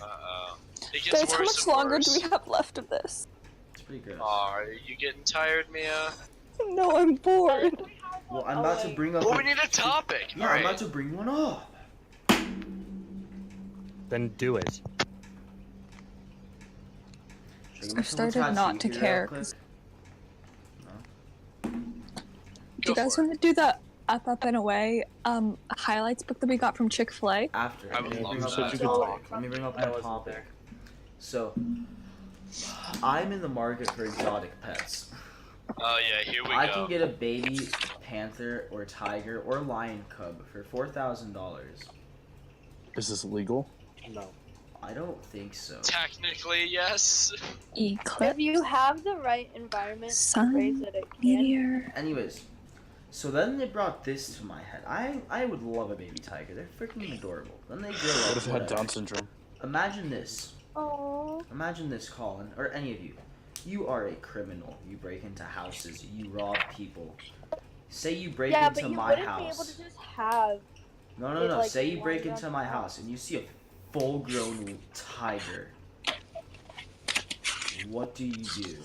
Uh-oh. It gets
Guys, how
worse
much
and
longer
worse.
do we have left of this?
It's pretty gross.
Are you getting tired, Mia?
No, I'm bored.
Well, I'm about to bring up.
Well, we need a topic.
Yeah, I'm about to bring one up.
Then do it.
Should I get my
I've started
tattoo
not to
here real
care,
quick?
'cause-
No?
Do you guys want to do the up and away highlights book that we got from Chick-fil-A?
After.
I would
Let me
love
bring up
that.
that
You could
topic. Let me bring up
I
that
wasn't
topic.
there.
So, I'm in the market for exotic pets.
Oh yeah, here we
I
go.
can get a baby panther or tiger or lion cub for $4,000.
Is this legal?
No.
I don't think so.
Technically, yes.
Eclipse,
if you have the right environment to
Sun,
raise it, it can.
meteor.
Anyways, so then they brought this to my head. I would love a baby tiger. They're freaking adorable. Then they grow up.
What if it had
whatever.
Down syndrome?
Imagine this.
Oh.
Imagine this, Colin, or any of you. You are a criminal. You break into houses. You rob people. Say you break
Yeah,
into
but you
my
wouldn't
house.
be able to just have.
No.
it, like,
Say you break
lying
into
around
my
the
house and you see a full-grown tiger. What do you do?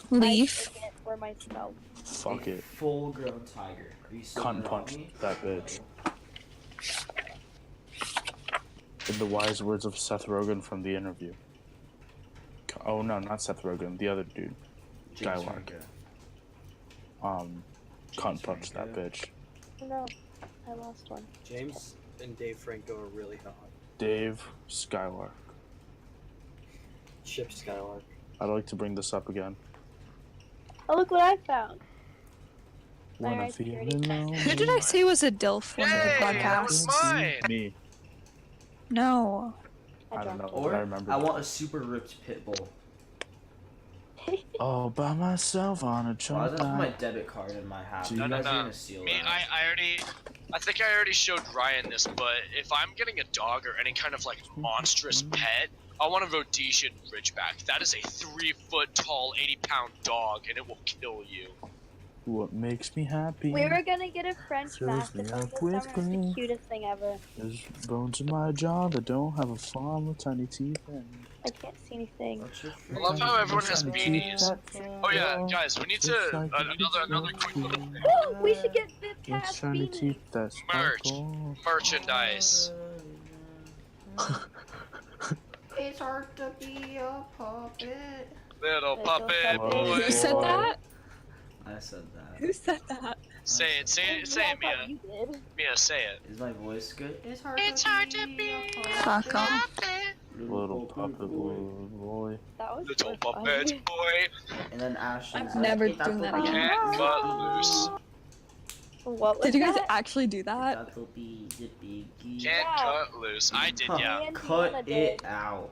Leaf.
I take it for myself.
Fuck
A
it.
full-grown tiger. Are you still
Cunt
gonna
punch
rob me?
that bitch. In the wise words of Seth Rogen from The Interview. Oh no, not Seth Rogen. The other dude.
James
Skylark.
Franco.
Cunt punched that bitch.
No, I lost one.
James and Dave Franco are really hot.
Dave Skylark.
Chip Skylark.
I'd like to bring this up again.
Oh, look what I found.
When I
Alright,
feel
security.
alone.
Who did I say was a DILF one of the
Yay, that
podcasts?
was mine.
Me.
No.
I don't know,
dropped
but I
Or
remember.
I want a super ripped pit bull.
All by myself on a
Why
jump
is that my
line.
debit card in my house?
No,
You
no,
guys are
no.
gonna steal
Me,
that.
I think I already showed Ryan this, but if I'm getting a dog or any kind of like monstrous pet, I want a Rhodesian Ridgeback. That is a 3-foot tall, 80-pound dog, and it will kill you.
What makes me happy
We were gonna get a French
Fills me
Mastiff
up
over the
with
summer. It's the
glee.
cutest thing ever.
is bones in my jaw that don't have a farm with tiny teeth and
I can't see anything.
What's your
I love how everyone has
tiny
beanies.
teeth that
Oh yeah,
fall.
guys, we need
Just
to
like
another
it's
quick little
true.
We should get
It's
BIPCAST
shiny
beanies.
teeth that
Merch.
sparkle.
merchandise.
It's hard to be a puppet.
Little
Little
puppet
puppet.
boy.
Who said
boy.
that?
I said that.
Who said that?
Say it, say it, say
Yeah, I
it,
thought
Mia.
you did.
Mia, say it.
Is my voice good?
It's hard, to be a
Fuck off.
Little puppet boy.
That was
Little
so
puppet
funny.
boy.
And then Ashton's
I'm
like,
never
"Hey,
doing that
that'll
again."
be-
Can't cut loose.
What was
Did you guys
that?
actually do that?
That'll be the biggie.
Can't
Yeah.
cut loose. I did, yeah.
Me and
Cut
Deanna
it
did.
out.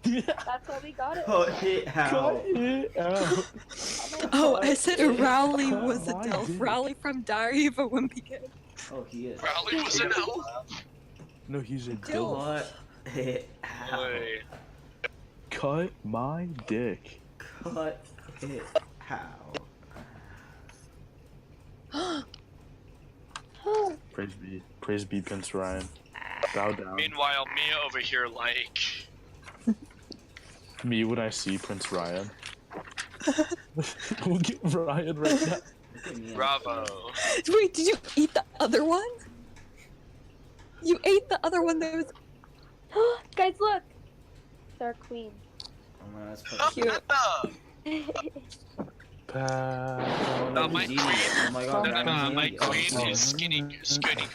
That's what we got it.
Cut it out.
it out.
Oh, I said Rowley
Cut
was a
my
DILF.
dick.
Rowley from Diary of a Wimpy Kid.
Oh, he is.
Crowley was an elf.
No, he's a dilf.
Cut it out.
Boy.
Cut my dick.
Cut it out.
Praise be, Prince Ryan. Bow down.
Meanwhile, Mia over here like.
Me when I see Prince Ryan. We'll get Ryan right now.
Look at me.
Bravo.
Wait, did you eat the other one? You ate the other one that was
Guys, look. It's our queen.
Oh my god, that's pretty
cute.
No, my queen.
Oh my god.
No, my
Oh,
queen
oh.
is skinny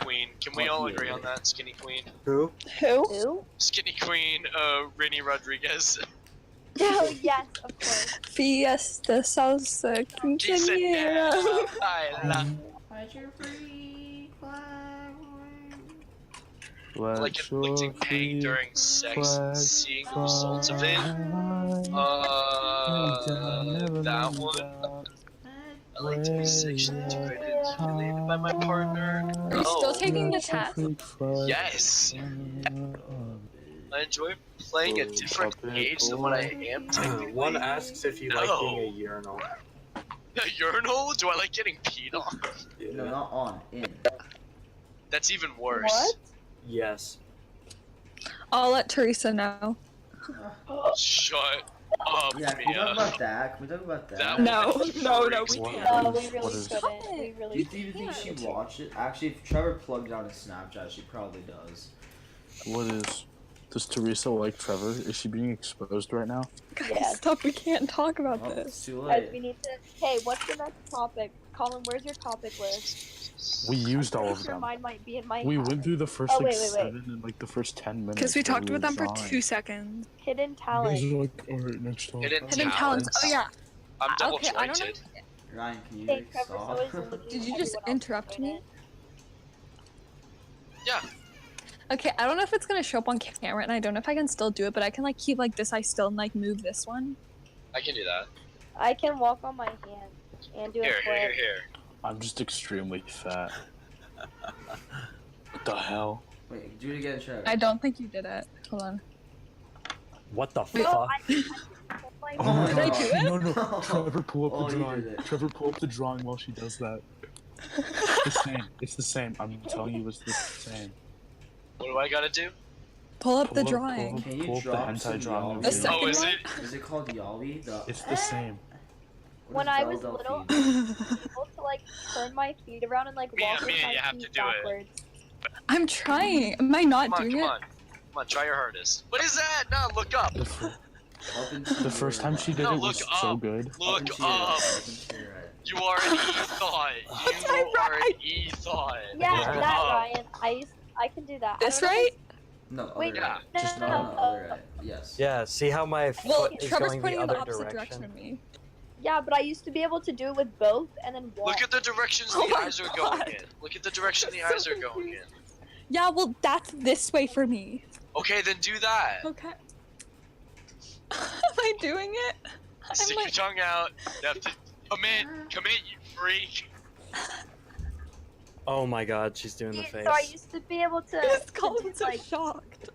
queen. Can we all agree on that? Skinny queen.
Who?
Who?
Who?
Skinny queen, Rennie Rodriguez.
Oh, yes, of course.
Fiesta salsa quinceañera.
Why's your free flag?
Like inflicting pain during sex and seeing the results of it. That one. I like to be sexually stimulated by my partner.
Are you still
Oh,
taking the test?
yes. I enjoy playing a different age than what I am technically.
One asks if you like
No.
being a urinal.
A urinal? Do I like getting peed on?
No, not on. In.
That's even worse.
What?
Yes.
I'll let Teresa know.
Shut up,
Yeah, can we talk
Mia.
about that? Can we talk about that?
That
No,
one
no,
freaks
we
me
can't.
out.
No, we
What
really
is-
couldn't. We
Do you
really
think
can't.
she'd watch it? Actually, if Trevor plugged on his Snapchat, she probably does.
What is? Does Teresa like Trevor? Is she being exposed right now?
Guys,
Yes.
stop, we can't talk about
Oh,
this.
it's too
Guys,
late.
we need to. Hey, what's the next topic? Colin, where's your topic list?
We used all
I'm
of
sure
them.
mine might be in my
We
house.
went through the first
Oh,
like
wait, wait, wait.
7 and like the first 10 minutes.
Because we
where
talked
were
about them for
drawing.
2 seconds.
Hidden
You guys
talent.
are like, alright, next topic.
Hidden
Hidden talents. Oh yeah.
I'm double
Okay, I don't know.
jointed.
Ryan, can you
Hey, Trevor's
stop?
always looking
Did you
at
just
everyone else
interrupt
doing
me?
it.
Yeah.
Okay, I don't know if it's gonna show up on camera, and I don't know if I can still do it, but I can like keep like this I still and like move this one.
I can do that.
I can walk on my hand and do a
Here,
flip.
here, here, here.
I'm just extremely fat. What the hell?
Wait, do it again, Trevor.
I don't think you did it. Hold on.
What the
No,
fuck?
I
Oh my
Did I
God.
do it?
No, no. Trevor, pull up
Oh,
the
you
drawing.
did it.
Trevor, pull up the drawing while she does that. It's the same. It's the same. I'm telling you, it's the same.
What do I gotta do?
Pull up the
Pull up-
drawing.
Can you
Pull up the
drop
hentai
some
drawing.
Yali?
The second
Oh, is
one?
it?
Is it called Yali?
It's the same.
What
When
is
I was
Del
little,
Delphine?
able to like turn my feet around and like
Mia,
walk with
Mia,
my
you have
feet
to do it.
backwards.
I'm trying. Am I not
Come on,
doing
come
it?
on. Come on, try your hardest. What is that? No, look up.
Up and to
The
your
first time she
right.
did
No,
it
look
was so
up.
good.
Up
Look
and to your right.
up.
Up and to your right.
You are an e-thought. You are an e-thought.
Yeah,
Look
that
up.
Ryan. I can do that.
This
I don't know if
right?
No, other
Wait,
right.
no,
Just
no,
No,
no,
no,
no.
other right. Yes.
Yeah, see how my
Well,
foot is
Trevor's
going
pointing
the
in the
other
opposite
direction?
of me.
Yeah, but I used to be able to do it with both and then walk.
Look at the directions
Oh
the
my
eyes are going
God.
in. Look at the direction the
I'm
eyes
so
are going in.
confused. Yeah, well, that's this way for me.
Okay, then do that.
Okay. Am I doing it? I'm
Stick your
like,
tongue out. You have to come in, you freak.
Oh my god, she's doing the face.
So I used to be able to,
this
to do
Colin's so
like
shocked.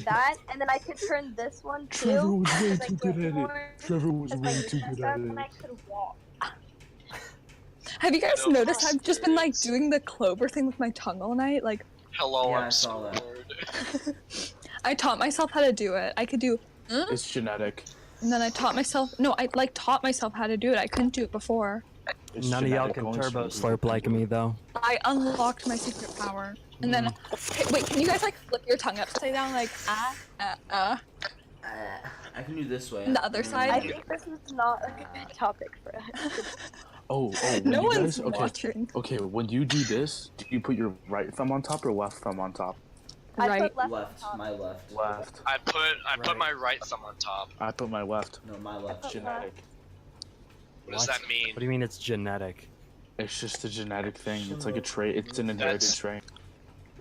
that, and then I could turn this one too.
Trevor was way
because I
too good
get
at it.
more
Trevor was
because my
way
knees
too
messed
good
up,
at
and I
it.
could walk.
Have you guys
No
noticed I've just been like
experience.
doing the clover thing with my tongue all night? Like,
Hello,
Yeah,
I'm
I saw that.
scared.
I taught myself how to do it. I could do,
It's genetic.
and then I taught myself. No, I like taught myself how to do it. I couldn't do it before.
It's
None of y'all
genetic.
can
Only
turbo
certain people
slurp like
can do
me
it.
though.
I unlocked my secret power, and then wait, can you guys like flip your tongue upside down like
I can do this way.
And the other side?
I think this is not a good topic for us.
Oh, when
No
you
one's
guys, okay,
watching.
okay, when you do this, do you put your right thumb on top or left thumb on top?
I
Right.
put left,
Left,
on top.
my left.
Left.
I put
Right.
my right thumb on top.
I put my left.
No, my left.
Genetic.
What does that mean?
What do you mean it's genetic?
It's just a genetic thing. It's like a trait. It's an inherited
That's-
trait.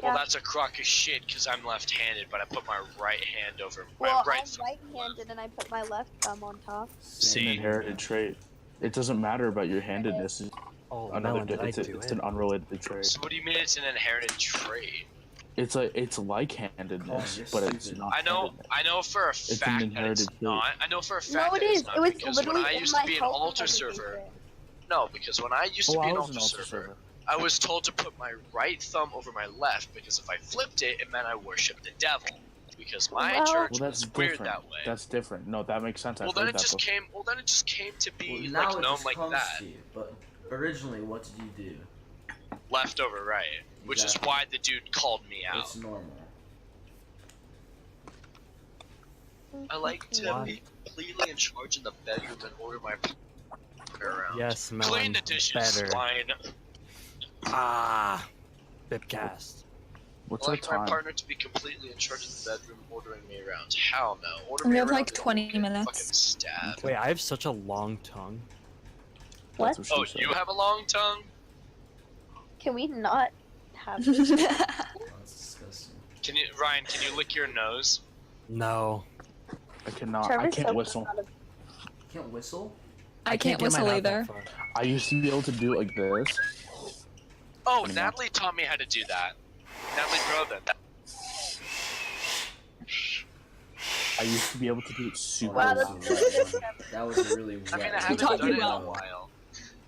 Well,
Yeah.
that's a crock of shit because I'm left-handed, but I put my right hand over my
Well,
right
I'm
thumb.
right-handed and I put my left thumb on top.
It's an
See?
inherited trait. It doesn't matter about your handedness. It's
Oh,
another.
Melon, did I
It's,
do
it's
it?
an unrelated trait.
So what do you mean it's an inherited trait?
It's like handedness,
you're
but it's
stupid.
not.
I know for a
an
fact that it's
inherited trait.
not. I know for a fact
No, it
that it's
is.
not
It was
because
literally
when I
in
used
my
to be an
health
altar
education.
server. No, because when I used to be an altar server, I was told to put my right thumb over my left because if I flipped it, it meant I worshipped the devil. Because my
Well-
church
Well, that's
was weird
different.
that way.
That's different. No, that makes sense. I've
Well, then
heard
it
that
just
before.
came. Well, then it just came to be
Well, now
like
it
known
just
like
comes
that.
to you, but originally, what did you do?
Left over right, which is
Exactly.
why the dude called me out.
It's normal.
I like to
What?
be completely in charge in the bedroom and order my partner around.
Yes,
Clean
Melon.
the dishes,
Better.
swine.
Ah, BIPCAST.
What's
I
our
like my
time?
partner to be completely in charge of the bedroom, ordering me around. Hell no. Order
We
me
have,
around
like,
and
20
get
minutes.
Fucking stabbed.
Wait, I have such a long tongue.
What?
That's she
Oh,
said.
you have a long tongue?
Can we not have this?
Oh, that's disgusting.
Can you, Ryan? Can you lick your nose?
No.
I cannot. I
Trevor's
can't
so
whistle.
proud of-
You can't whistle?
I can't
get mine
whistle
out that
either.
far.
I used to be able to do it like this.
Oh,
Yeah.
Natalie taught me how to do that. Natalie Broden.
I used to be able to do it super
Wow,
loud.
that's
That was a really wet.
I mean, I
Who
haven't
taught
done
you
it in a
that?
while.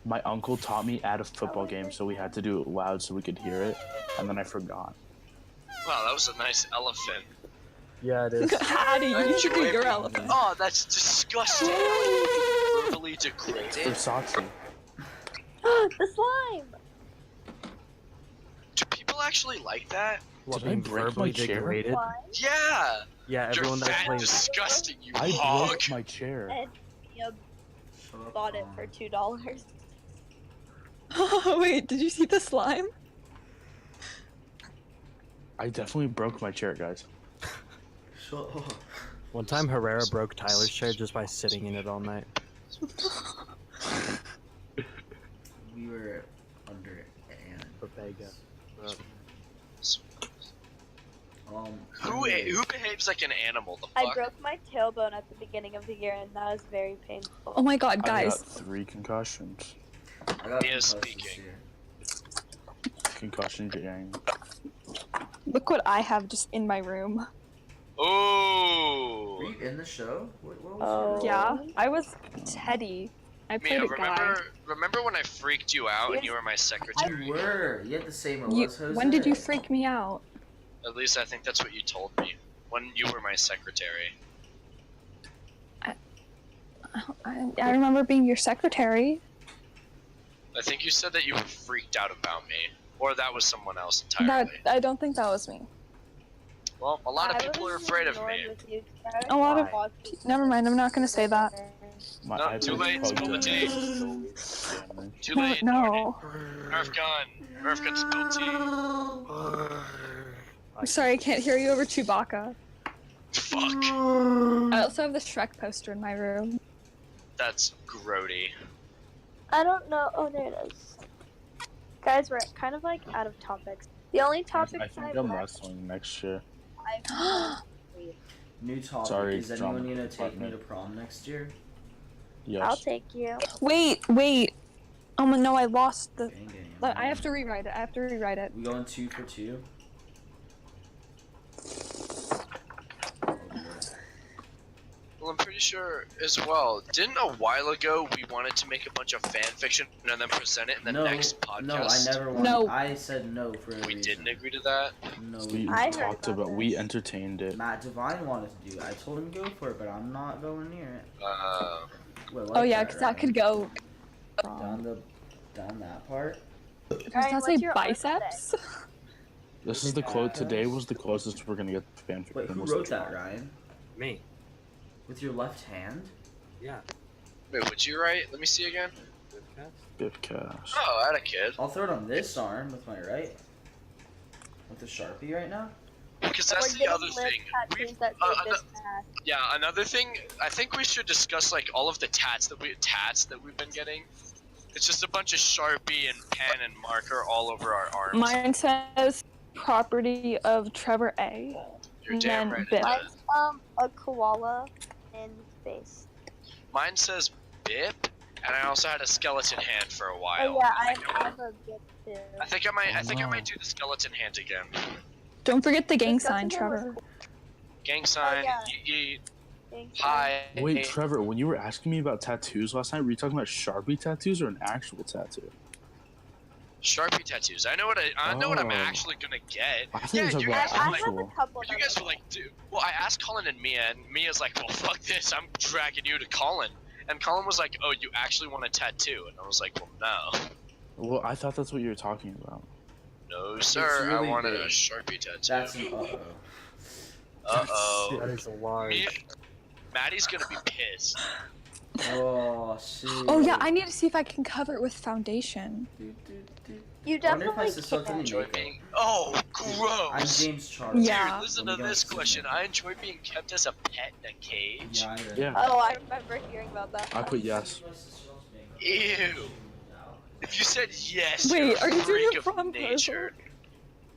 My uncle taught me at a football game, so we had to do it loud so we could hear it, and then I forgot.
Wow, that was a nice elephant.
Yeah, it is.
Addy, you should do your elephant.
Oh, that's disgusting. Verbally degraded.
Versace.
the slime!
Do people actually like that?
What,
Did I
being
break
verbally
my chair?
degraded?
Slime
Yeah.
Yeah,
You're
everyone that
fat,
plays.
disgusting, you
I
hog.
broke my chair.
and you
Shut up,
bought it
Colin.
for $2.
Wait, did you see the slime?
I definitely broke my chair, guys.
Shut up.
One time Herrera broke Tyler's chair just by sitting in it all night.
We were under Anne.
Papega.
Who behaves like an animal? The
I
fuck?
broke my tailbone at the beginning of the year, and that was very painful.
Oh my god,
I got
guys.
3 concussions.
I got
He is
concussions
speaking.
here.
Concussion gang.
Look what I have just in my room.
Ooh.
Were you in the show? What was
Oh.
your
Yeah, I was Teddy. I played
Mia,
a guy.
remember when I freaked you out and you were my secretary?
You were. You had the same
You,
as Jose.
when did you freak me out?
At least I think that's what you told me. When you were my secretary.
I remember being your secretary.
I think you said that you were freaked out about me. Or that was someone else
That
entirely.
I don't think that was me.
Well, a lot of
I
people are
was
afraid of
annoyed
me.
with you guys.
A lot of.
Why?
Never mind. I'm not gonna say that.
My
No,
iPad
too late,
is
spill the
plugged in.
tea.
It's still jamming.
Too
No,
late.
no.
Nerf gun. Nerf gun spilled tea.
I'm sorry, I can't hear you over Chewbacca.
Fuck.
I also have the Shrek poster in my room.
That's grody.
I don't know. Oh, there it is. Guys, we're kind of like out of topics. The only
I
topics
think
I've
I'm
left,
wrestling next year.
I've
New topic.
Sorry,
is anyone
drama
gonna take me
department.
to prom next year?
Yes.
I'll take you.
Wait. Oh no, I lost the.
Dang it,
Look, I have to rewrite it.
We going 2 for 2?
Well, I'm pretty sure as well. Didn't a while ago we wanted to make a bunch of fan fiction and then present it in the next podcast?
No, I never wanted.
No.
I said no for a
We
reason.
didn't agree to that.
No,
We
I heard
talked
about
about. We
this.
entertained it.
Matt Devine wanted to do it. I told him go for it, but I'm not going near it. Well,
Oh
like
yeah, because that
right?
could go.
down that part.
Does
Alright,
that
what's
say
your art
biceps?
This is the today was the closest we're gonna get to fanfic.
Wait, who
was the
wrote that,
drama.
Ryan?
Me.
With your left hand?
Yeah.
Wait, what'd you write? Let me see again.
BIPCAST.
Oh, I had a kid.
I'll throw it on this arm with my right. With the Sharpie right now.
Because
We're
that's the
getting
other
lip
thing.
tattoos
We've,
that say
uh,
this task.
yeah, another thing. I think we should discuss like all of the tats that we've been getting. It's just a bunch of Sharpie and pen and marker all over our arms.
Mine says property of Trevor A.
You're damn
and
right.
Bip.
It does.
Mine's a koala in space.
Mine says BIP, and I also had a skeleton hand for a while.
Oh yeah, I have a good too.
I think I
Oh,
might do the skeleton hand again.
Don't forget the gang
This
sign,
doesn't look
Trevor.
Gang sign.
yeah.
Yeet,
Thanks,
yeet. Hi.
Wait, Trevor, when you were asking me about tattoos last night, were you talking about Sharpie tattoos or an actual tattoo?
Sharpie tattoos. I know what I'm
Oh.
actually gonna get.
I thought
Yeah,
you were talking
you
about
guys
I
were like,
have a
actual.
couple.
you guys were like, dude. Well, I asked Colin and Mia's like, well, fuck this. I'm dragging you to Colin. And Colin was like, oh, you actually want a tattoo? And I was like, well, no.
Well, I thought that's what you were talking about.
No, sir.
really
I wanted
big.
a Sharpie tattoo.
That's an uh-oh.
Uh-oh.
That is a large.
Maddie's gonna be pissed.
Oh, shit.
Oh yeah, I need to see if I can cover it with foundation.
You
I wonder if my
definitely
sister
can.
didn't
Enjoy
make it.
being. Oh,
I'm
gross.
James Charles.
Yeah.
Dude, listen
Let
to
me go
this
and see
question.
him.
I enjoy being kept as a pet in a cage.
Yeah, I did.
Yeah,
Oh, I remember hearing about that.
I put yes.
Ew. If you said yes,
Wait,
you're
are
a
you doing
freak
a
of
prom
nature.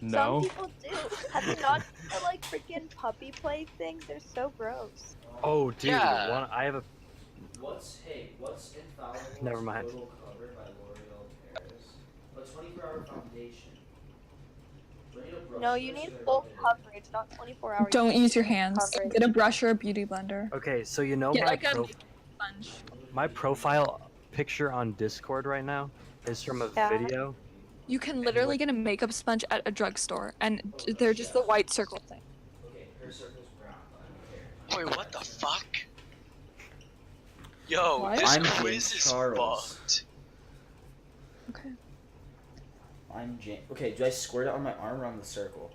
No.
Some people do. Have you not seen the like freaking puppy play things? They're so gross.
Oh, dude.
Yeah.
I have a.
What's infallible?
Never mind.
Total cover by L'Oreal Paris. But 24-hour foundation. Do I need a brush
No, you
for
need
this or
full
do I need-
coverage, not 24 hours.
Don't use your hands.
Coverage.
Get a brush or a beauty blender.
Okay, so you know
Get
my
like a sponge.
my profile picture on Discord right now is from a
Yeah.
video.
You can literally get a makeup sponge at a drugstore, and they're just the white circle thing.
Okay, her circle's brown, but I don't care.
Wait, what the fuck? Yo,
What?
this
I'm
quiz
James
is
Charles.
fucked.
Okay.
I'm James. Okay, do I squirt it on my arm or on the circle?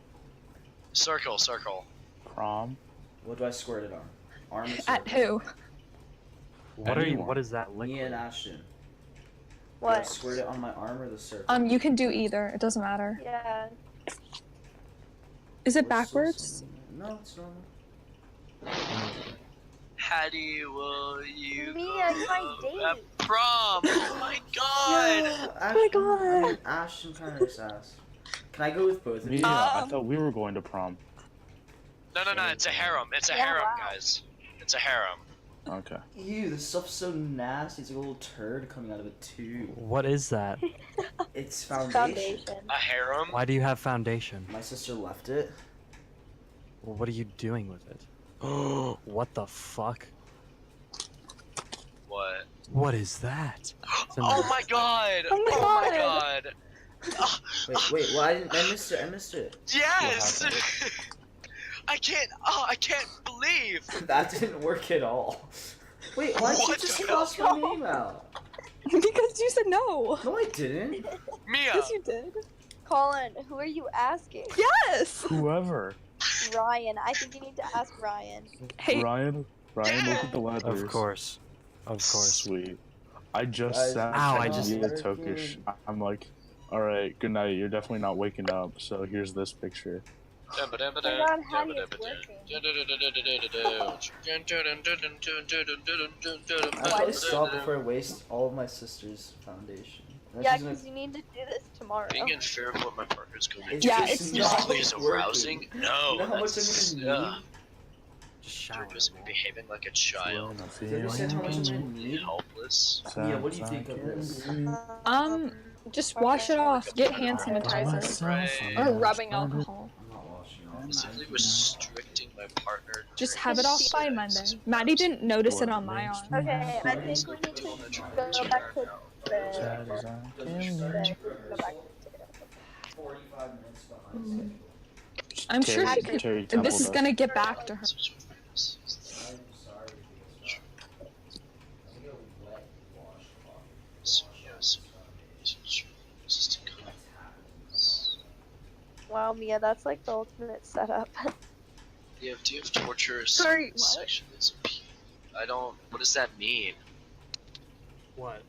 Circle, circle.
Prom.
What do I squirt it on? Arm or circle?
At who?
What are you?
Anyone.
What is that
Me
liquid?
and Ashton. Do I
What?
squirt it on my arm or the circle?
You can do either. It doesn't matter.
Yeah.
Is it
We're so
backwards?
similar. No, it's normal.
Hattie, will you
Mia, it's my
go
date.
at prom? Oh my god!
Yeah,
my God.
I mean, Ashton kind of sass. Can I go with both of you?
Yeah, I
Um,
thought we were going to prom.
No, it's a harem. It's a
Yeah,
harem,
wow.
guys. It's a harem.
Okay.
Ew, this stuff's so nasty. It's like a little turd coming out of a tube.
What is that?
It's foundation.
Foundation.
A harem?
Why do you have foundation?
My sister left it.
Well, what are you doing with it? Oh, what the fuck?
What?
What is that? It's in
Oh
the-
my god!
Oh my
my
God.
god!
Wait, well, I missed it. I missed it.
Yes!
What
I can't believe!
That didn't work at all. Wait, why did you
What
just
the
cross my name out?
Because you said no.
No, I didn't.
Mia!
Yes, you did.
Colin, who are you asking?
Yes.
Whoever.
Ryan. I think you need to ask Ryan.
Hey,
Ryan, look at the letters.
Of course.
Sweet. I just
Guys,
sat
Ow, I
texting
just-
Mia Tokish. I'm like, all right, good night. You're definitely not waking up. So here's this picture.
Oh my god, Hattie is working.
I probably stop before I waste all of my sister's foundation. And
Yeah,
she's gonna-
because you need to do this tomorrow.
Being unfair of what my partner's going to
It's
do
Yeah,
just
it's
physically
not
is
working.
arousing. No,
You know how much
that's
I'm gonna need?
Just shower.
You're just behaving like a child.
Do you understand how much I'm gonna need?
Helpless.
Mia, what do you think of this?
Just wash it off. Get hand sanitizer
Right.
or rubbing alcohol.
I'm not washing off.
Physically restricting my partner.
Just
during
have it off
sex
by
is
Monday. Maddie didn't notice it on my arm.
Okay, I think we need to go back to the. Go back to
45 minutes behind schedule.
I'm sure she
Terry
could. This is
Temple
gonna get back to her.
I'm sorry because I'm gonna wet washcloth.
Wow, Mia, that's like the ultimate setup.
The idea of torture is
Sorry, what?
sexually is appealing. I don't. What does that mean?
What?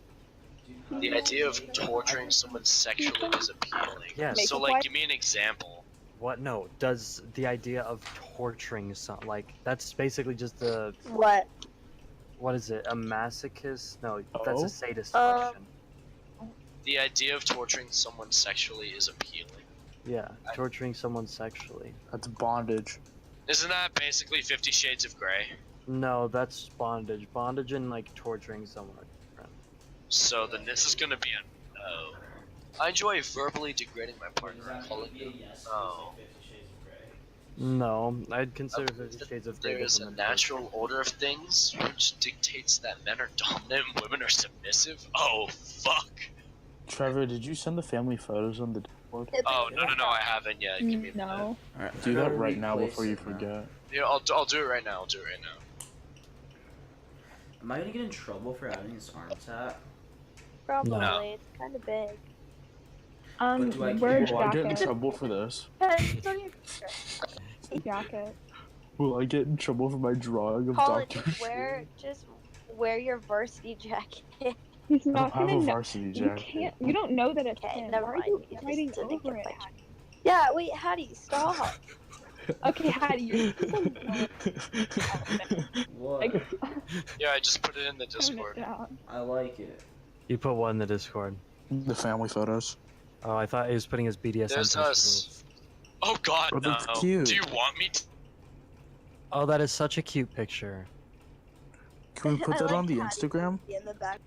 The idea of torturing someone sexually is appealing.
Yes.
So, like, give me an example.
What? No. Does the idea of torturing that's basically just a
What?
what is it? A masochist? No, that's
Oh?
a sadist
Um,
question.
The idea of torturing someone sexually is appealing.
Yeah, torturing someone sexually.
That's bondage.
Isn't that basically 50 Shades of Grey?
No, that's bondage. Bondage and like torturing someone are different.
So then this is gonna be a no. I enjoy verbally degrading my partner and calling them no.
No, I'd consider 50 Shades of Grey
There is a
different than
natural order of things which dictates that men are dominant and women are submissive. Oh, fuck.
Trevor, did you send the family photos on the Discord?
Oh, no, I haven't yet. Give me a minute.
No.
Alright,
Do that right now before you forget.
Yeah, I'll do it right now.
Am I gonna get in trouble for having this arm tat?
Probably.
No.
It's kind of big.
But do I
Wear a
care?
Will I get in
jacket.
trouble for this?
Depends on your
Jacket.
Will I get in trouble for my drawing of
Colin,
Dr.
just wear your varsity jacket.
He's
I
not
don't have
gonna
a
know.
varsity
You
jacket.
can't. You don't know that it's
Okay,
him.
never
Why are
mind.
you
You just
fighting
didn't
over
get
it?
my Yeah, wait, Hattie, stop.
Okay, Hattie, you're
What?
like,
Yeah, I just put it in the
tone
Discord.
it down.
I like it.
You put what in the Discord?
The family photos.
Oh, I thought he was putting his BDSM.
There's us. Oh god,
Oh,
no.
that's cute.
Do you want me to?
Oh, that is such a cute picture.
Can we put
I
that
like
on the
Hattie
Instagram?
in the back.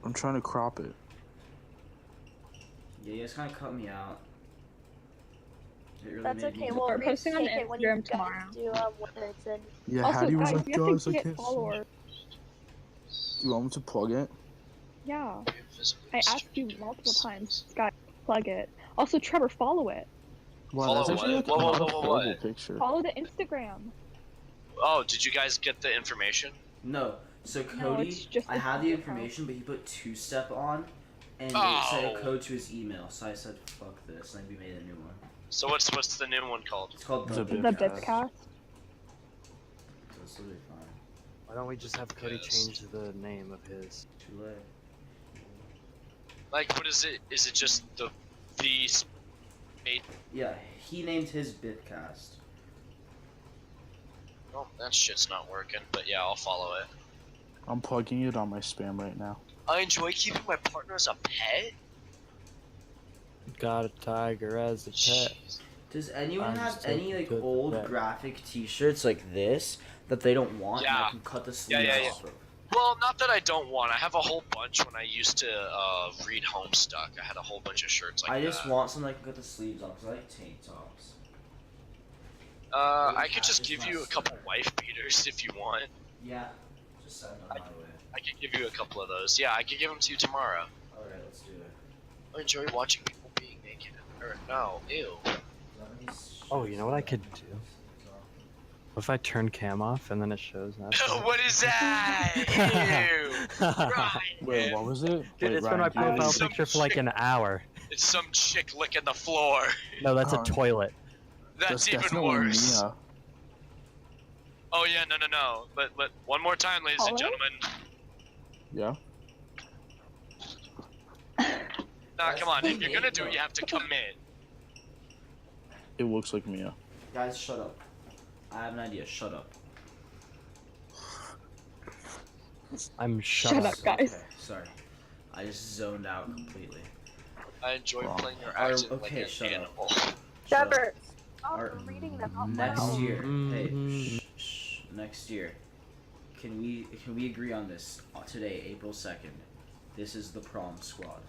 I'm trying to crop it.
Yeah, you guys kind of cut me out. It really
That's
made me-
okay. We'll
We're posting on
retake it when you
Instagram
guys
tomorrow.
do words and
Yeah,
Also,
Hattie was
guys,
like,
you have
guys,
to
I
get
can't see.
followers.
Do you want me to plug it?
Yeah. I asked you multiple times. Scott, plug it. Also, Trevor, follow it.
Wow, that's
Follow
actually
what?
like
Whoa,
not
whoa,
a
whoa, whoa,
horrible
what?
picture.
Follow the Instagram.
Oh, did you guys get the information?
No. So
No,
Cody,
it's just
I
the
had the
Instagram.
information, but he put two-step on, and it said a
Oh.
code to his email. So I said, "Fuck this," and we made a new one.
So what's the new one called?
It's called
The
The
BIPCAST.
BIPCAST.
So it's literally fine.
Why don't we just have Cody
Yes.
change the name of his?
Too late.
Like, what is it? Is it just the
Yeah, he named his BIPCAST.
Oh, that shit's not working. But yeah, I'll follow it.
I'm plugging it on my spam right now.
I enjoy keeping my partner as a pet.
Got a tiger as a pet.
Jeez.
Does anyone
I'm
have
just
any
taking
like
good
old
bet.
graphic T-shirts like this that they don't want? And I
Yeah.
can cut the sleeves
Yeah.
off of?
Well, not that I don't want. I have a whole bunch when I used to read Homestuck. I had a whole bunch of shirts like
I just
that.
want something I can cut the sleeves off because I like tank tops.
I could just give you a couple wife beaters if you want.
Yeah, just send them my way.
I could give you a couple of those. Yeah, I could give them to you tomorrow.
All right, let's do it.
I enjoy watching people being naked. Or no, ew.
Oh, you know what I could do? What if I turn cam off and then it shows that?
What is that? Ew. Right.
Wait, what was it?
Dude,
Wait,
it's been my
Ryan, do you
profile
have
some
picture for like an hour.
It's some chick licking the floor.
No, that's a
Oh.
toilet.
That's even
definitely
worse.
Mia.
Oh yeah, no. But one more time, ladies and
Hello?
gentlemen.
Yeah.
Nah, come on. If you're gonna do it, you have to commit.
It looks like Mia.
Guys, shut up. I have an idea. Shut up.
I'm
Shut
shut
up, guys.
Okay, sorry. I just zoned out completely.
I enjoy
Wow.
playing your
Alright,
acting
okay,
like
shut
an
up.
animal.
Shut up.
Trevor, stop
Alright,
reading them out
Next
loud.
year, hey,
Mhm.
shh, next year. Can we agree on this today, April 2nd? This is the prom squad.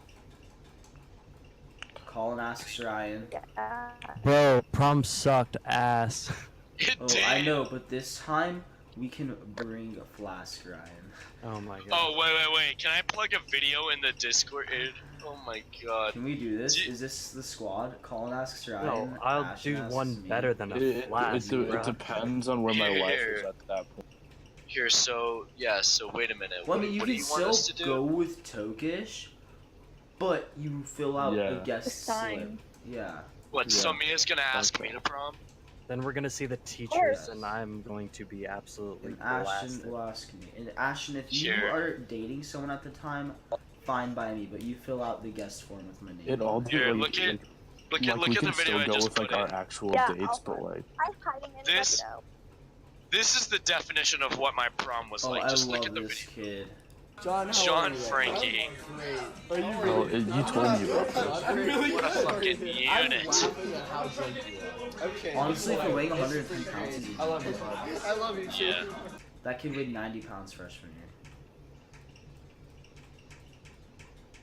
Colin asks Ryan.
Yeah.
Bro, prom sucked ass.
It
Oh,
did.
I know, but this time we can bring a flask, Ryan.
Oh my god.
Oh wait. Can I plug a video in the Discord? Oh my god.
Can we do this?
Do-
Is this the squad? Colin asks Ryan.
No, I'll
Ashton
do
asks
one
me.
better than a flask,
It
bro.
depends on where my life is
Here.
at that point.
Here, so wait a minute.
Well, I
What,
mean, you
what
can
do you want us to
still
do?
go with Tokish, but you fill out
Yeah.
the guest
The
slip.
sign.
Yeah.
What? So
Yeah.
Mia's gonna ask
Okay.
me to prom?
Then we're gonna see the teachers,
course.
and I'm going to be absolutely
And Ashton
blasted.
will ask me. And Ashton, if you
Sure.
are dating someone at the time, fine by me, but you fill out the guest form with my name.
It all
Here,
like,
look at
like
the
we
video
can
I
still go
just
with like
put
our
in.
actual
Yeah,
dates,
I'll
but like
I'm hiding in
This-
the window.
This is the definition of what my prom was
Oh,
like.
I
Just look
love
at the
this
video.
kid.
John Frankie.
oh, you told me about this.
What a fucking unit.
Honestly, for weighing 103 pounds, he's
I love you. I love you.
Yeah.
that kid weighed 90 pounds freshman year.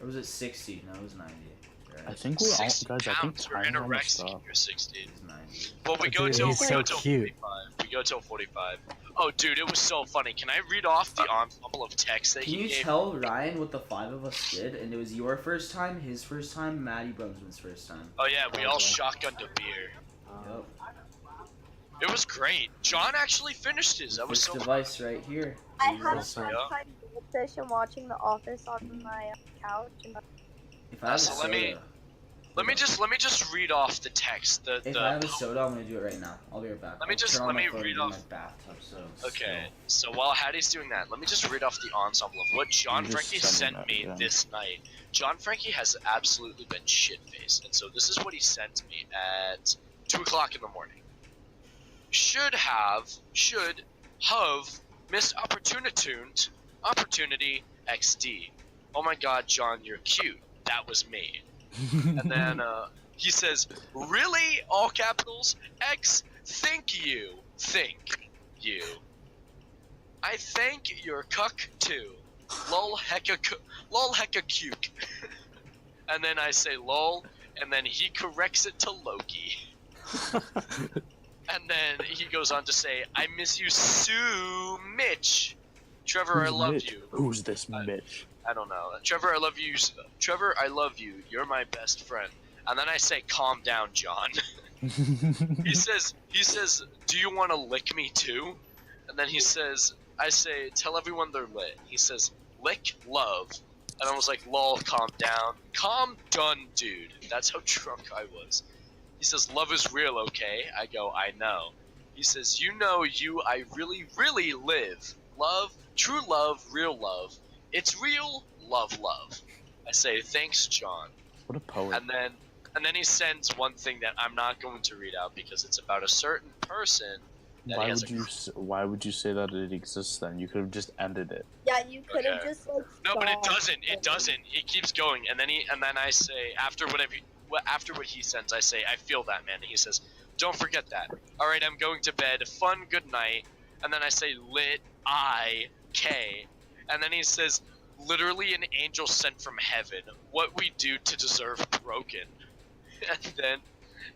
Or was it 60? No, it was 90. Right?
I think we're all
60
guys. I think
pounds. We're
time's almost
anorexic.
up.
You're 60.
It was 90.
Well, we go
Dude,
till
he's so
45.
cute.
We go till 45. Oh, dude, it was so funny. Can I read off the ensemble of text that
Can
he
you
gave?
tell Ryan what the 5 of us did? And it was your first time, his first time, Maddie Brunsman's first time.
Oh yeah, we all
Okay.
shotgunned a beer.
Yep.
It was great. John actually finished his. That was
This
so.
device right here.
I
Jesus.
had
awesome.
fun
Yeah.
playing Goldfish and watching The Office on my couch. And
If I have a
So let me-
soda,
Let me just read off the text.
if I have a soda, I'm gonna do it right now. I'll be right back.
Let me
I'll
just-
turn on
let
my
me
phone
read
and do
off-
my bathtub, so
Okay, so while Hattie's doing that, let me just read off the ensemble of what John
You just
Frankie
sent
sent
that,
me
yeah.
this night. John Frankie has absolutely been shit-faced, and so this is what he sent me at 2 o'clock in the morning. Should have missed opportunity XD. Oh my god, John, you're cute. That was me. And then he says, really? All capitals? X, thank you. I thank your cuck too. Lol hecka cute. And then I say lol, and then he corrects it to Loki. And then he goes on to say, I miss you so Mitch. Trevor, I
Who's
love
Mitch?
you.
Who's this Mitch?
I don't know. Trevor, I love you. Trevor, I love you. You're my best friend. And then I say, calm down, John. He says, do you want to lick me too? And then I say, tell everyone they're lit. He says, lick love. And I was like, lol, calm down. Calm done, dude. That's how drunk I was. He says, love is real, okay? I go, I know. He says, you know I really, really live. Love, true love, real love. It's real, love. I say, thanks, John.
What a poet.
And then he sends one thing that I'm not going to read out because it's about a certain person that he has
Why would you say that it exists then? You could have just ended it.
yeah, you could have
Okay.
just like.
No, but it
stopped.
doesn't. It doesn't. It keeps going, and then I say after what he sends, I say I feel that, man. And he says, don't forget that. All right, I'm going to bed. Fun, good night. And then I say lit I-K, and then he says, literally an angel sent from heaven. What we do to deserve broken.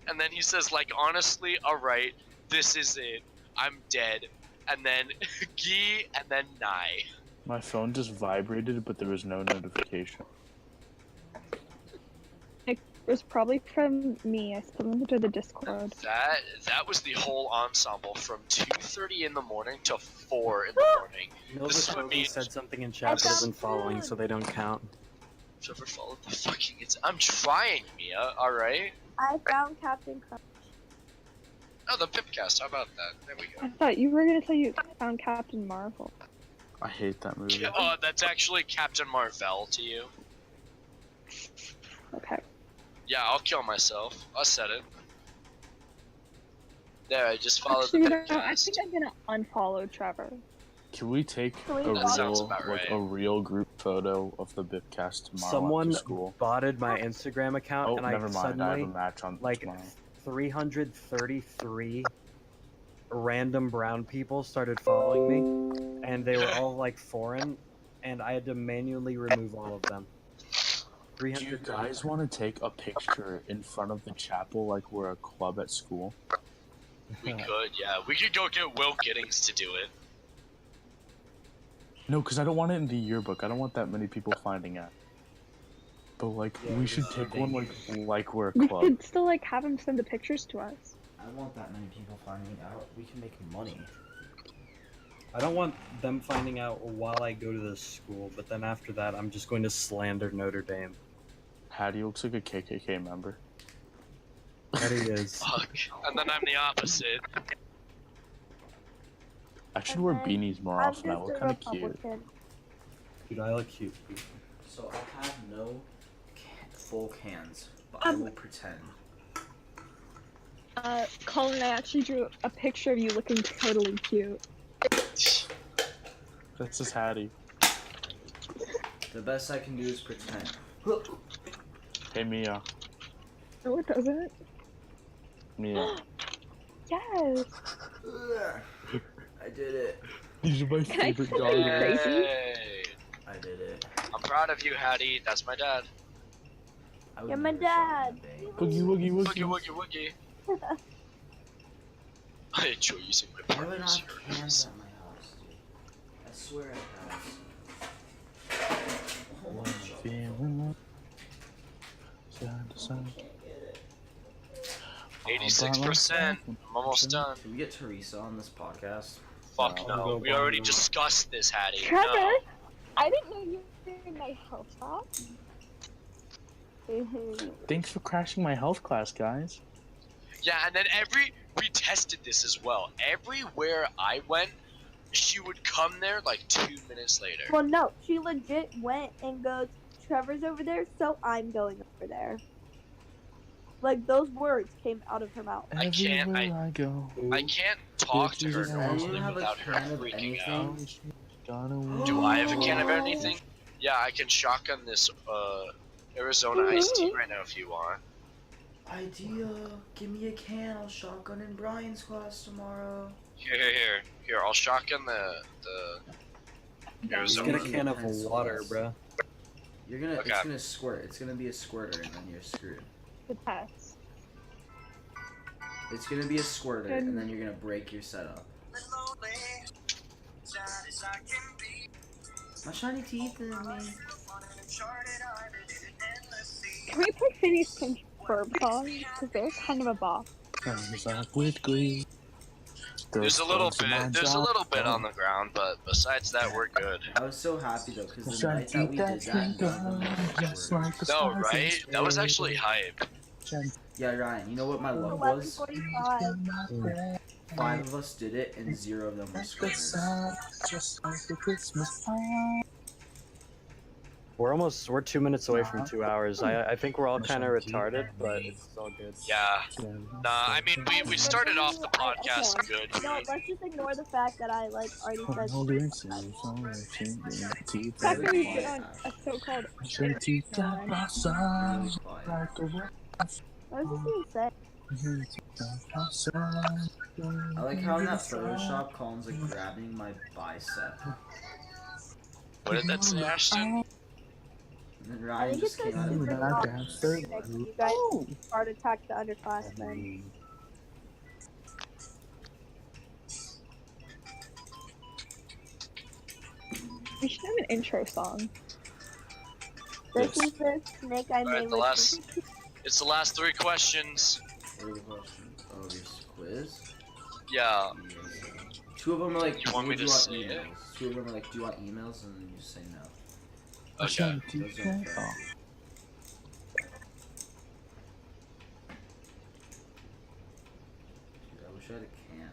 And then he says, like, honestly, all right, this is it. I'm dead. And then Gi, and then Nai.
My phone just vibrated, but there was no notification.
It was probably from me. I still went to the Discord.
That was the whole ensemble from 2:30 in the morning to 4 in the morning.
Nova
This is what
Toby
means-
said something in chat that isn't following, so they don't count.
Trevor followed the fucking. I'm trying, Mia. All right.
I found Captain Crunch.
Oh, the Pipcast. How about that? There we
I
go.
thought you were gonna say you found Captain Marvel.
I hate that movie.
That's actually Captain Marvel to you.
Okay.
Yeah, I'll kill myself. I said it. There, I just followed
Actually,
the
no, I
Pipcast.
think I'm gonna unfollow Trevor.
Can we take
Can we
a
That
sounds
real,
about
like
right.
a real group photo of the BIPCAST tomorrow
Someone
after school?
botted my Instagram account,
Oh,
and
never
I
mind. I have a
suddenly
match on
like
tomorrow.
333 random brown people started following me, and they were all like foreign, and I had to manually remove all of them.
Do you guys want to take a picture in front of the chapel like we're a club at school?
We could, yeah. We could go get Will Giddings to do it.
No, because I don't want it in the yearbook. I don't want that many people finding out. But like,
Yeah,
we should
it's
take one like we're a
We
club.
could still like have him send the pictures to us.
I want that many people finding out. We can make money.
I don't want them finding out while I go to the school, but then after that, I'm just going to slander Notre Dame.
Hattie looks like a KKK member.
That he is.
Fuck. And then I'm the opposite.
I should wear beanies more
I'm
often. I
just
look
a
kind of cute.
Republican.
Dude, I look cute.
So I have no full cans, but I will pretend.
Colin, I actually drew a picture of you looking totally cute.
That's just Hattie.
The best I can do is pretend.
Hey Mia.
No, it doesn't.
Mia.
Yes.
I did it.
These are my
Can I
favorite
tell
dogs.
you crazy?
Yay.
I did it.
I'm proud of you, Hattie. That's my dad.
I would
You're my
never show
dad.
my baby.
Boogie woogie
Woogie
woogie.
woogie woogie. I enjoy using my
I would
partner's
have
ears.
cans at my house, dude. I swear I have. Oh my god.
Feeling love. Side to side.
86%. I'm almost done.
Can we get Teresa on this podcast?
Fuck
I'll
no.
go
We already
bottom.
discussed this, Hattie.
Trevor,
No.
I didn't know you were in my health shop.
Thanks for crashing my health class, guys.
Yeah, and then we tested this as well. Everywhere I went, she would come there like 2 minutes later.
Well, no, she legit went and goes, Trevor's over there, so I'm going over there. Like, those words came out of her mouth.
I can't-
Everywhere I go.
I can't talk to her
Bitches
normally
have a
without her
can of
freaking
anything?
out. Do I have a can of anything? Yeah, I can shotgun this Arizona iced tea right now if you want.
Idea. Give me a can. I'll shotgun in Brian's class tomorrow.
Here. I'll shotgun the
Just
Arizona.
get a can of water, bruh.
You're gonna.
Okay.
It's gonna squirt. It's gonna be a squirter, and then you're screwed.
The test.
It's gonna be a squirter, and then you're gonna break your setup. My shiny teeth in me.
Can we play Phineas and Ferb songs? Because they're kind of a bop.
With glee.
There's a little bit on the ground, but besides that, we're good.
I was so happy though, because the night that we did that, none of them squirted.
No, right? That was actually hype.
Yeah, Ryan. You know what my love was?
11:45.
5 of us did it, and 0 of them were squirters.
We're 2 minutes away from 2 hours. I think we're all kind of retarded, but it's all good.
Yeah. Nah, I mean, we started off the podcast good.
No, let's just ignore the fact that I, like, already said
How can we get on a so-called
what was he saying?
I like how in that Photoshop, Colin's like grabbing my bicep.
What did that say, Ashton?
And then
I
Ryan
think it's
just came out
a
of
super
the
long you guys heart attack the underclassmen.
We should have an intro song.
This is the snake I
Alright,
made
the
with
last. It's the last 3 questions.
What are the questions? Oh, this quiz?
Yeah.
2 of them are like,
You want me
do
to
want
see it?
emails? 2 of them are like, do you want emails? And then you just say no.
Okay.
Those don't fit.
Oh.
Dude, I wish I had a can.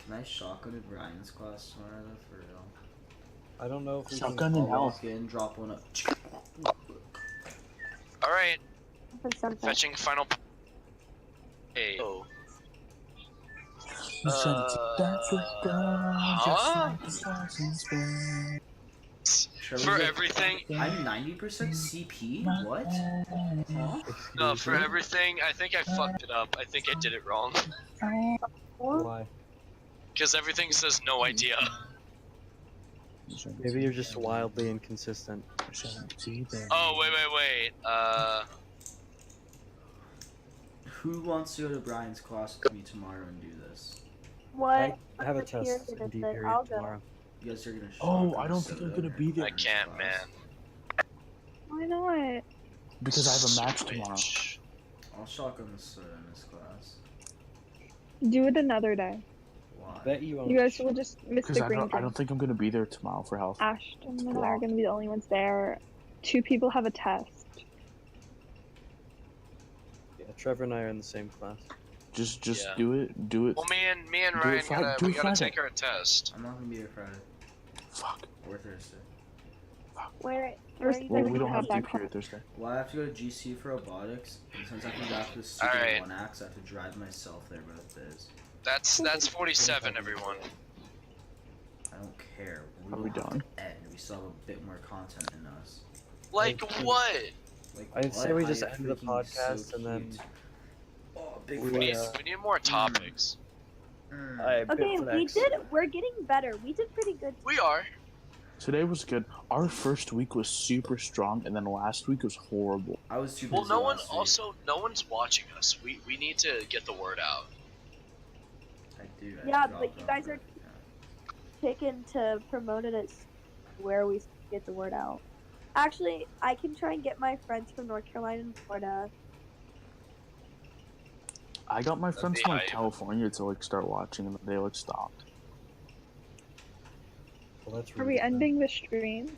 Can I shotgun in Brian's class tomorrow though, for real?
I don't know if we
Shotgun
I'll
in health.
walk in, drop one up.
All right.
For something.
Fetching final. Hey. Oh. Huh? For everything.
I'm 90% CP? What? Huh?
No, for everything. I think I fucked it up. I think I did it wrong.
Why?
Because everything says no idea.
Maybe you're just wildly inconsistent.
Oh wait.
Who wants to go to Brian's class with me tomorrow and do this?
What?
I have a
What period
test
is
in D
it?
period
I'll go.
tomorrow.
You guys are gonna
Oh,
shotgun
I don't think I'm
soda
gonna be there.
I can't,
class.
man.
Why not?
Because I have a match tomorrow.
Switch.
I'll shotgun the soda in this class.
Do it another day.
Why?
Bet you won't.
You guys will just miss
Because
the
I
green
don't
drink.
think I'm gonna be there tomorrow for health.
Ashton and I are
blocked.
going to be the only ones there. 2 people have a test.
Yeah, Trevor and I are in the same class.
Just
Yeah.
do it. Do it.
Well, me and
Do it
Ryan
Friday- do
we
it
gotta
Friday.
take our test.
I'm not gonna be there Friday
Fuck.
or Thursday.
Where
First,
you
Well,
guys
we don't
have
have
that
D
class?
period Thursday.
Well, I have to go to GC for robotics, and since I can go after the stupid
Alright.
one axe, I have to drive myself there both days.
That's 47, everyone.
I don't care. We
Are
will
we
have
done?
to end. We still have a bit more content in us.
Like what?
Like,
I'd say we
what?
just
I
end the
freaking
podcast
so
and then-
cute. Oh, big
We,
We need,
flex.
we need more topics.
Okay, we're getting better. We did pretty good.
We are.
Today was good. Our first week was super strong, and then last week was horrible.
I was too busy
Well, no
last week.
one's watching us. We need to get the word out.
I do.
Yeah,
dropped
but you
off
guys
the-
are taken to promote it as where we get the word out. Actually, I can try and get my friends from North Carolina and Florida.
I got my
That'd
friends
be
from like
hype.
California to like start watching, and then they like stopped.
Well, that's
Are
really
we
good.
ending the stream?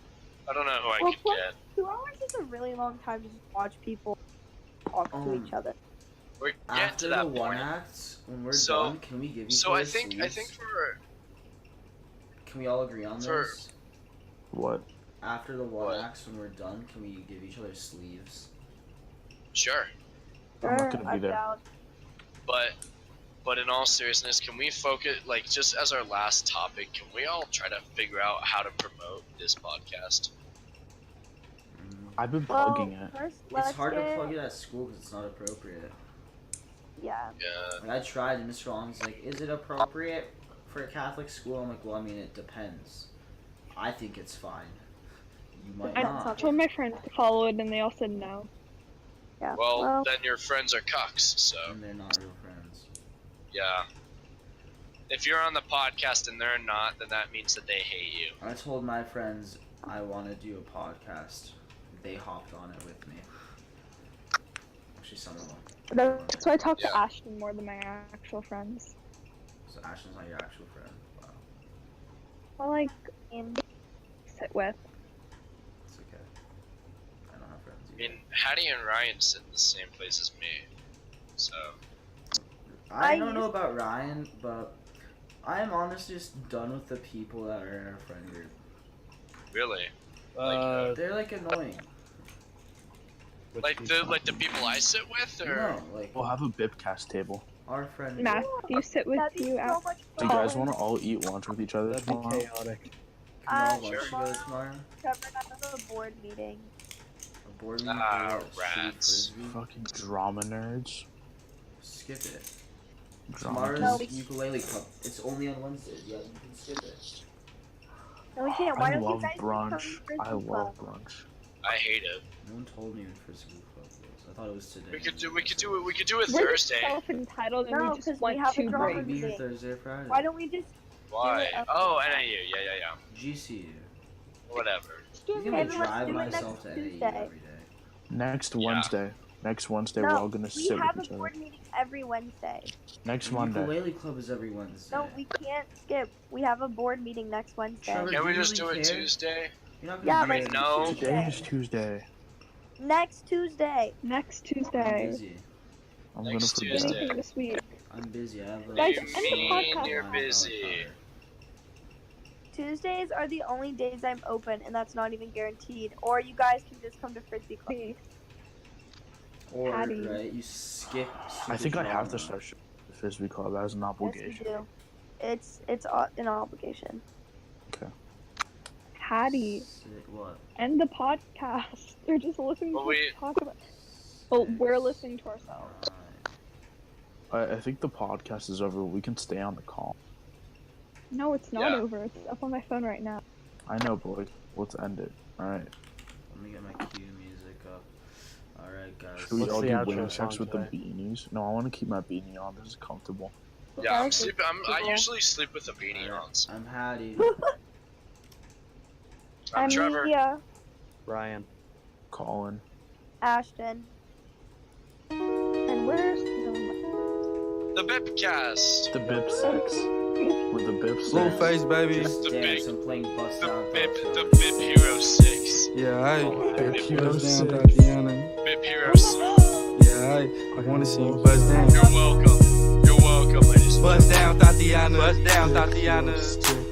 I don't know who I
Well,
could
plus,
get.
2 hours is a really long time to just watch people talk to each other.
We're getting
After
to
the
that
one
point.
act, when we're
So-
done, can we give each
So
other
I think
sleeves?
for
Can we all agree on
for-
this?
What?
After the one
What?
acts, when we're done, can we give each other sleeves?
sure,
I'm not gonna be
I'm
there.
down.
but in all seriousness, can we focus like just as our last topic? Can we all try to figure out how to promote this podcast?
I've been
Well,
plugging it.
first,
It's
let's
hard to
get...
plug it at school because it's not appropriate.
Yeah.
Yeah.
Like, I tried, and Mr. Long's like, "Is it appropriate for a Catholic school?" I'm like, "Well, I mean, it depends. I think it's fine. You might
I
not."
told my friends to follow it, and they all said no.
Yeah.
Well, then your friends are cucks. So
And they're not real friends.
yeah. If you're on the podcast and they're not, then that means that they hate you.
I told my friends I want to do a podcast. They hopped on it with me. Actually, some of them.
That's why I talk to
Yeah.
Ashton more than my actual friends.
So Ashton's not your actual friend. Wow,
Well, like, sit with.
it's okay. I don't have friends
I
either.
mean, Hattie and Ryan sit in the same place as me. So
I
I
don't know
used-
about Ryan, but I am honestly just done with the people that are in our friend group.
really,
They're like annoying.
which
like
people-
the people I sit with, or
No, like
We'll have a BIPCAST table.
our friend group.
Matthew, sit with
That'd be
you
so
out.
much
Do you guys
fun.
want to all eat lunch with each other
That'd be
tomorrow?
chaotic.
Can we all lunch
Sure.
together tomorrow?
Trevor and I have a board meeting.
A board meeting
Ah,
for what? Shitty
rats.
Frisbee?
Fucking drama nerds.
Skip it.
Drama
Tomorrow's
No.
nerds.
ukulele club. It's only on Wednesdays. Yeah, you can skip it.
No, we can't. Why
I
don't
love
you guys
brunch.
become
I
Frisbee
love
Club?
brunch.
I hate it.
No one told me when Frisbee club was. I thought it was today.
We could do it
We're just
Thursday.
self-entitled, and
No,
we
'cause
just
we
want
have a
2
drama
Can
breaks.
be here
meeting.
Thursday or Friday.
Why don't we just
Why?
up.
Oh, NAU. Yeah.
GCU.
Whatever.
I'm
Okay,
gonna
then let's
drive
do it
myself
next
to NAU
Tuesday.
every day.
Next
Yeah.
Wednesday. Next Wednesday, we're
No,
all gonna
we
sit
have
with
a
each other.
board meeting every Wednesday.
Next
The
Monday.
ukulele club is every Wednesday.
No, we can't skip. We have a board meeting next Wednesday.
Trevor,
Can we
do you
just do
really
it
care?
Tuesday?
You're not
Yeah,
gonna
like
do
no.
it.
Today is Tuesday.
next Tuesday.
Next
I'm
Tuesday.
busy.
I'm
Next
gonna
Tuesday.
forget.
Anything this week.
I'm busy. I have a
Guys,
You
end the
mean
podcast
you're
now.
busy?
Tuesdays are the only days I'm open, and that's not even guaranteed. Or you guys can just come to Frisbee Club.
Or
Patty.
right, you skip.
I think I have to
start.
start the Frisbee Club as an
Yes,
obligation.
you do. It's an obligation.
Patty,
What?
end the podcast. They're just listening
Well,
to
we-
us talk about. Well, we're listening to ourselves.
Alright.
I think the podcast is over. We can stay on the call.
No, it's not
Yeah.
over. It's up on my phone right now.
I know, boy. Let's end it. All right.
Let me get my cue music up. Alright, guys.
Should we
What's
all
the
do
outro
wing
song
checks with the
today?
beanies? No, I want to keep my beanie on. This is comfortable.
Yeah, I'm
Okay.
sleeping. I usually sleep with a beanie on. So.
I'm Hattie.
I'm Trevor.
Mia,
Ryan.
Colin.
Ashton, and where's
The BIPCAST.
The Bip Sex. With the Bip Sex.
Blue face, baby.
Just
The
dance.
big-
I'm playing Bust
The
Down.
BIP Hero 6.
Yeah, I.
Bip Hero
Buzz down,
6.
Tatiana.
BIP Hero 6.
Yeah, I wanna see you buzz down.
You're welcome. You're welcome, ladies.
Buzz down, Tatiana. Buzz down, Tatiana.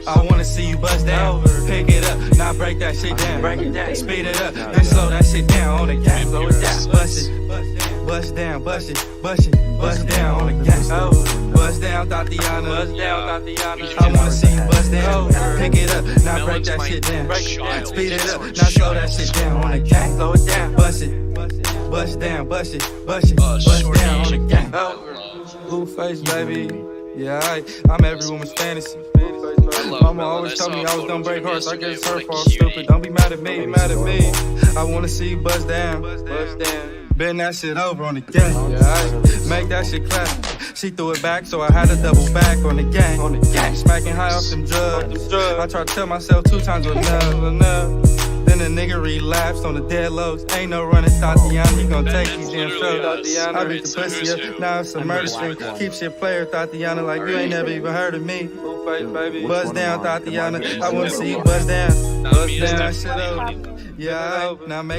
I wanna see you buzz down. Pick it up, now break that shit down. Break it down, speed it up, and slow that shit down on the gas. Slow it down, bust it, bust down, bust it, bust down on the gas. Buzz down, Tatiana. Buzz down, Tatiana. I wanna see you buzz down. Pick it up, now break that shit down. Speed it up, now slow that shit down on the gas. Slow it down, bust it, bust down, bust it, bust down on the gas. Blue face, baby. Yeah, I'm every woman's fantasy. Mama always told me I was gonna break hearts. I guess her fault, stupid. Don't be mad at me, mad at me. I wanna see you buzz down, bend that shit over on the gang. Yeah, make that shit clap. She threw it back, so I had to double back on the gang. Smacking high off them drugs. I tried to tell myself 2 times enough. Then the nigga relapsed on the dead lows. Ain't no running, Tatiana. You gon' take these damn shows. I beat the pussy up. Now it's a murder stream. Keep shit player, Tatiana, like you ain't never even heard of me. Buzz down, Tatiana. I wanna see you buzz down. Buzz down, shit over. Yeah, now make